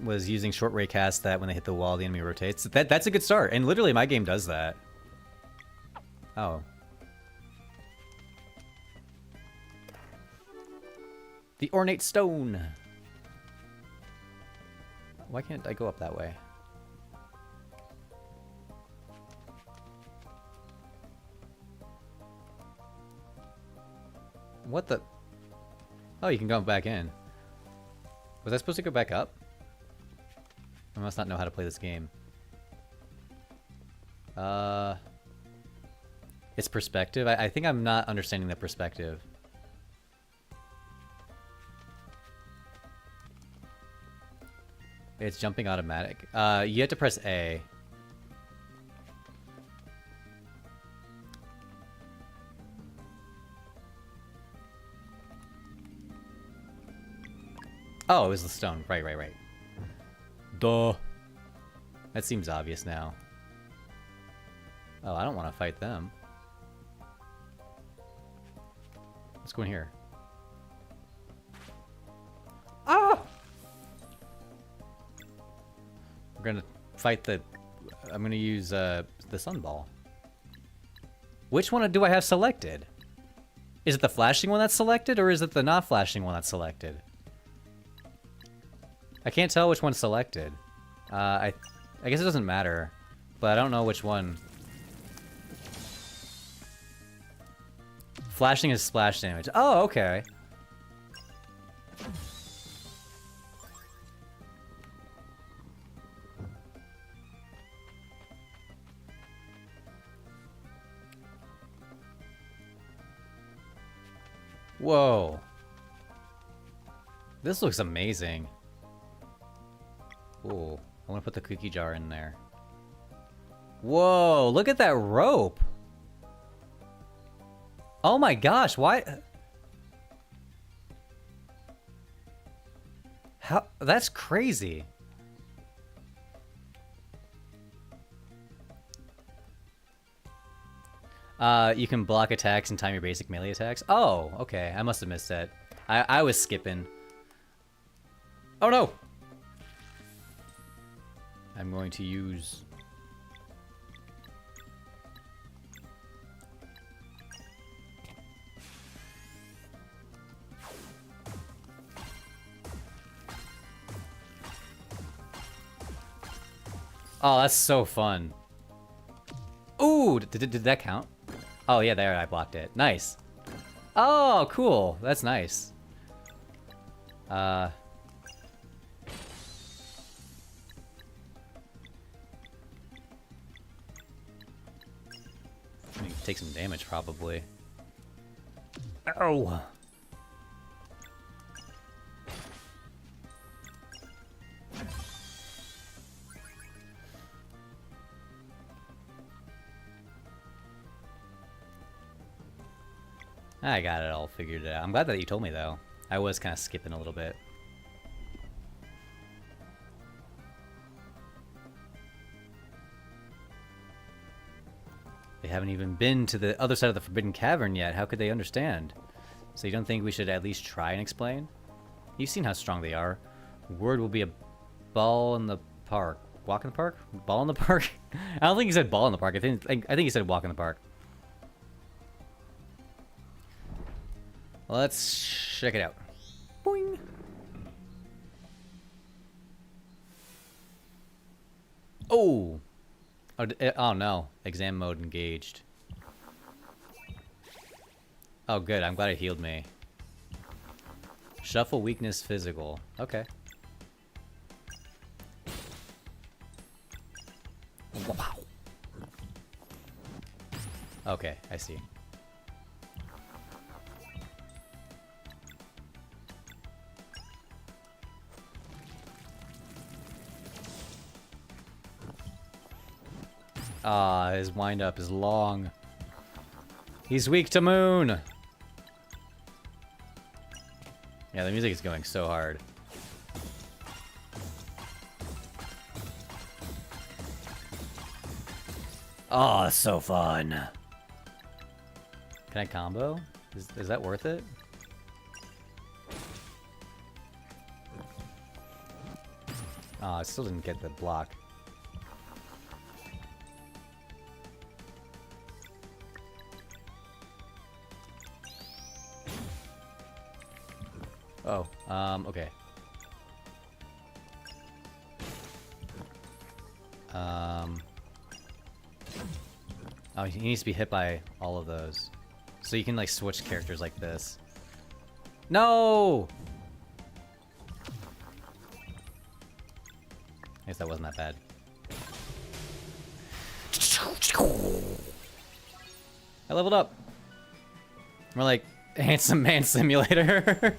Was using short ray cast that when they hit the wall, the enemy rotates. That's a good start, and literally my game does that. Oh. The ornate stone. Why can't I go up that way? What the? Oh, you can go back in. Was I supposed to go back up? I must not know how to play this game. It's perspective? I think I'm not understanding the perspective. It's jumping automatic. You have to press A. Oh, it was the stone. Right. Duh. That seems obvious now. Oh, I don't want to fight them. Let's go in here. Ah! We're gonna fight the... I'm gonna use the sunball. Which one do I have selected? Is it the flashing one that's selected, or is it the not flashing one that's selected? I can't tell which one's selected. I guess it doesn't matter, but I don't know which one. Flashing is splash damage. Oh, okay. Whoa. This looks amazing. Ooh, I want to put the cookie jar in there. Whoa, look at that rope. Oh my gosh, why? How? That's crazy. You can block attacks and time your basic melee attacks. Oh, okay. I must have missed that. I was skipping. Oh no! I'm going to use... Oh, that's so fun. Ooh, did that count? Oh yeah, there, I blocked it. Nice. Oh, cool. That's nice. I mean, take some damage, probably. Ow! I got it all figured out. I'm glad that you told me, though. I was kind of skipping a little bit. They haven't even been to the other side of the Forbidden Cavern yet. How could they understand? So you don't think we should at least try and explain? You've seen how strong they are. Word will be a ball in the park. Walk in the park? Ball in the park? I don't think he said ball in the park. I think he said walk in the park. Let's check it out. Boing. Oh! Oh no. Exam mode engaged. Oh good, I'm glad it healed me. Shuffle weakness physical. Okay. Wow. Okay, I see. Ah, his wind-up is long. He's weak to moon! Yeah, the music is going so hard. Oh, that's so fun. Can I combo? Is that worth it? Oh, I still didn't get the block. Oh, okay. Oh, he needs to be hit by all of those. So you can, like, switch characters like this. No! I guess that wasn't that bad. I leveled up. We're like, handsome man simulator.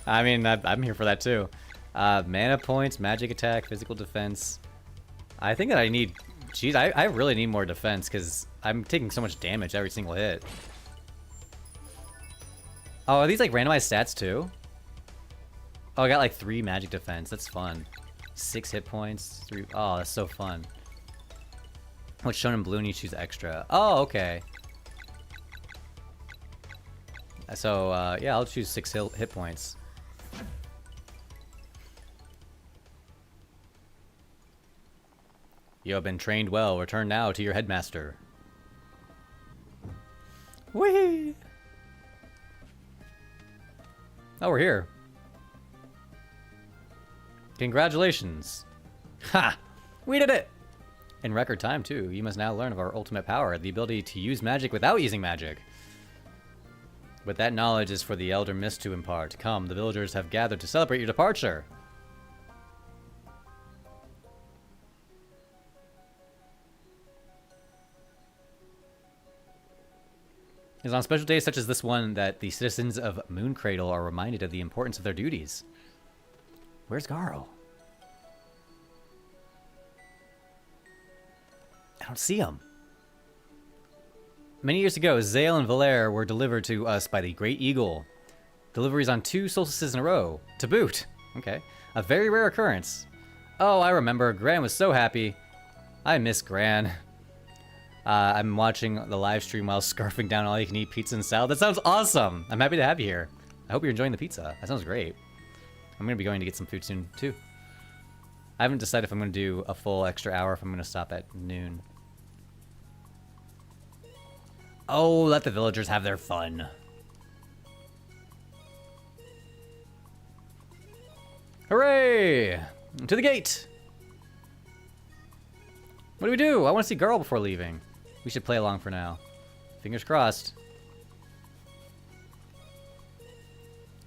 I mean, I'm here for that too. Mana points, magic attack, physical defense. I think that I need... Jeez, I really need more defense because I'm taking so much damage every single hit. Oh, are these like randomized stats too? Oh, I got like 3 magic defense. That's fun. 6 hit points. 3... Oh, that's so fun. What's shown in blue and you choose extra. Oh, okay. So, yeah, I'll choose 6 hit points. You have been trained well. Return now to your headmaster. Whee! Oh, we're here. Congratulations. Ha! We did it! In record time, too. You must now learn of our ultimate power, the ability to use magic without using magic. But that knowledge is for the Elder Mist to impart. Come, the villagers have gathered to celebrate your departure. It is on special days such as this one that the citizens of Mooncradle are reminded of the importance of their duties. Where's Garl? I don't see him. Many years ago, Zale and Valere were delivered to us by the Great Eagle. Deliveries on 2 solstices in a row. To boot. Okay. A very rare occurrence. Oh, I remember. Gran was so happy. I miss Gran. I'm watching the live stream while scarfing down all you can eat pizza and salad. That sounds awesome. I'm happy to have you here. I hope you're enjoying the pizza. That sounds great. I'm going to be going to get some food soon, too. I haven't decided if I'm going to do a full extra hour, if I'm going to stop at noon. Oh, let the villagers have their fun. Hooray! To the gate! What do we do? I want to see Garl before leaving. We should play along for now. Fingers crossed.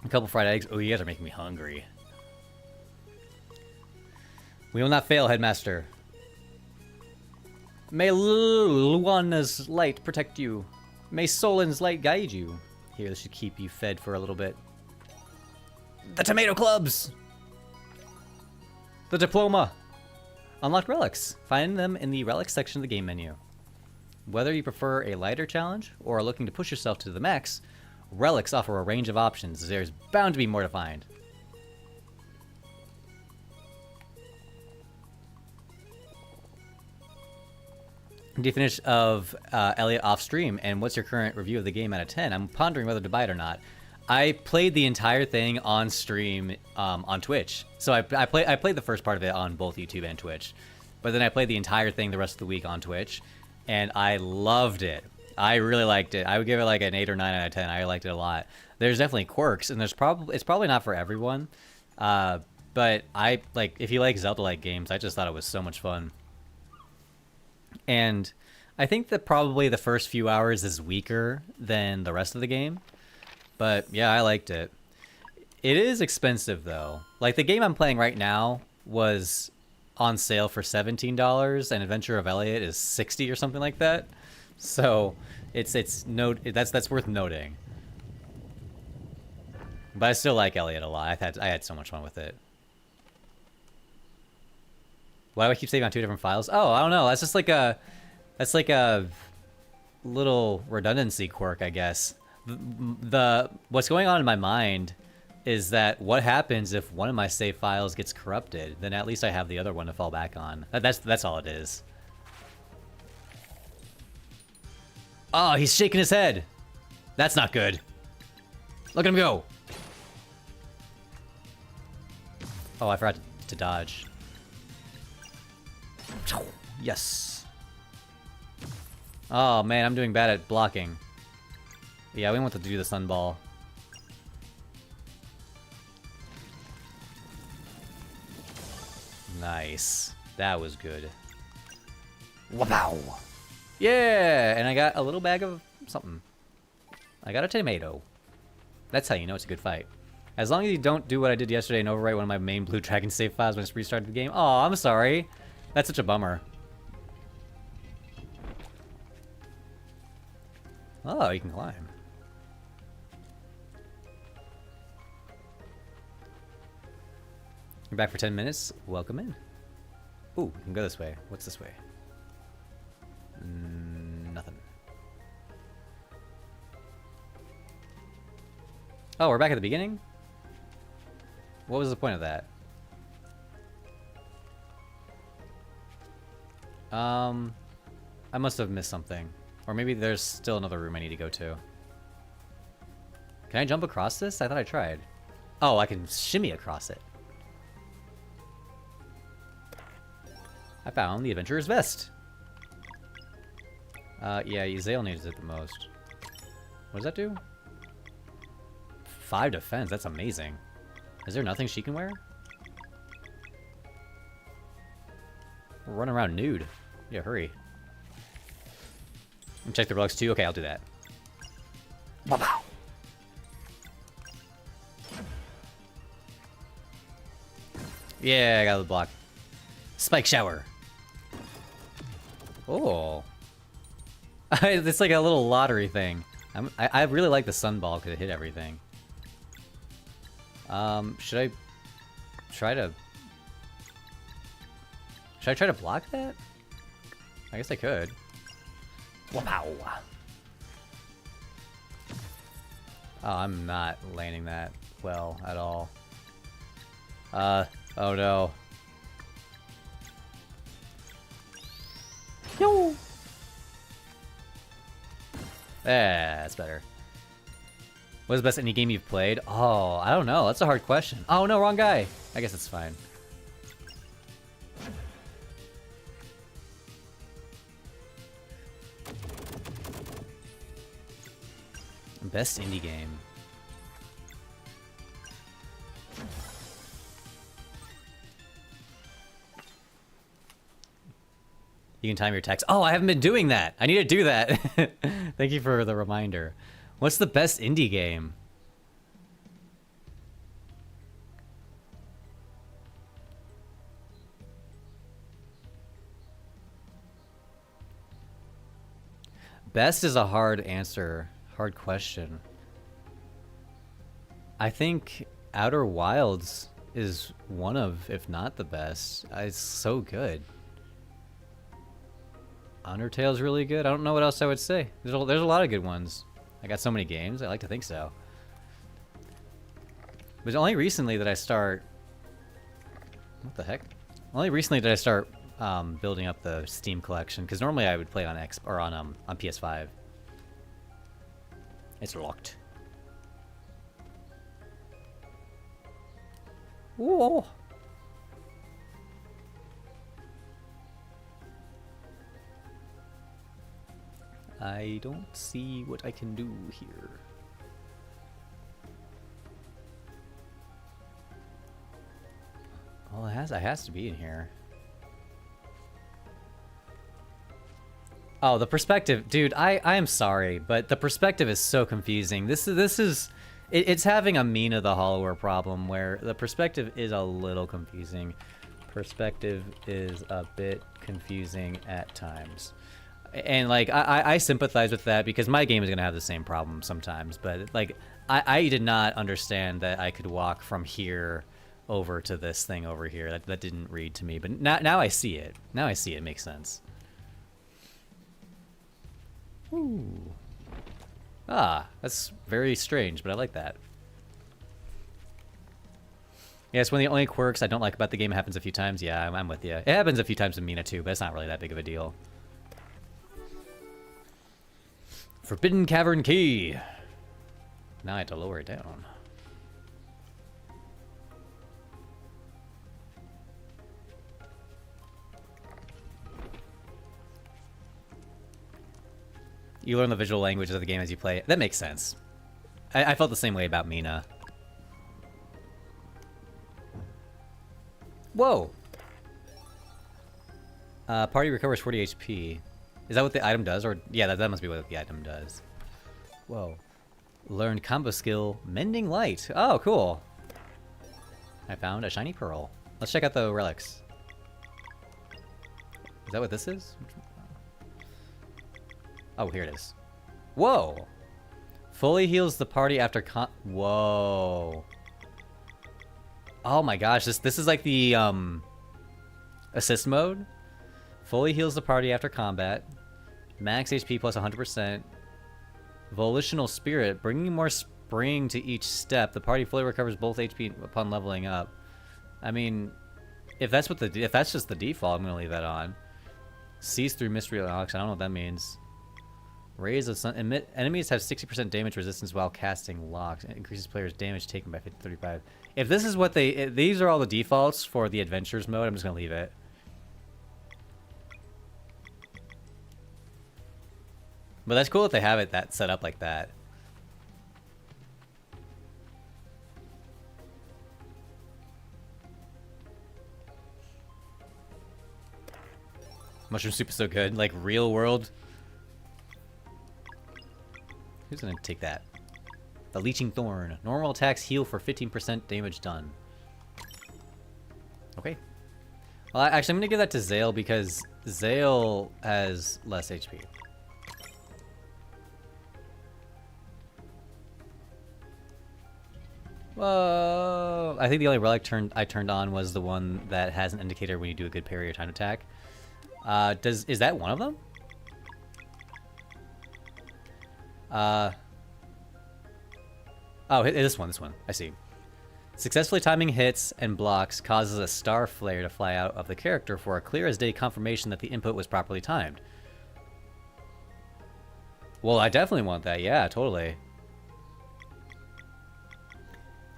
A couple fried eggs. Oh, you guys are making me hungry. We will not fail, Headmaster. May Luana's light protect you. May Solin's light guide you. Here, this should keep you fed for a little bit. The tomato clubs! The diploma! Unlocked relics. Find them in the relics section of the game menu. Whether you prefer a lighter challenge or are looking to push yourself to the max, relics offer a range of options. There's bound to be more to find. Definition of Elliot off stream, and what's your current review of the game out of 10? I'm pondering whether to buy it or not. I played the entire thing on stream on Twitch. So I played the first part of it on both YouTube and Twitch. But then I played the entire thing the rest of the week on Twitch, and I loved it. I really liked it. I would give it like an 8 or 9 out of 10. I liked it a lot. There's definitely quirks, and it's probably not for everyone. But if you like Zelda-like games, I just thought it was so much fun. And I think that probably the first few hours is weaker than the rest of the game. But yeah, I liked it. It is expensive though. Like the game I'm playing right now was on sale for $17, and Adventure of Elliot is $60 or something like that. So that's worth noting. But I still like Elliot a lot. I had so much fun with it. Why do I keep saving on 2 different files? Oh, I don't know. That's just like a little redundancy quirk, I guess. What's going on in my mind is that what happens if one of my save files gets corrupted? Then at least I have the other one to fall back on. That's all it is. Oh, he's shaking his head. That's not good. Look at him go. Oh, I forgot to dodge. Yes. Oh man, I'm doing bad at blocking. Yeah, we want to do the sun ball. Nice. That was good. Wow. Yeah, and I got a little bag of something. I got a tomato. That's how you know it's a good fight. As long as you don't do what I did yesterday and overwrite one of my main Blue Dragon save files when I restarted the game. Oh, I'm sorry. That's such a bummer. Oh, you can climb. You're back for 10 minutes. Welcome in. Ooh, we can go this way. What's this way? Nothing. Oh, we're back at the beginning? What was the point of that? I must have missed something. Or maybe there's still another room I need to go to. Can I jump across this? I thought I tried. Oh, I can shimmy across it. I found the Adventurer's Vest. Yeah, Zale needs it the most. What does that do? 5 defense, that's amazing. Is there nothing she can wear? We're running around nude. Yeah, hurry. Check the relics too? Okay, I'll do that. Wow. Yeah, I got the block. Spike shower. Oh. It's like a little lottery thing. I really like the sunball because it hit everything. Should I try to block that? I guess I could. Wow. Oh, I'm not landing that well at all. Oh no. Yo! That's better. What is the best indie game you've played? Oh, I don't know. That's a hard question. Oh no, wrong guy. I guess it's fine. Best indie game. You can time your text. Oh, I haven't been doing that. I need to do that. Thank you for the reminder. What's the best indie game? Best is a hard answer. Hard question. I think Outer Wilds is one of, if not the best. It's so good. Undertale's really good. I don't know what else I would say. There's a lot of good ones. I got so many games. I like to think so. But it's only recently that I start... What the heck? Only recently did I start building up the Steam collection, because normally I would play on on PS5. It's locked. Whoa! I don't see what I can do here. Well, it has to be in here. Oh, the perspective, dude. I am sorry, but the perspective is so confusing. It's having a Mina the Hollower problem where the perspective is a little confusing. Perspective is a bit confusing at times. And like I sympathize with that because my game is gonna have the same problem sometimes. But like I did not understand that I could walk from here over to this thing over here. That didn't read to me. But now I see it. Now I see it. It makes sense. Ooh. Ah, that's very strange, but I like that. Yeah, it's one of the only quirks I don't like about the game. It happens a few times. Yeah, I'm with you. It happens a few times in Mina too, but it's not really that big of a deal. Forbidden Cavern Key. Now I have to lower it down. You learn the visual languages of the game as you play it. That makes sense. I felt the same way about Mina. Whoa! Party recovers 40 HP. Is that what the item does? Or yeah, that must be what the item does. Whoa. Learned combo skill, Mending Light. Oh, cool. I found a shiny pearl. Let's check out the relics. Is that what this is? Oh, here it is. Whoa! Fully heals the party after Whoa. Oh my gosh, this is like the assist mode. Fully heals the party after combat. Max HP plus 100%. Volitional Spirit, bringing more spring to each step. The party fully recovers both HP upon leveling up. I mean, if that's just the default, I'm gonna leave that on. Sees through mystery locks. I don't know what that means. Rays of sun. Enemies have 60% damage resistance while casting locks. It increases players' damage taken by 35. If this is what these are all the defaults for the adventures mode, I'm just gonna leave it. But that's cool that they have it set up like that. Mushroom soup is so good. Like real world. Who's gonna take that? The Leeching Thorn. Normal attacks heal for 15% damage done. Okay. Well, actually, I'm gonna give that to Zale because Zale has less HP. I think the only relic I turned on was the one that has an indicator when you do a good parry or time attack. Is that one of them? Oh, this one. I see. Successfully timing hits and blocks causes a star flare to fly out of the character for a clear as day confirmation that the input was properly timed. Well, I definitely want that. Yeah, totally.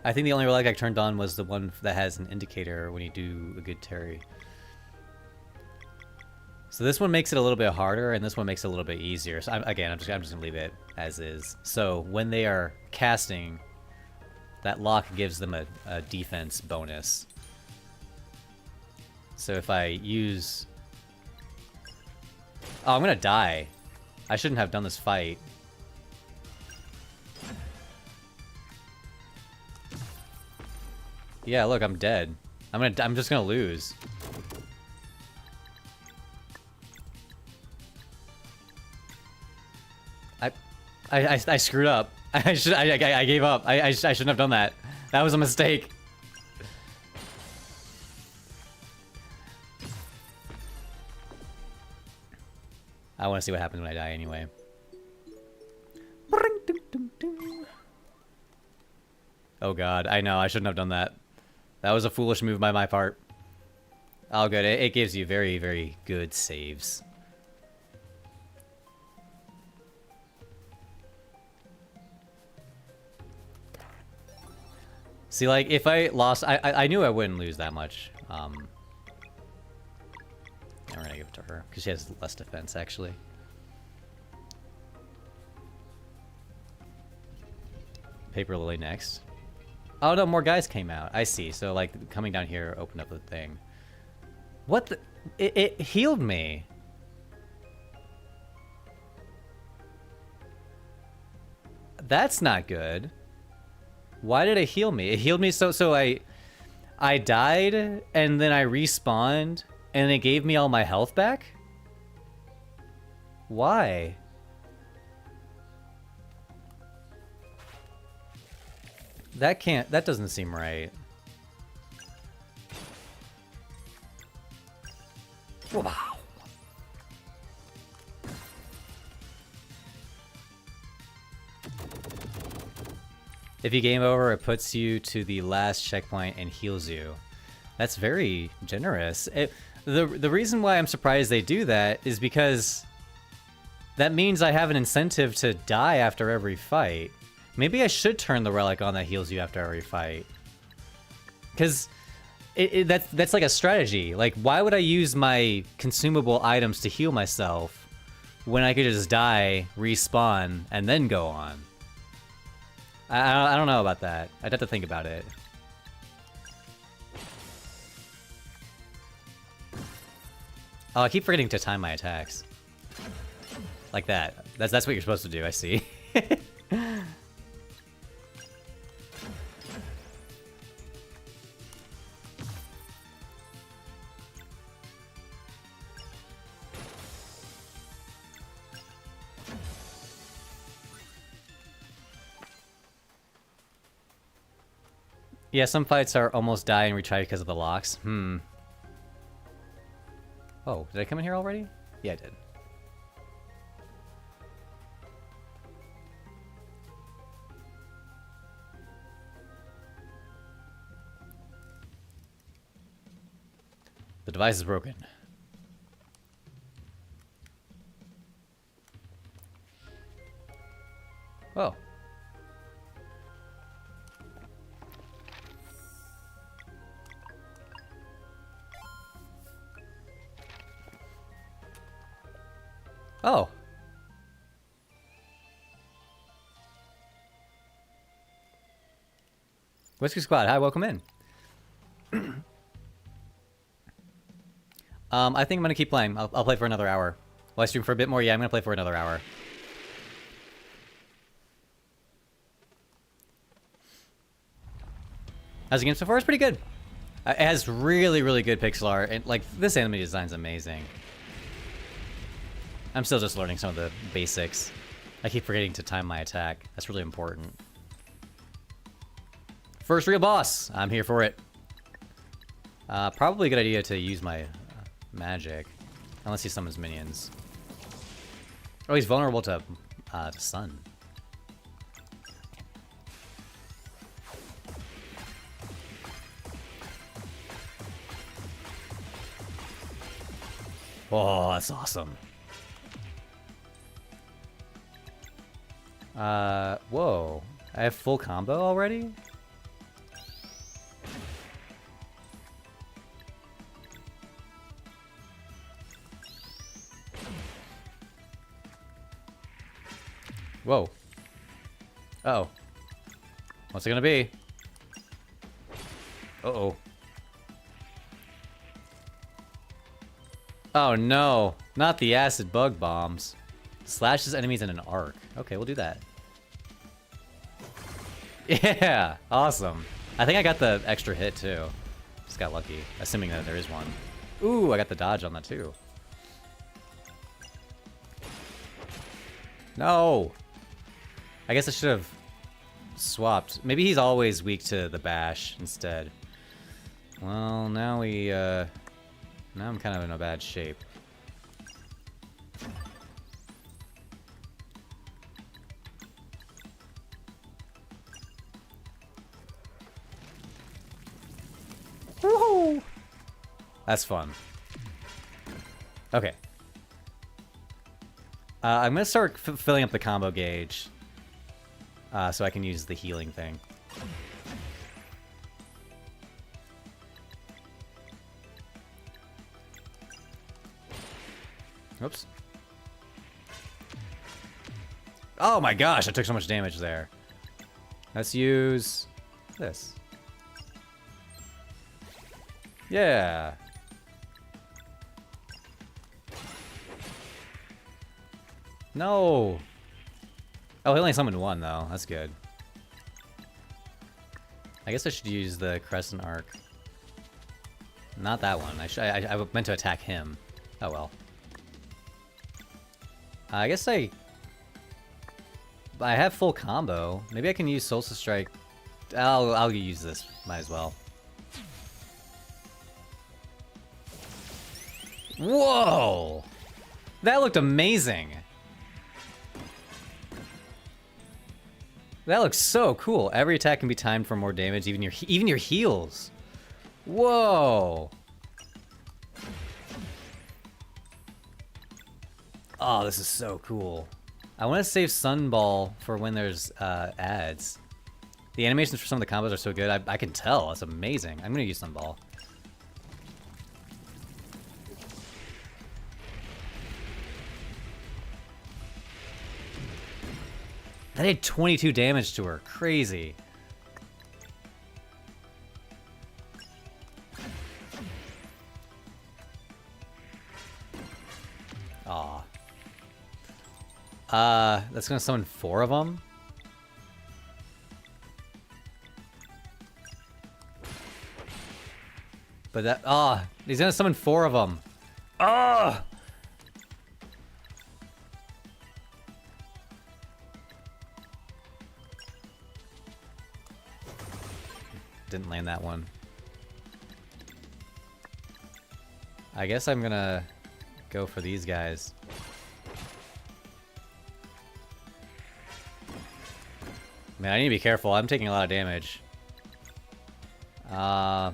I think the only relic I turned on was the one that has an indicator when you do a good parry. So this one makes it a little bit harder, and this one makes it a little bit easier. So I'm just gonna leave it as is. So when they are casting, that lock gives them a defense bonus. So if I use... Oh, I'm gonna die. I shouldn't have done this fight. Yeah, look, I'm dead. I'm just gonna lose. I screwed up. I gave up. I shouldn't have done that. That was a mistake. I want to see what happens when I die anyway. Oh god, I know, I shouldn't have done that. That was a foolish move by my part. Oh good, it gives you very, very good saves. See, like, if I lost... I knew I wouldn't lose that much. And we're gonna give it to her, because she has less defense, actually. Paper Lily next. Oh, no, more guys came out. I see. So, like, coming down here opened up the thing. What the... It healed me. That's not good. Why did it heal me? It healed me so I died, and then I respawned, and it gave me all my health back? Why? That doesn't seem right. Wow. If you game over, it puts you to the last checkpoint and heals you. That's very generous. The reason why I'm surprised they do that is because that means I have an incentive to die after every fight. Maybe I should turn the relic on that heals you after every fight. Because that's like a strategy. Like, why would I use my consumable items to heal myself when I could just die, respawn, and then go on? I don't know about that. I'd have to think about it. Oh, I keep forgetting to time my attacks. Like that. That's what you're supposed to do, I see. Yeah, some fights are almost die and retry because of the locks. Oh, did I come in here already? Yeah, I did. The device is broken. Oh. Oh. Whiskey Squad, hi, welcome in. I think I'm gonna keep playing. I'll play for another hour. Will I stream for a bit more? Yeah, I'm gonna play for another hour. How's the game so far? It's pretty good. It has really, really good pixel art, and like this enemy design's amazing. I'm still just learning some of the basics. I keep forgetting to time my attack. That's really important. First real boss. I'm here for it. Probably a good idea to use my magic. Unless he summons minions. Oh, he's vulnerable to sun. Oh, that's awesome. Whoa. I have full combo already? Whoa. Uh-oh. What's it gonna be? Uh-oh. Oh no, not the acid bug bombs. Slashes enemies in an arc. Okay, we'll do that. Yeah, awesome. I think I got the extra hit too. Just got lucky, assuming that there is one. Ooh, I got the dodge on that too. No! I guess I should have swapped. Maybe he's always weak to the bash instead. Well, now we, now I'm kind of in a bad shape. Woohoo! That's fun. Okay. I'm gonna start filling up the combo gauge, so I can use the healing thing. Oops. Oh my gosh, I took so much damage there. Let's use this. Yeah. No. Oh, he only summoned one though. That's good. I guess I should use the Crescent Arc. Not that one. I meant to attack him. Oh well. I guess I have full combo. Maybe I can use Solstice Strike. I'll use this. Might as well. Whoa! That looked amazing. That looks so cool. Every attack can be timed for more damage, even your heals. Whoa! Oh, this is so cool. I want to save Sunball for when there's ads. The animations for some of the combos are so good. I can tell. That's amazing. I'm gonna use Sunball. That did 22 damage to her. Crazy. Aw. That's gonna summon 4 of them? But that, he's gonna summon 4 of them. Ah! Didn't land that one. I guess I'm gonna go for these guys. Man, I need to be careful. I'm taking a lot of damage. I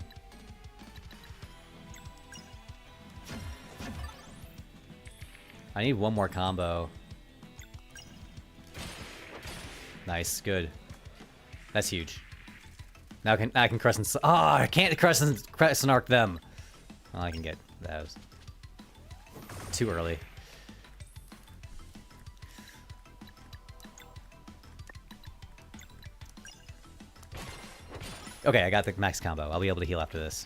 need one more combo. Nice, good. That's huge. Now I can Crescent. Oh, I can't Crescent Arc them. Well, I can get those. Too early. Okay, I got the max combo. I'll be able to heal after this.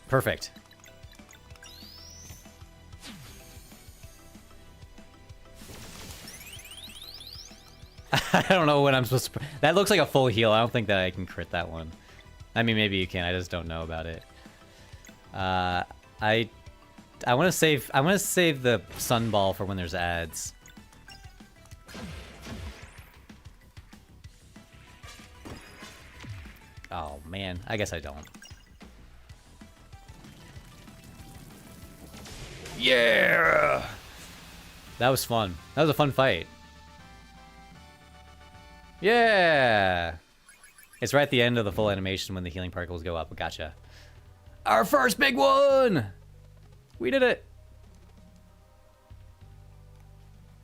Perfect. I don't know when I'm supposed to... That looks like a full heal. I don't think that I can crit that one. I mean, maybe you can. I just don't know about it. I want to save... I want to save the Sunball for when there's ads. Oh, man. I guess I don't. Yeah! That was fun. That was a fun fight. Yeah! It's right at the end of the full animation when the healing particles go up. Gotcha. Our first big one! We did it!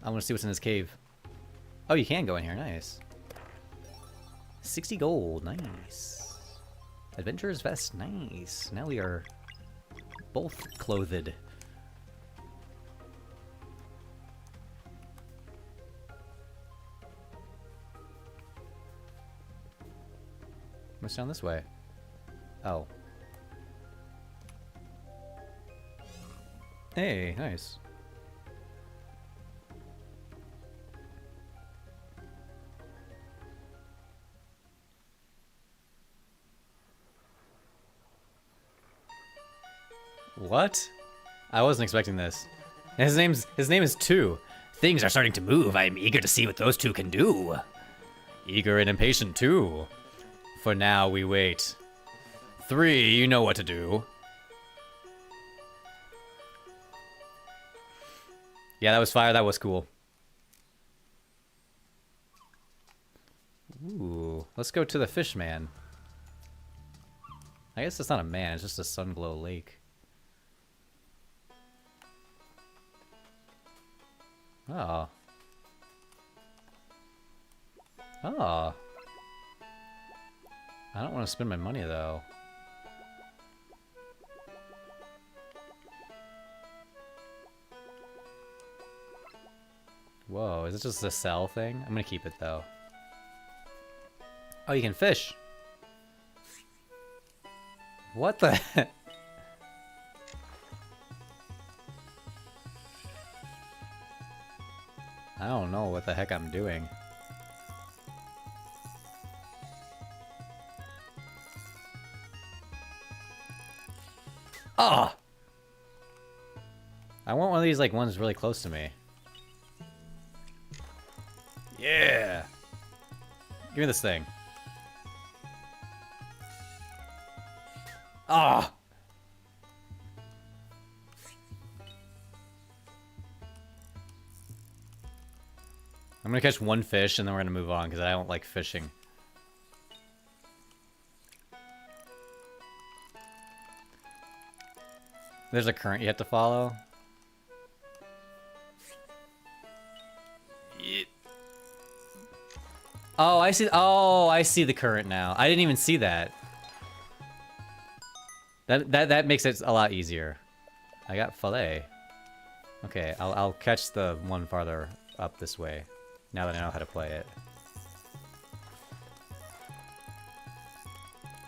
I want to see what's in this cave. Oh, you can go in here. Nice. 60 gold. Nice. Adventurer's vest. Nice. Now we are both clothed. What's down this way? Oh. Hey, nice. What? I wasn't expecting this. His name is 2. Things are starting to move. I am eager to see what those 2 can do. Eager and impatient too. For now, we wait. 3, you know what to do. Yeah, that was fire. That was cool. Ooh, let's go to the fish man. I guess it's not a man. It's just a sunglow lake. Oh. Oh. I don't want to spend my money, though. Whoa, is it just a sell thing? I'm gonna keep it, though. Oh, you can fish! What the heck? I don't know what the heck I'm doing. Ah! I want one of these, like, ones really close to me. Yeah! Give me this thing. Ah! I'm gonna catch one fish and then we're gonna move on because I don't like fishing. There's a current you have to follow. Oh, I see. Oh, I see the current now. I didn't even see that. That makes it a lot easier. I got fillet. Okay, I'll catch the one farther up this way. Now that I know how to play it.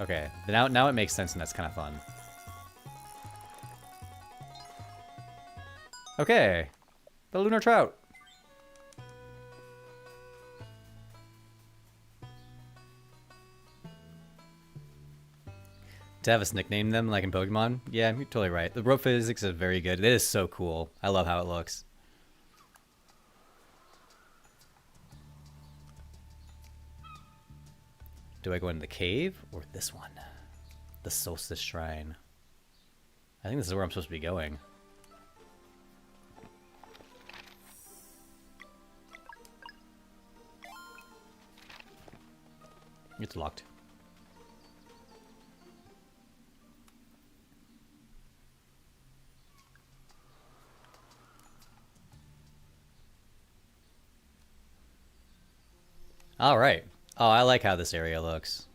Okay, now it makes sense and that's kind of fun. Okay, the lunar trout. To have us nickname them like in Pokemon? Yeah, you're totally right. The rope physics is very good. It is so cool. I love how it looks. Do I go into the cave or this one? The Solstice Shrine. I think this is where I'm supposed to be going. It's locked. All right. Oh, I like how this area looks.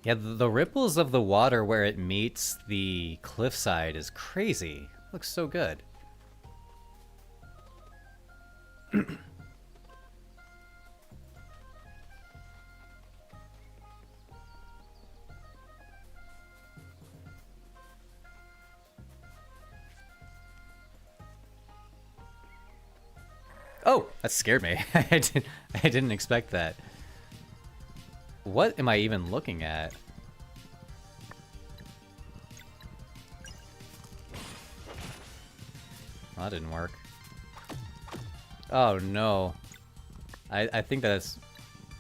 Yeah, the ripples of the water where it meets the cliffside is crazy. Looks so good. Oh, that scared me. I didn't expect that. What am I even looking at? Well, that didn't work. Oh no. I think that's...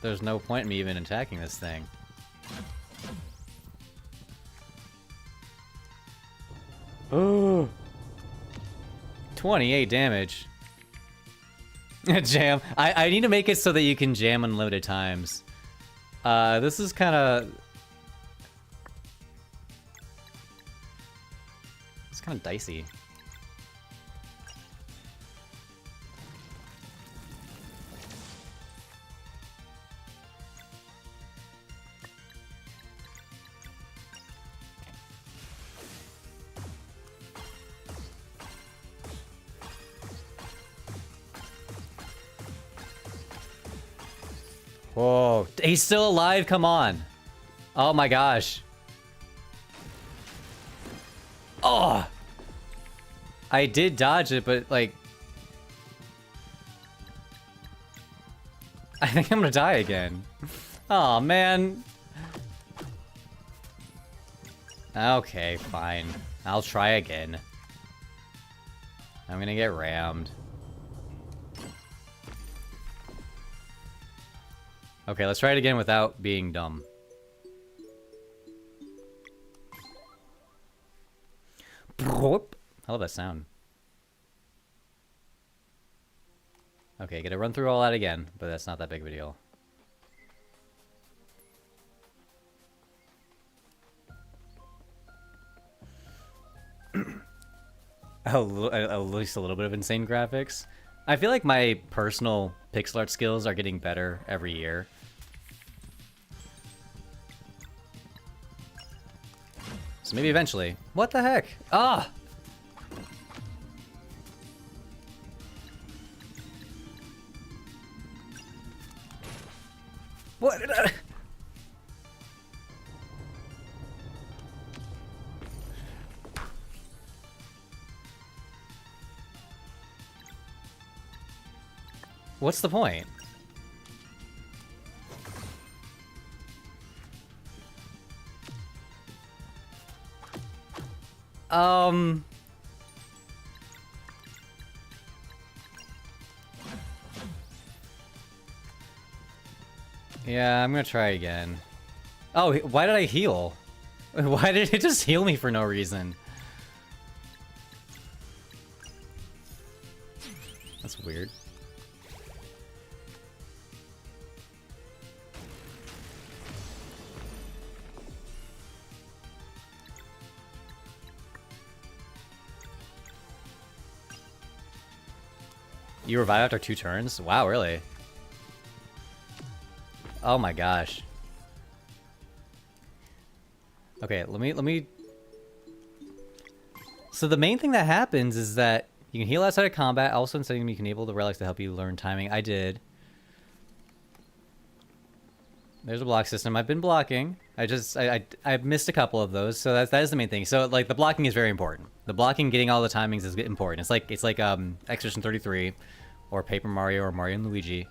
there's no point in me even attacking this thing. Oh, 28 damage. Jam. I need to make it so that you can jam unlimited times. This is kind of... It's kind of dicey. Whoa, he's still alive, come on. Oh my gosh. Oh! I did dodge it, but like... I think I'm gonna die again. Oh man. Okay, fine. I'll try again. I'm gonna get rammed. Okay, let's try it again without being dumb. I love that sound. Okay, gotta run through all that again, but that's not that big of a deal. At least a little bit of insane graphics. I feel like my personal pixel art skills are getting better every year. So maybe eventually. What the heck? Ah! What did I... What's the point? Yeah, I'm gonna try again. Oh, why did I heal? Why did it just heal me for no reason? That's weird. You revive after 2 turns? Wow, really? Oh my gosh. Okay, let me... So the main thing that happens is that you can heal outside of combat. Also, in setting you can enable the relics to help you learn timing. I did. There's a block system. I've been blocking. I've missed a couple of those, so that is the main thing. So like the blocking is very important. The blocking, getting all the timings is important. It's like Expedition 33, or Paper Mario, or Mario and Luigi.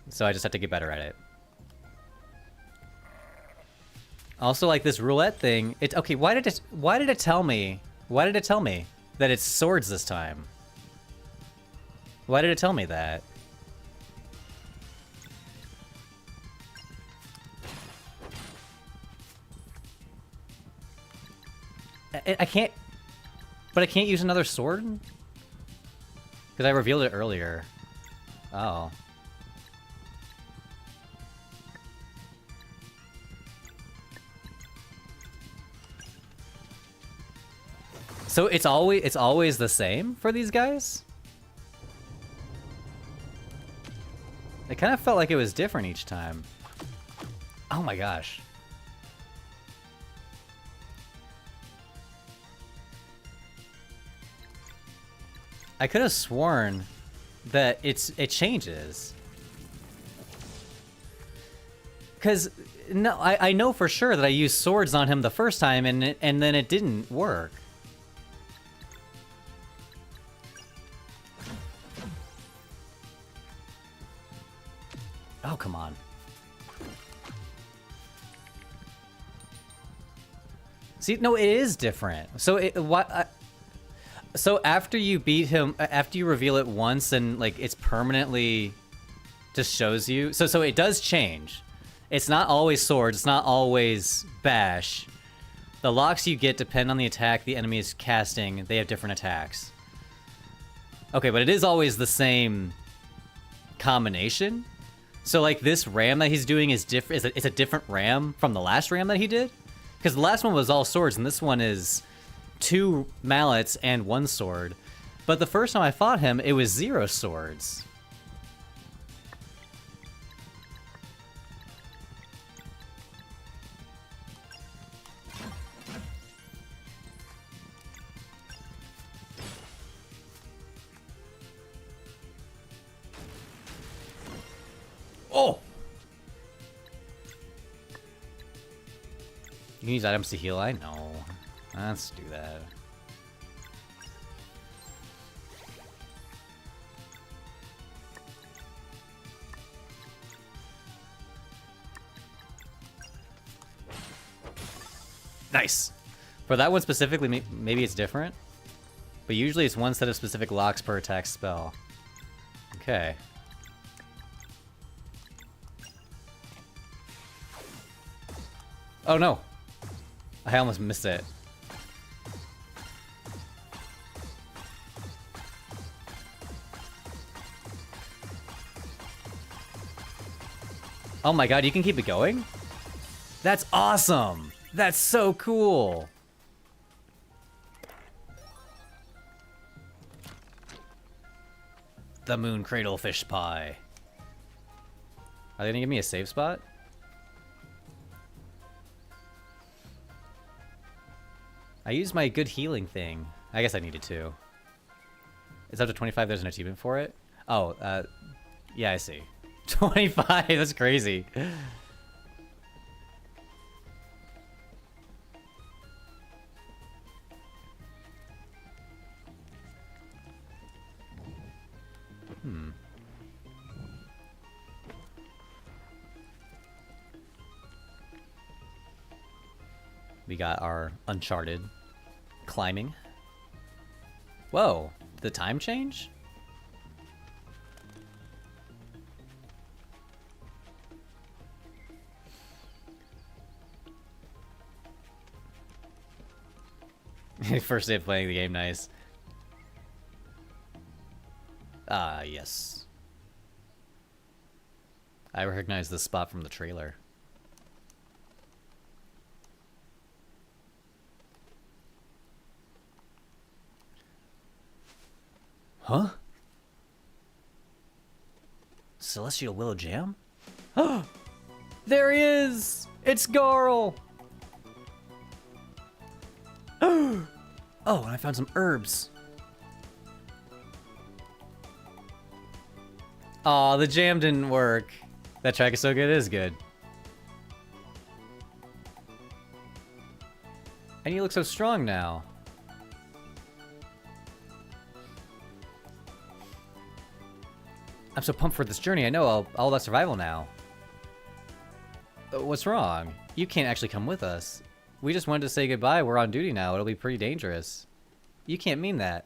So I just have to get better at it. Also, like this roulette thing. Okay. Why did it tell me? Why did it tell me that it's swords this time? Why did it tell me that? I can't... But I can't use another sword? Because I revealed it earlier. Oh. So it's always the same for these guys? It kind of felt like it was different each time. Oh my gosh. I could have sworn that it changes. Cause no, I know for sure that I used swords on him the first time and then it didn't work. Oh, come on. See, no, it is different. So so after you beat him, after you reveal it once and like it's permanently just shows you. So it does change. It's not always swords. It's not always bash. The locks you get depend on the attack the enemy is casting. They have different attacks. Okay, but it is always the same combination. So like this ram that he's doing is different. It's a different ram from the last ram that he did, because the last one was all swords and this one is 2 mallets and 1 sword. But the first time I fought him, it was 0 swords. Oh! You can use items to heal? I know. Let's do that. Nice! For that one specifically, maybe it's different. But usually it's 1 set of specific locks per attack spell. Okay. Oh no! I almost missed it. Oh my god, you can keep it going? That's awesome! That's so cool! The Moon Cradle Fish Pie. Are they gonna give me a save spot? I used my good healing thing. I guess I needed to. It's up to 25, there's an achievement for it? Oh, yeah, I see. 25, that's crazy. We got our Uncharted climbing. Whoa, the time change? First day of playing the game, nice. Ah, yes. I recognize this spot from the trailer. Huh? Celestial Willow Jam? Oh! There he is! It's Garl! Oh, and I found some herbs. Aw, the jam didn't work. That track is so good, it is good. And you look so strong now. I'm so pumped for this journey. I know all about survival now. What's wrong? You can't actually come with us. We just wanted to say goodbye. We're on duty now. It'll be pretty dangerous. You can't mean that.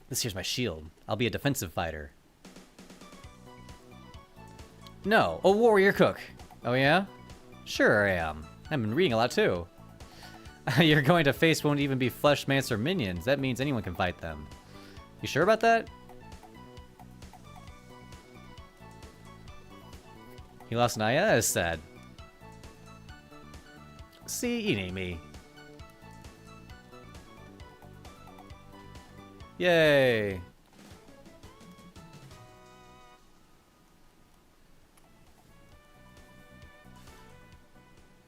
This here's my shield. I'll be a defensive fighter. No, a warrior cook. Oh yeah? Sure I am. I've been reading a lot too. You're going to face won't even be flesh, mance, or minions. That means anyone can fight them. You sure about that? He lost an eye? That is sad. See, eating me. Yay!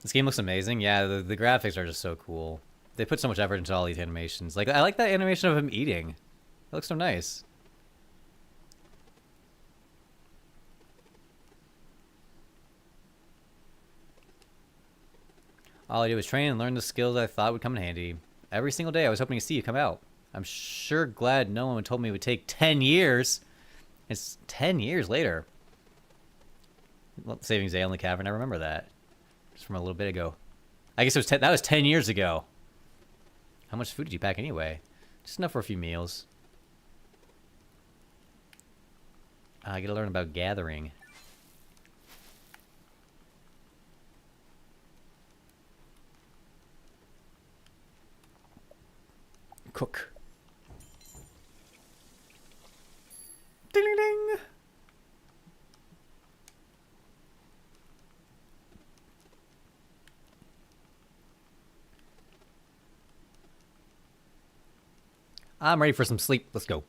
This game looks amazing. Yeah, the graphics are just so cool. They put so much effort into all these animations. Like, I like that animation of him eating. It looks so nice. All I did was train and learn the skills I thought would come in handy. Every single day I was hoping to see you come out. I'm sure glad no one told me it would take 10 years. It's 10 years later. Well, Saving Zay in the cavern, I remember that. Just from a little bit ago. I guess it was that was 10 years ago. How much food did you pack anyway? Just enough for a few meals. I gotta learn about gathering. Cook. Ding ding ding! I'm ready for some sleep. Let's go.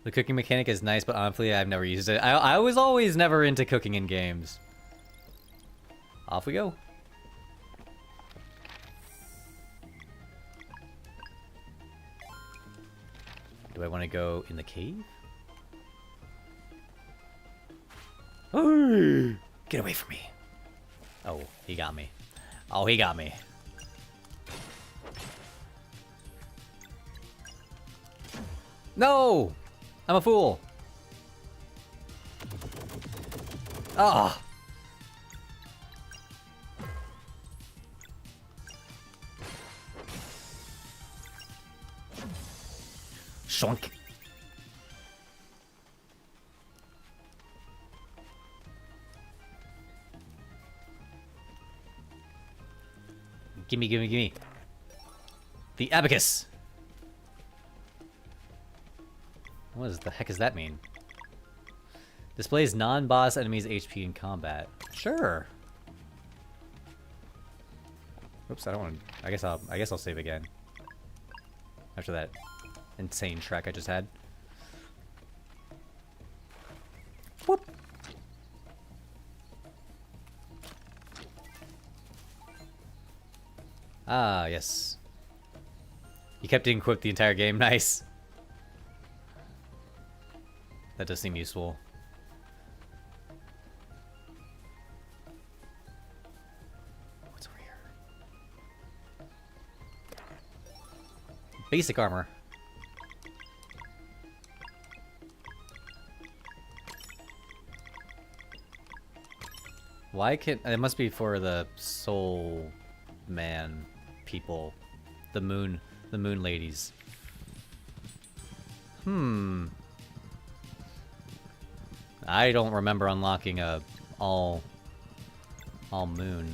The cooking mechanic is nice, but honestly, I've never used it. I was always never into cooking in games. Off we go. Do I want to go in the cave? Oh, get away from me. Oh, he got me. Oh, he got me. No! I'm a fool. Ah! Shonk. Gimme, gimme, gimme. The abacus. What the heck does that mean? Displays non-boss enemies' HP in combat. Sure. Oops, I don't want to. I guess I'll save again. After that insane trek I just had. Whoop. Ah, yes. You kept getting equipped the entire game. Nice. That does seem useful. What's over here? Basic armor. Why can't... It must be for the soul man people. The moon ladies. I don't remember unlocking a all moon.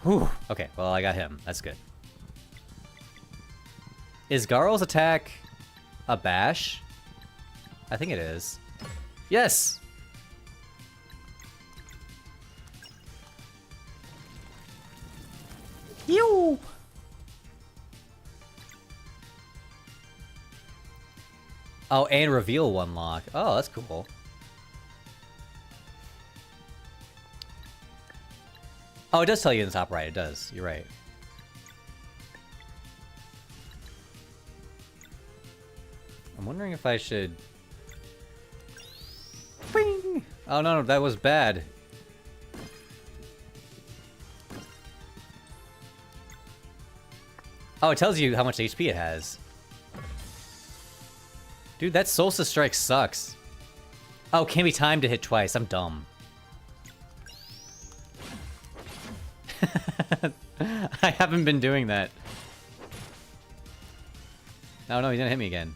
Whew. Okay, well I got him. That's good. Is Garl's attack a bash? I think it is. Yes! Yo! Oh, and reveal one lock. Oh, that's cool. Oh, it does tell you in the top right. It does. You're right. I'm wondering if I should... Bing! Oh, no, that was bad. Oh, it tells you how much HP it has. Dude, that Solstice Strike sucks. Oh, can't be timed to hit twice. I'm dumb. I haven't been doing that. Oh no, he's gonna hit me again.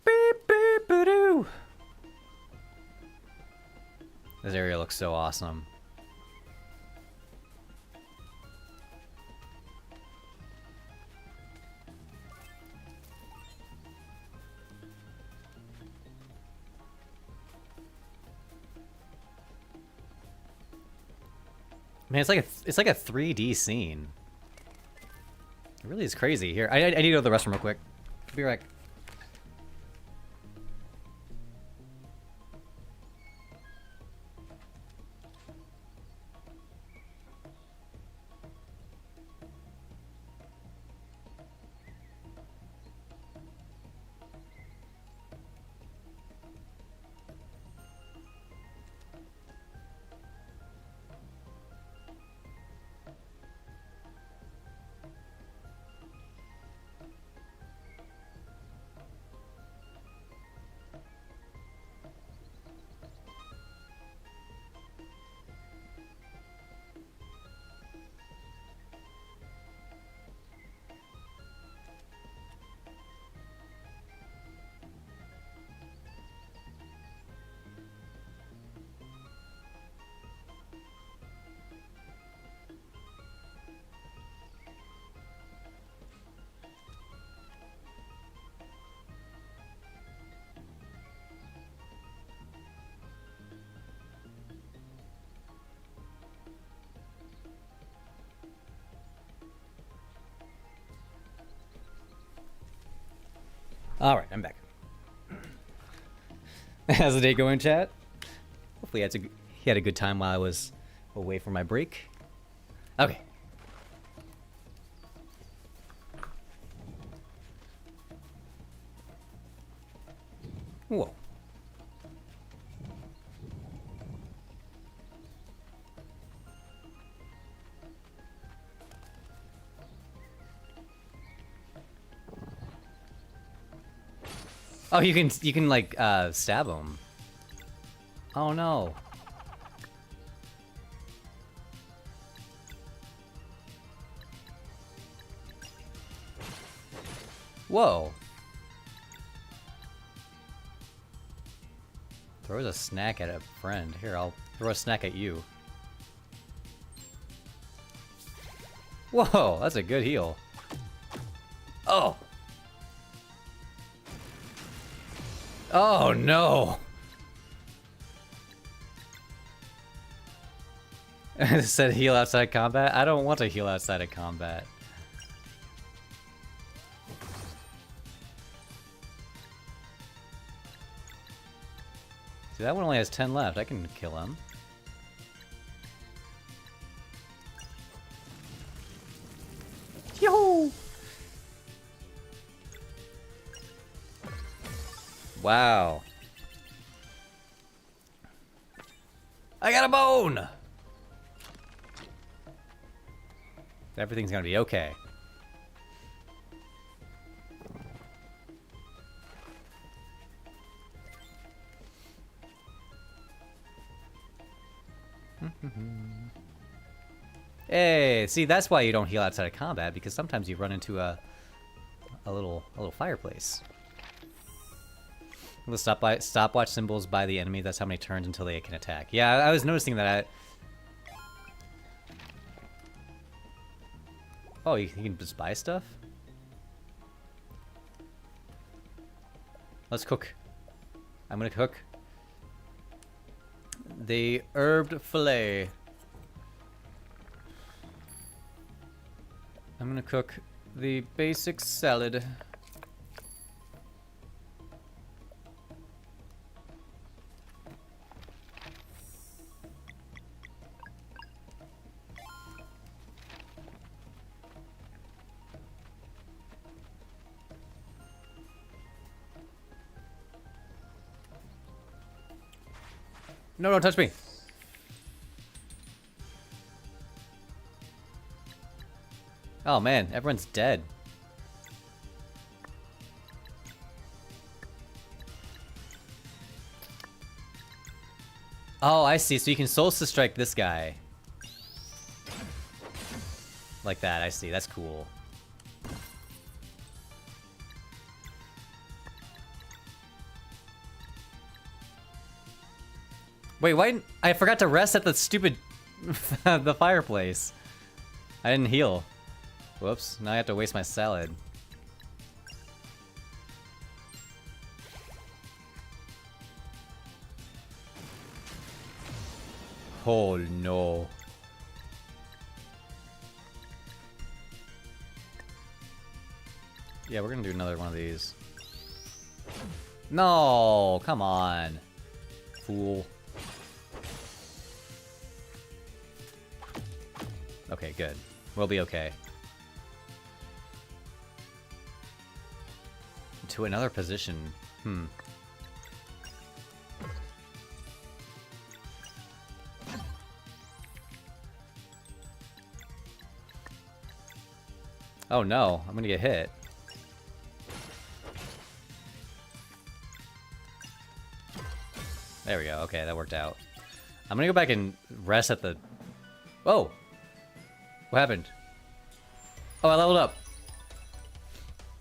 Beep, beep, ba-doo. This area looks so awesome. Man, it's like a 3D scene. It really is crazy. Here, I need to go to the restroom real quick. I'll be right back. Alright, I'm back. How's the day going, chat? Hopefully he had a good time while I was away for my break. Okay. Whoa. Oh, you can like stab him. Oh no. Whoa. Throws a snack at a friend. Here, I'll throw a snack at you. Whoa, that's a good heal. Oh. Oh no. It said heal outside combat. I don't want to heal outside of combat. See, that one only has 10 left. I can kill him. Yo! Wow. I got a bone! Everything's gonna be okay. Hey, see, that's why you don't heal outside of combat, because sometimes you run into a little fireplace. The stopwatch symbols by the enemy, that's how many turns until they can attack. Yeah, I was noticing that. Oh, you can just buy stuff? Let's cook. I'm gonna cook the herbed fillet. I'm gonna cook the basic salad. No, don't touch me. Oh man, everyone's dead. Oh, I see. So you can Solstice Strike this guy. Like that, I see. That's cool. Wait, why? I forgot to rest at the stupid the fireplace. I didn't heal. Whoops, now I have to waste my salad. Oh no. Yeah, we're gonna do another one of these. No, come on. Fool. Okay, good. We'll be okay. To another position. Oh no, I'm gonna get hit. There we go. Okay, that worked out. I'm gonna go back and rest at the... Whoa! What happened? Oh, I leveled up.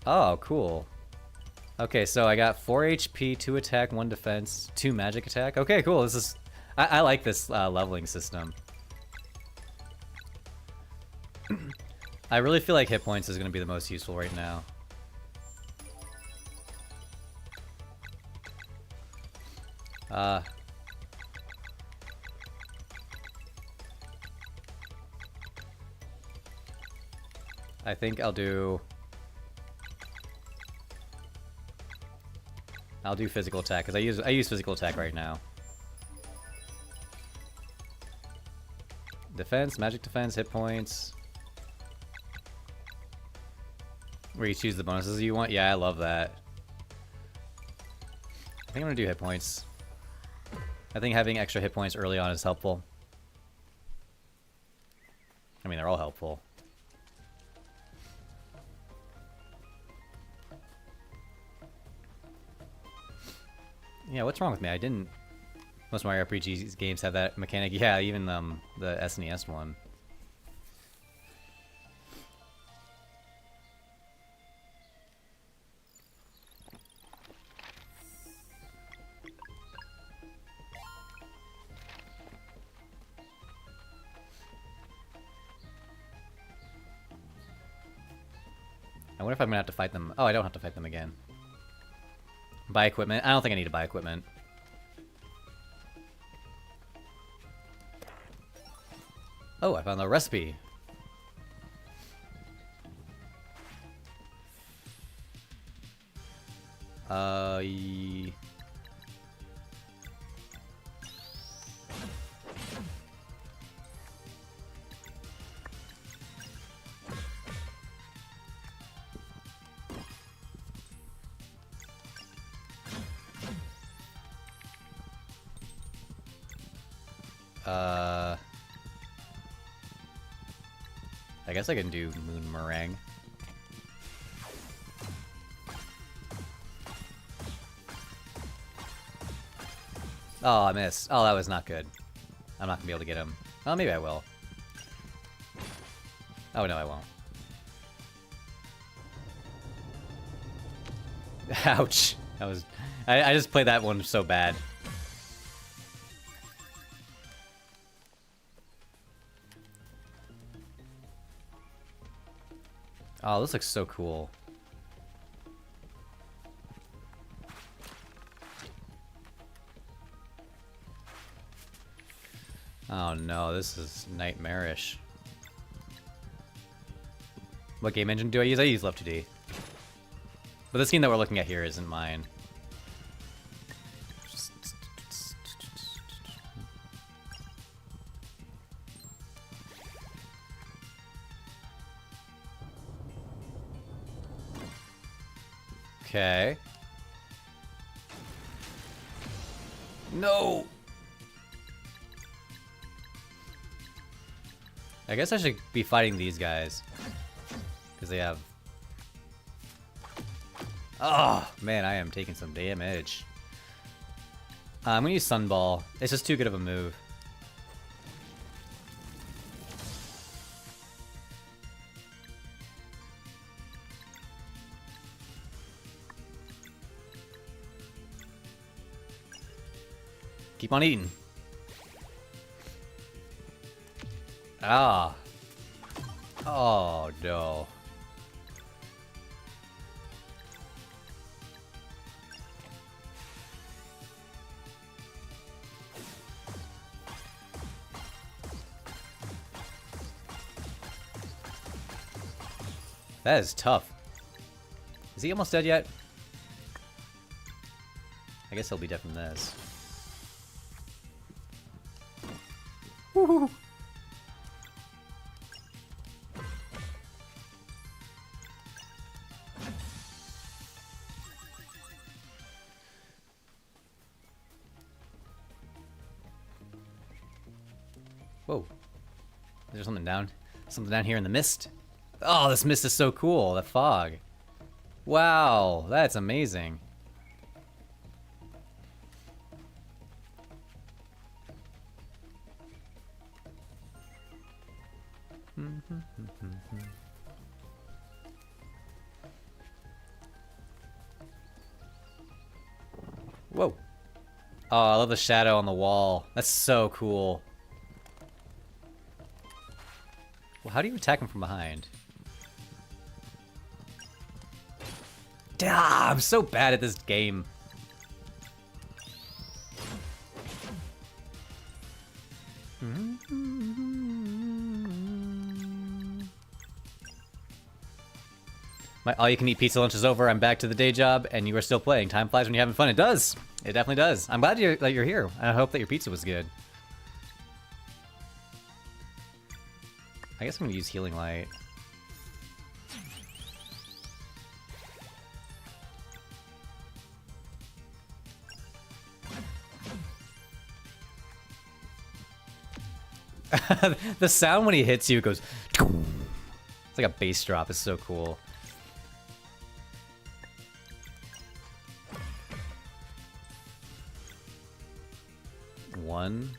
Oh, cool. Okay, so I got 4 HP, 2 attack, 1 defense, 2 magic attack. Okay, cool. This is... I like this leveling system. I really feel like hit points is going to be the most useful right now. I think I'll do... I'll do physical attack because I use physical attack right now. Defense, magic defense, hit points. Where you choose the bonuses you want. Yeah, I love that. I think I'm gonna do hit points. I think having extra hit points early on is helpful. I mean, they're all helpful. Yeah, what's wrong with me? I didn't... Most Mario RPG games have that mechanic. Yeah, even the SNES one. I wonder if I'm gonna have to fight them. Oh, I don't have to fight them again. Buy equipment. I don't think I need to buy equipment. Oh, I found the recipe. I guess I can do moon meringue. Oh, I missed. Oh, that was not good. I'm not gonna be able to get him. Oh, maybe I will. Oh, no, I won't. Ouch. That was... I just played that one so bad. Oh, this looks so cool. Oh no, this is nightmarish. What game engine do I use? I use Love2D. But the scheme that we're looking at here isn't mine. Okay. No! I guess I should be fighting these guys. Because they have... Oh, man, I am taking some damage. I'm gonna use Sunball. It's just too good of a move. Keep on eating. Ah. Oh, no. That is tough. Is he almost dead yet? I guess he'll be dead from this. Woohoo! Whoa. Is there something down? Something down here in the mist? Oh, this mist is so cool. The fog. Wow, that's amazing. Whoa. Oh, I love the shadow on the wall. That's so cool. Well, how do you attack him from behind? Ah, I'm so bad at this game. My all-you-can-eat pizza lunch is over. I'm back to the day job, and you are still playing. Time flies when you're having fun. It does. It definitely does. I'm glad that you're here. I hope that your pizza was good. I guess I'm gonna use Healing Light. The sound when he hits you goes. It's like a bass drop. It's so cool. One.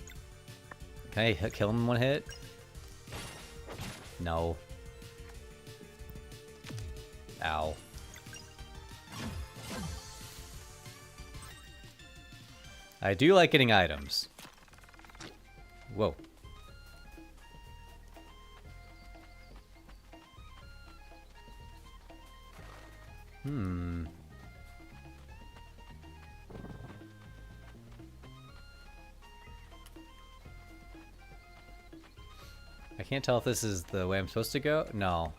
Can I kill him in one hit? No. Ow. I do like getting items. Whoa. I can't tell if this is the way I'm supposed to go. No.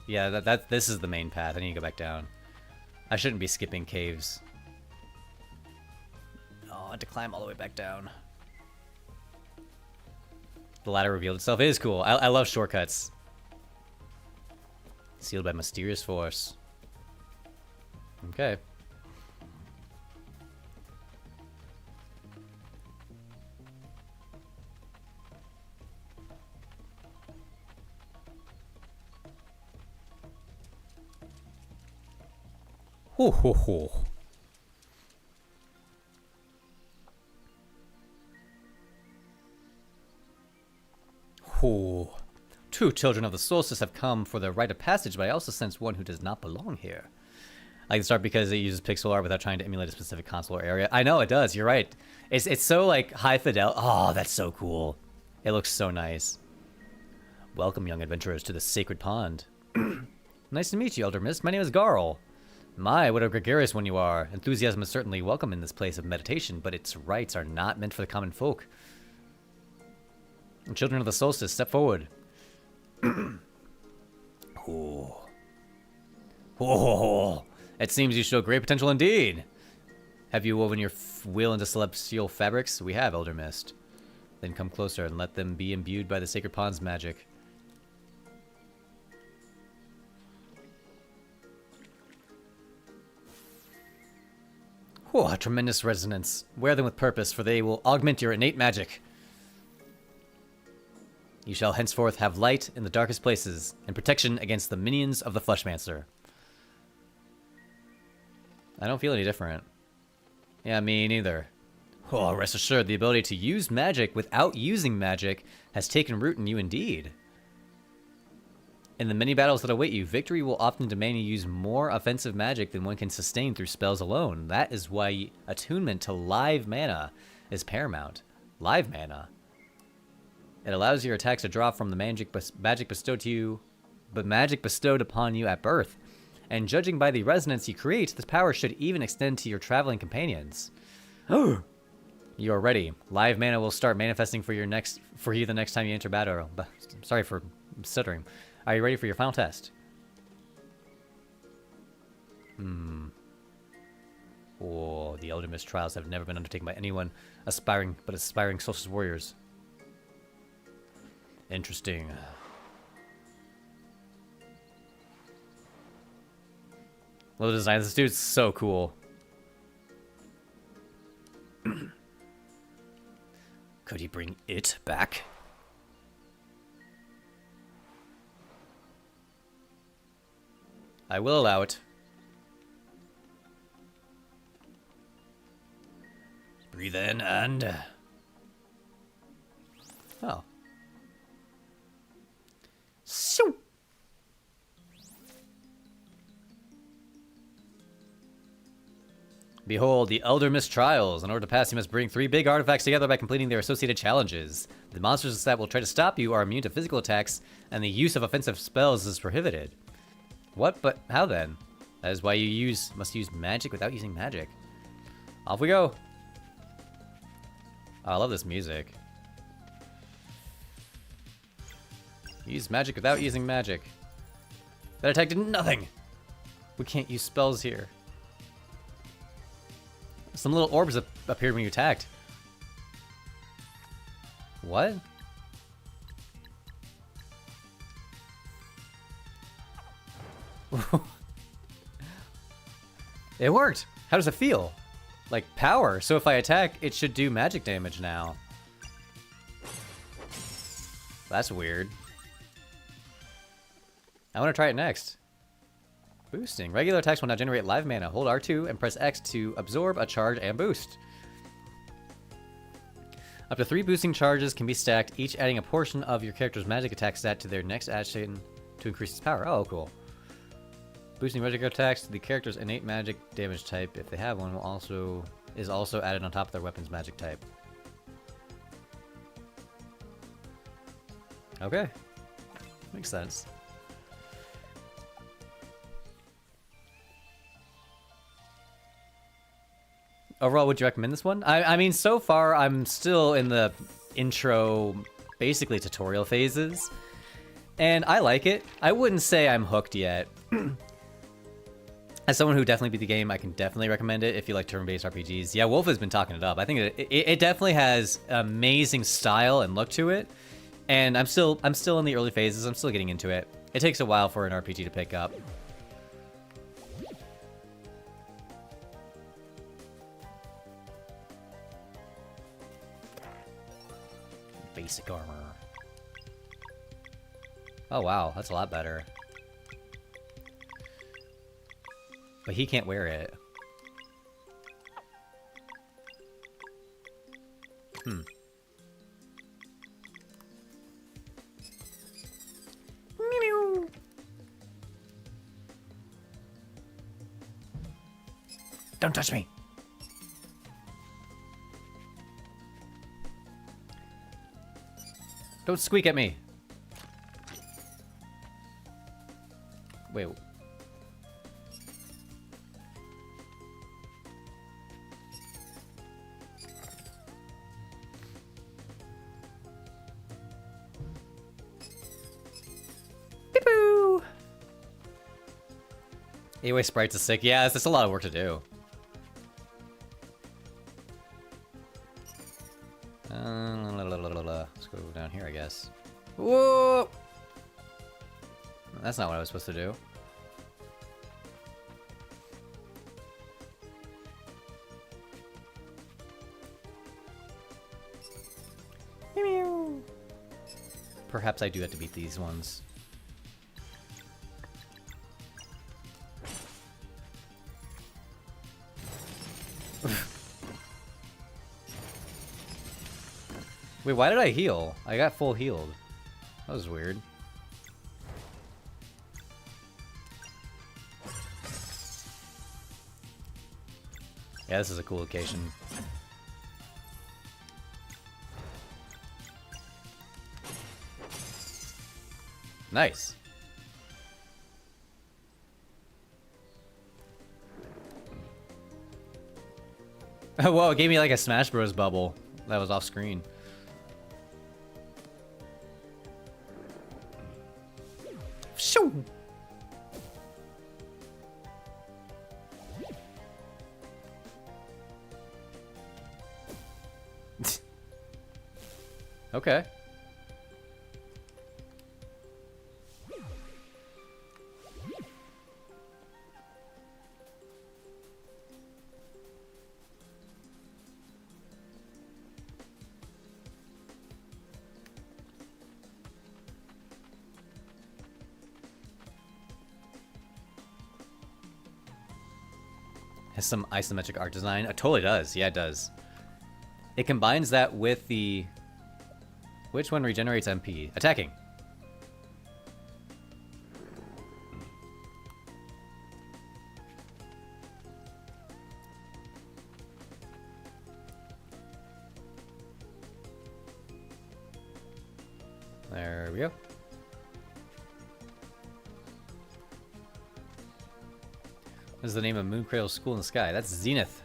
Yeah, this is the main path. I need to go back down. I shouldn't be skipping caves. Oh, I had to climb all the way back down. The ladder revealed itself. It is cool. I love shortcuts. Sealed by mysterious force. Okay. Ho ho ho. Ho. Two children of the solstice have come for their rite of passage, but I also sense one who does not belong here. I like the start because it uses pixel art without trying to emulate a specific console or area. I know it does. You're right. It's so like high fidelity. Oh, that's so cool. It looks so nice. Welcome, young adventurers, to the sacred pond. Nice to meet you, Elder Mist. My name is Garl. My, what a gregarious one you are. Enthusiasm is certainly welcome in this place of meditation, but its rites are not meant for the common folk. Children of the solstice, step forward. Oh. Oh. It seems you show great potential indeed. Have you woven your will into celestial fabrics? We have, Elder Mist. Then come closer and let them be imbued by the sacred pond's magic. Oh, a tremendous resonance. Wear them with purpose, for they will augment your innate magic. You shall henceforth have light in the darkest places, and protection against the minions of the Fleshmancer. I don't feel any different. Yeah, me neither. Oh, rest assured, the ability to use magic without using magic has taken root in you indeed. In the many battles that await you, victory will often demand you use more offensive magic than one can sustain through spells alone. That is why attunement to live mana is paramount. Live mana. It allows your attacks to draw from the magic bestowed to you, but magic bestowed upon you at birth. And judging by the resonance you create, this power should even extend to your traveling companions. You are ready. Live mana will start manifesting for you the next time you enter battle. Sorry for stuttering. Are you ready for your final test? Oh, the Elder Mist trials have never been undertaken by anyone aspiring solstice warriors. Interesting. Well, the design of this dude's so cool. Could he bring it back? I will allow it. Breathe in and... Oh. So. Behold, the Elder Mist trials. In order to pass, you must bring 3 big artifacts together by completing their associated challenges. The monsters that will try to stop you are immune to physical attacks, and the use of offensive spells is prohibited. What? But how then? That is why you must use magic without using magic. Off we go. Oh, I love this music. Use magic without using magic. That attack did nothing. We can't use spells here. Some little orbs appeared when you attacked. What? It worked! How does it feel? Like power. So if I attack, it should do magic damage now. That's weird. I want to try it next. Boosting. Regular attacks will now generate live mana. Hold R2 and press X to absorb a charge and boost. Up to 3 boosting charges can be stacked, each adding a portion of your character's magic attack stat to their next action to increase its power. Oh, cool. Boosting magic attacks to the character's innate magic damage type, if they have one, is also added on top of their weapon's magic type. Okay. Makes sense. Overall, would you recommend this one? I mean, so far, I'm still in the intro, basically tutorial phases. And I like it. I wouldn't say I'm hooked yet. As someone who definitely beat the game, I can definitely recommend it if you like turn-based RPGs. Yeah, Wolf has been talking it up. I think it definitely has amazing style and look to it. And I'm still in the early phases. I'm still getting into it. It takes a while for an RPG to pick up. Basic armor. Oh wow, that's a lot better. But he can't wear it. Hmm. Meow. Don't touch me. Don't squeak at me. Wait. Beep-boo. Anyway, sprites is sick. Yeah, it's just a lot of work to do. Let's go down here, I guess. Whoa! That's not what I was supposed to do. Perhaps I do have to beat these ones. Wait, why did I heal? I got full healed. That was weird. Yeah, this is a cool location. Nice. Whoa, it gave me like a Smash Bros. Bubble that was off screen. Shoo! Okay. Has some isometric art design. It totally does. Yeah, it does. It combines that with the... Which one regenerates MP? Attacking. There we go. What is the name of Mooncradle School in the Sky? That's Zenith.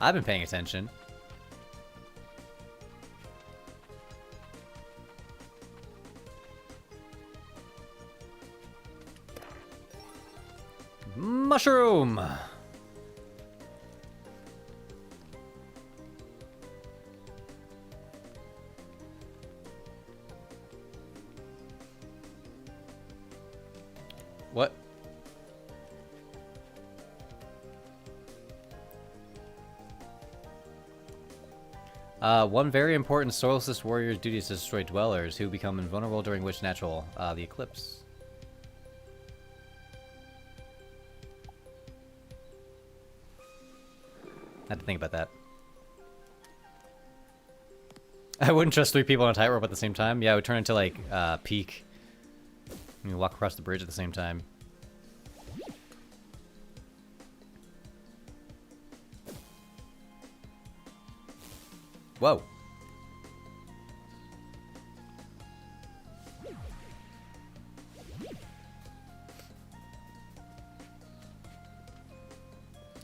I've been paying attention. mushroom! What? One very important Solarless warrior's duty is to destroy dwellers who become invulnerable during which natural, the eclipse. I had to think about that. I wouldn't trust 3 people on a tightrope at the same time. Yeah, it would turn into like Peak. You walk across the bridge at the same time. Whoa.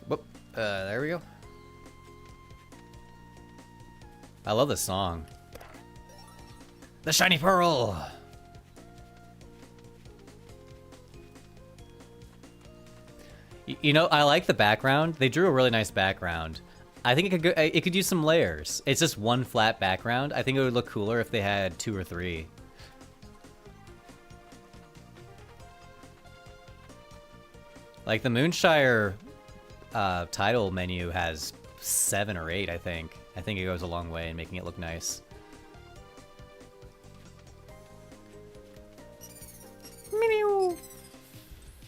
Whoop. There we go. I love this song. The Shiny Pearl! You know, I like the background. They drew a really nice background. I think it could use some layers. It's just one flat background. I think it would look cooler if they had 2 or 3. Like the Moonshire title menu has 7 or 8, I think. I think it goes a long way in making it look nice.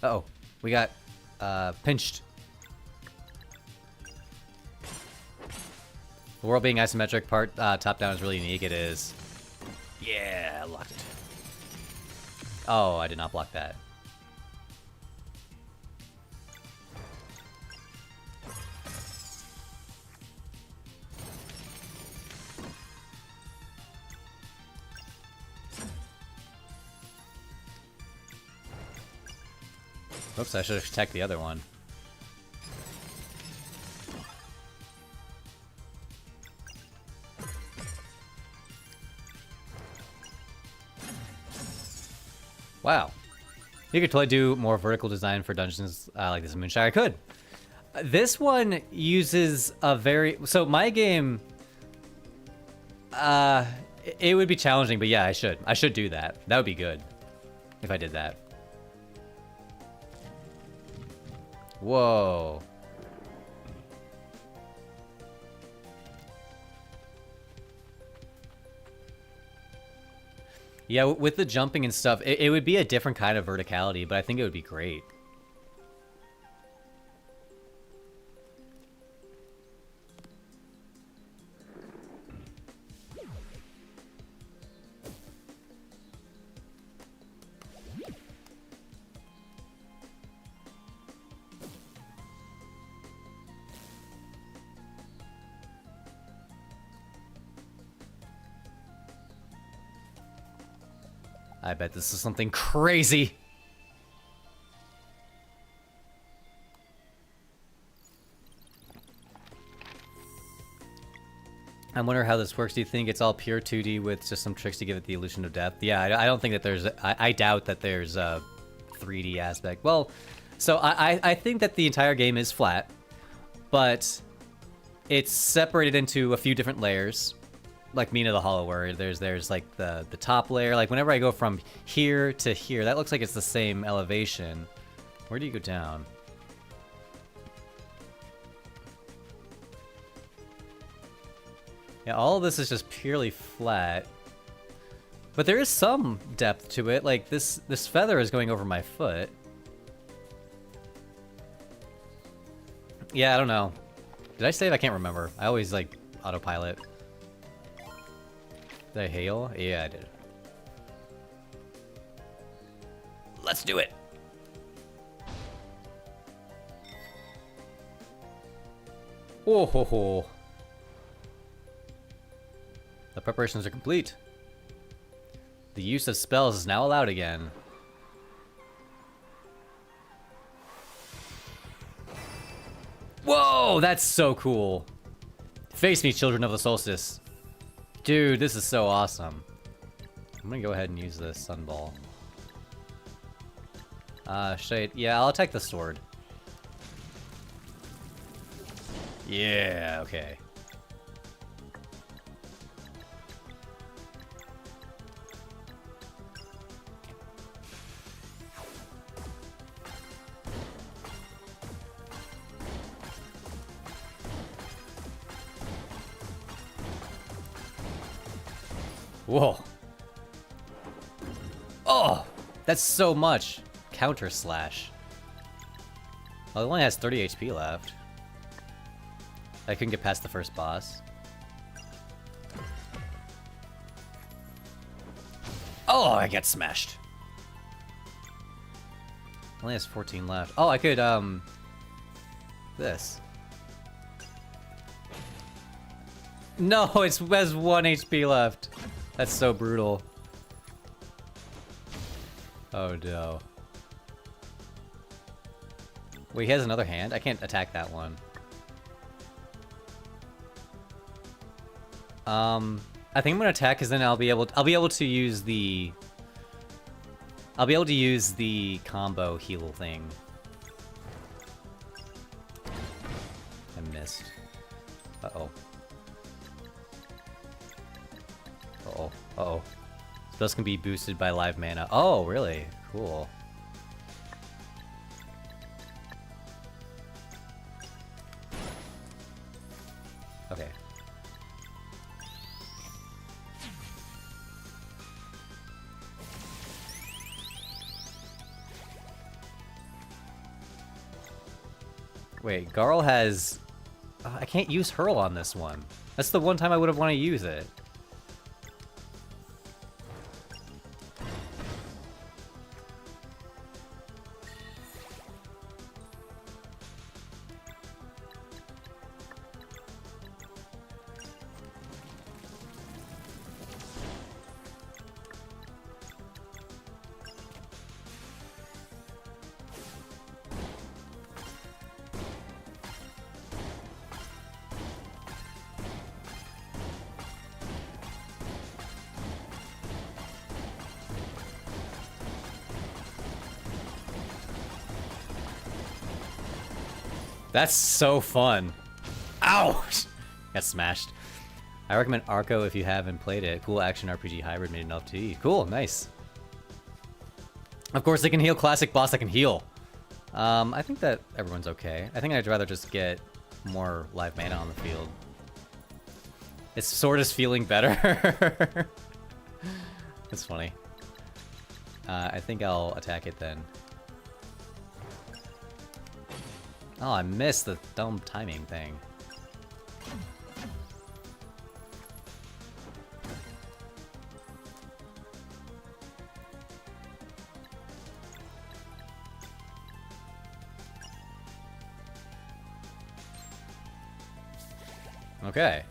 Uh-oh, we got pinched. The world being isometric part top-down is really unique. It is. Yeah, I locked it. Oh, I did not block that. Oops, I should have attacked the other one. Wow. You could totally do more vertical design for dungeons like this in Moonshire. I could. This one uses a very... So my game... it would be challenging, but yeah, I should. I should do that. That would be good if I did that. Whoa. Yeah, with the jumping and stuff, it would be a different kind of verticality, but I think it would be great. I bet this is something crazy. I wonder how this works. Do you think it's all pure 2D with just some tricks to give it the illusion of depth? Yeah, I don't think that there's... I doubt that there's a 3D aspect. Well, so I think that the entire game is flat, but it's separated into a few different layers. Like Mina the Hollow, where there's like the top layer. Like whenever I go from here to here, that looks like it's the same elevation. Where do you go down? Yeah, all of this is just purely flat. But there is some depth to it. Like this feather is going over my foot. Yeah, I don't know. Did I save? I can't remember. I always like autopilot. Did I hail? Yeah, I did. Let's do it! Oh ho ho. The preparations are complete. The use of spells is now allowed again. Whoa, that's so cool. Face me, children of the solstice. Dude, this is so awesome. I'm gonna go ahead and use this sunball. Yeah, I'll attack the sword. Yeah, okay. Whoa. Oh, that's so much. Counter slash. Well, it only has 30 HP left. I couldn't get past the first boss. Oh, I get smashed. Only has 14 left. Oh, I could, this. No, it has 1 HP left. That's so brutal. Oh no. Wait, he has another hand? I can't attack that one. I think I'm gonna attack because then I'll be able to use the combo heal thing. I missed. Uh-oh. Uh-oh. Uh-oh. Spells can be boosted by live mana. Oh, really? Cool. Okay. Wait, Garl has... I can't use Hurl on this one. That's the one time I would have wanted to use it. That's so fun. Ouch! Got smashed. I recommend Arco if you haven't played it. Cool action RPG hybrid made enough to eat. Cool, nice. Of course they can heal. Classic boss that can heal. I think that everyone's okay. I think I'd rather just get more live mana on the field. Its sword is feeling better. That's funny. I think I'll attack it then. Oh, I missed the dumb timing thing. Okay.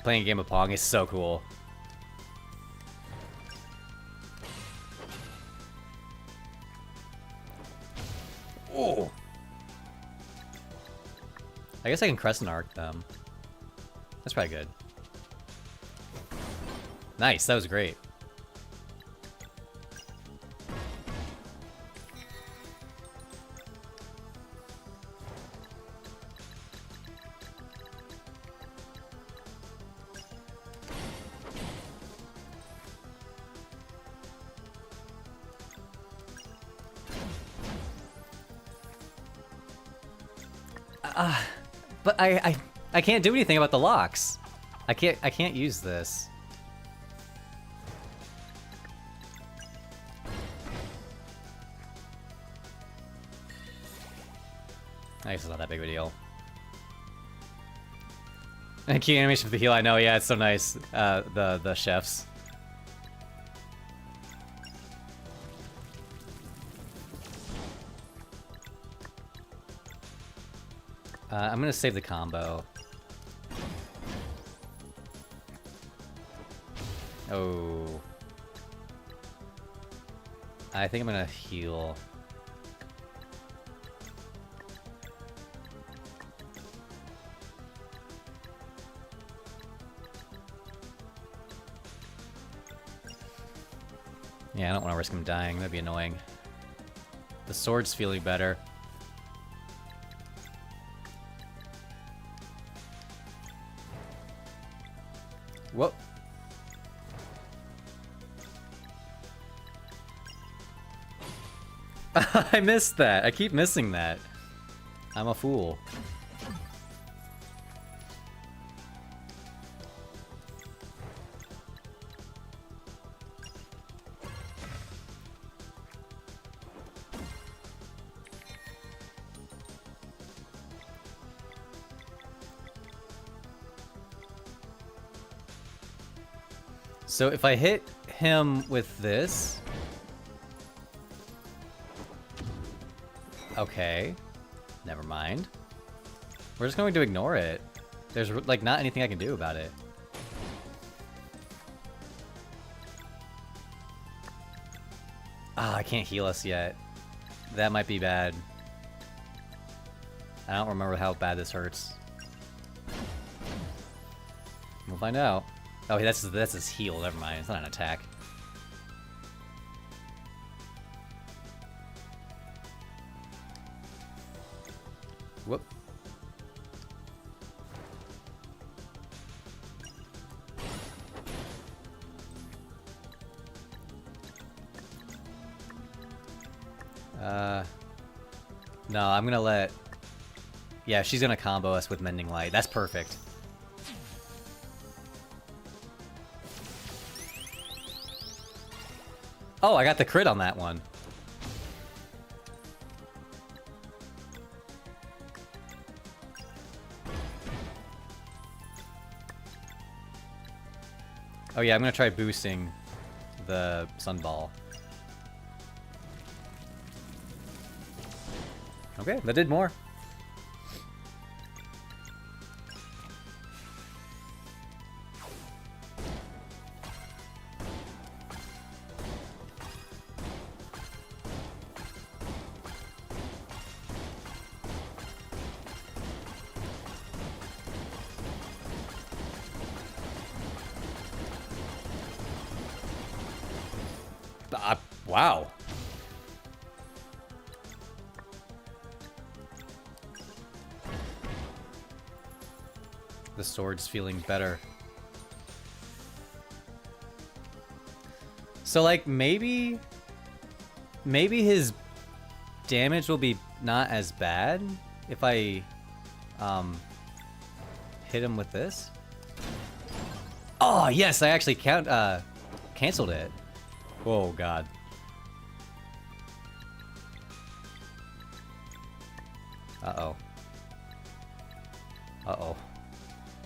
Playing a game of Pong is so cool. Oh! I guess I can Crescent Arc them. That's probably good. Nice, that was great. But I can't do anything about the locks. I can't use this. I guess it's not that big of a deal. And key animation for the heal, I know, yeah, it's so nice. The chefs. I'm gonna save the combo. Oh. I think I'm gonna heal. Yeah, I don't want to risk him dying. That'd be annoying. The sword's feeling better. Whoop. I missed that. I keep missing that. I'm a fool. So if I hit him with this... Okay. Never mind. We're just going to ignore it. There's, like, not anything I can do about it. Ah, I can't heal us yet. That might be bad. I don't remember how bad this hurts. We'll find out. Oh, that's his heal. Never mind. It's not an attack. Whoop. No, I'm gonna let... Yeah, she's gonna combo us with Mending Light. That's perfect. Oh, I got the crit on that one. Oh yeah, I'm gonna try boosting the Sunball. Okay, that did more. Wow. The sword's feeling better. So, like, maybe his damage will be not as bad if I hit him with this. Oh, yes, I actually canceled it. Oh, God. Uh-oh. Uh-oh.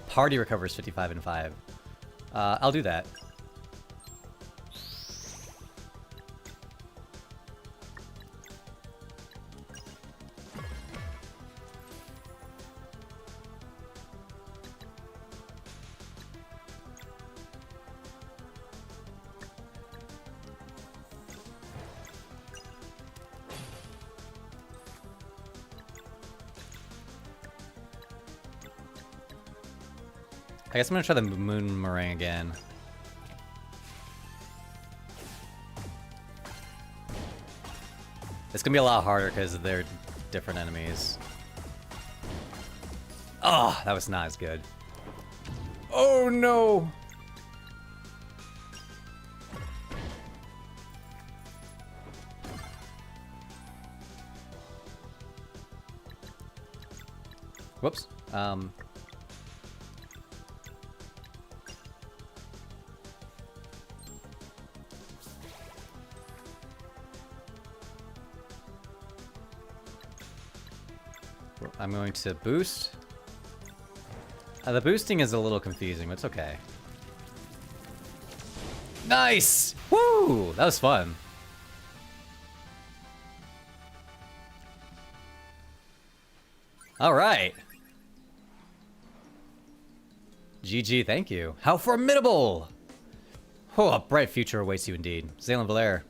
Party recovers 55 and 5. I'll do that. I guess I'm gonna try the Moon Meringue again. It's gonna be a lot harder because they're different enemies. Oh, that was not as good. Oh no! Whoops. I'm going to boost. The boosting is a little confusing, but it's okay. Nice! Woo! That was fun. All right. GG, thank you. How formidable! Oh, a bright future awaits you indeed. Zaylan Valair.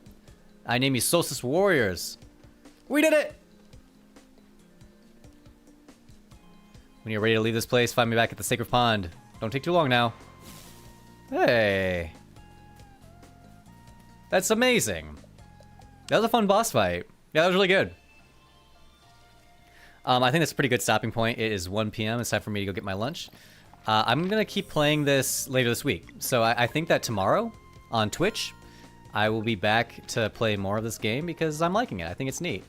I name you Solstice Warriors. We did it! When you're ready to leave this place, find me back at the Sacred Pond. Don't take too long now. Hey. That's amazing. That was a fun boss fight. Yeah, that was really good. I think that's a pretty good stopping point. It is 1 p.m. It's time for me to go get my lunch. I'm gonna keep playing this later this week. So I think that tomorrow on Twitch, I will be back to play more of this game because I'm liking it. I think it's neat.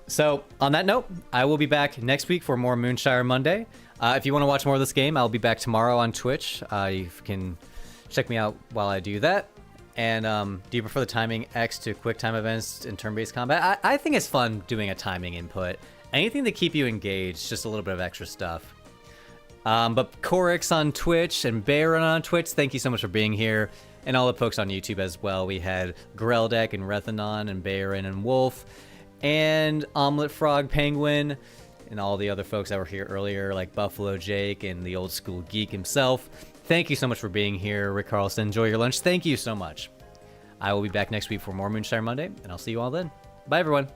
So, on that note, I will be back next week for more Moonshire Monday. If you want to watch more of this game, I'll be back tomorrow on Twitch. You can check me out while I do that. And do you prefer the timing X to quick time events and turn-based combat? I think it's fun doing a timing input. Anything to keep you engaged, just a little bit of extra stuff. But Corix on Twitch and Baron on Twitch, thank you so much for being here. And all the folks on YouTube as well. We had Greldek and Rethanon and Baron and Wolf. And Omelet Frog Penguin, and all the other folks that were here earlier, like Buffalo Jake and the old school geek himself. Thank you so much for being here. Rick Carlson, enjoy your lunch. Thank you so much. I will be back next week for more Moonshire Monday, and I'll see you all then. Bye, everyone.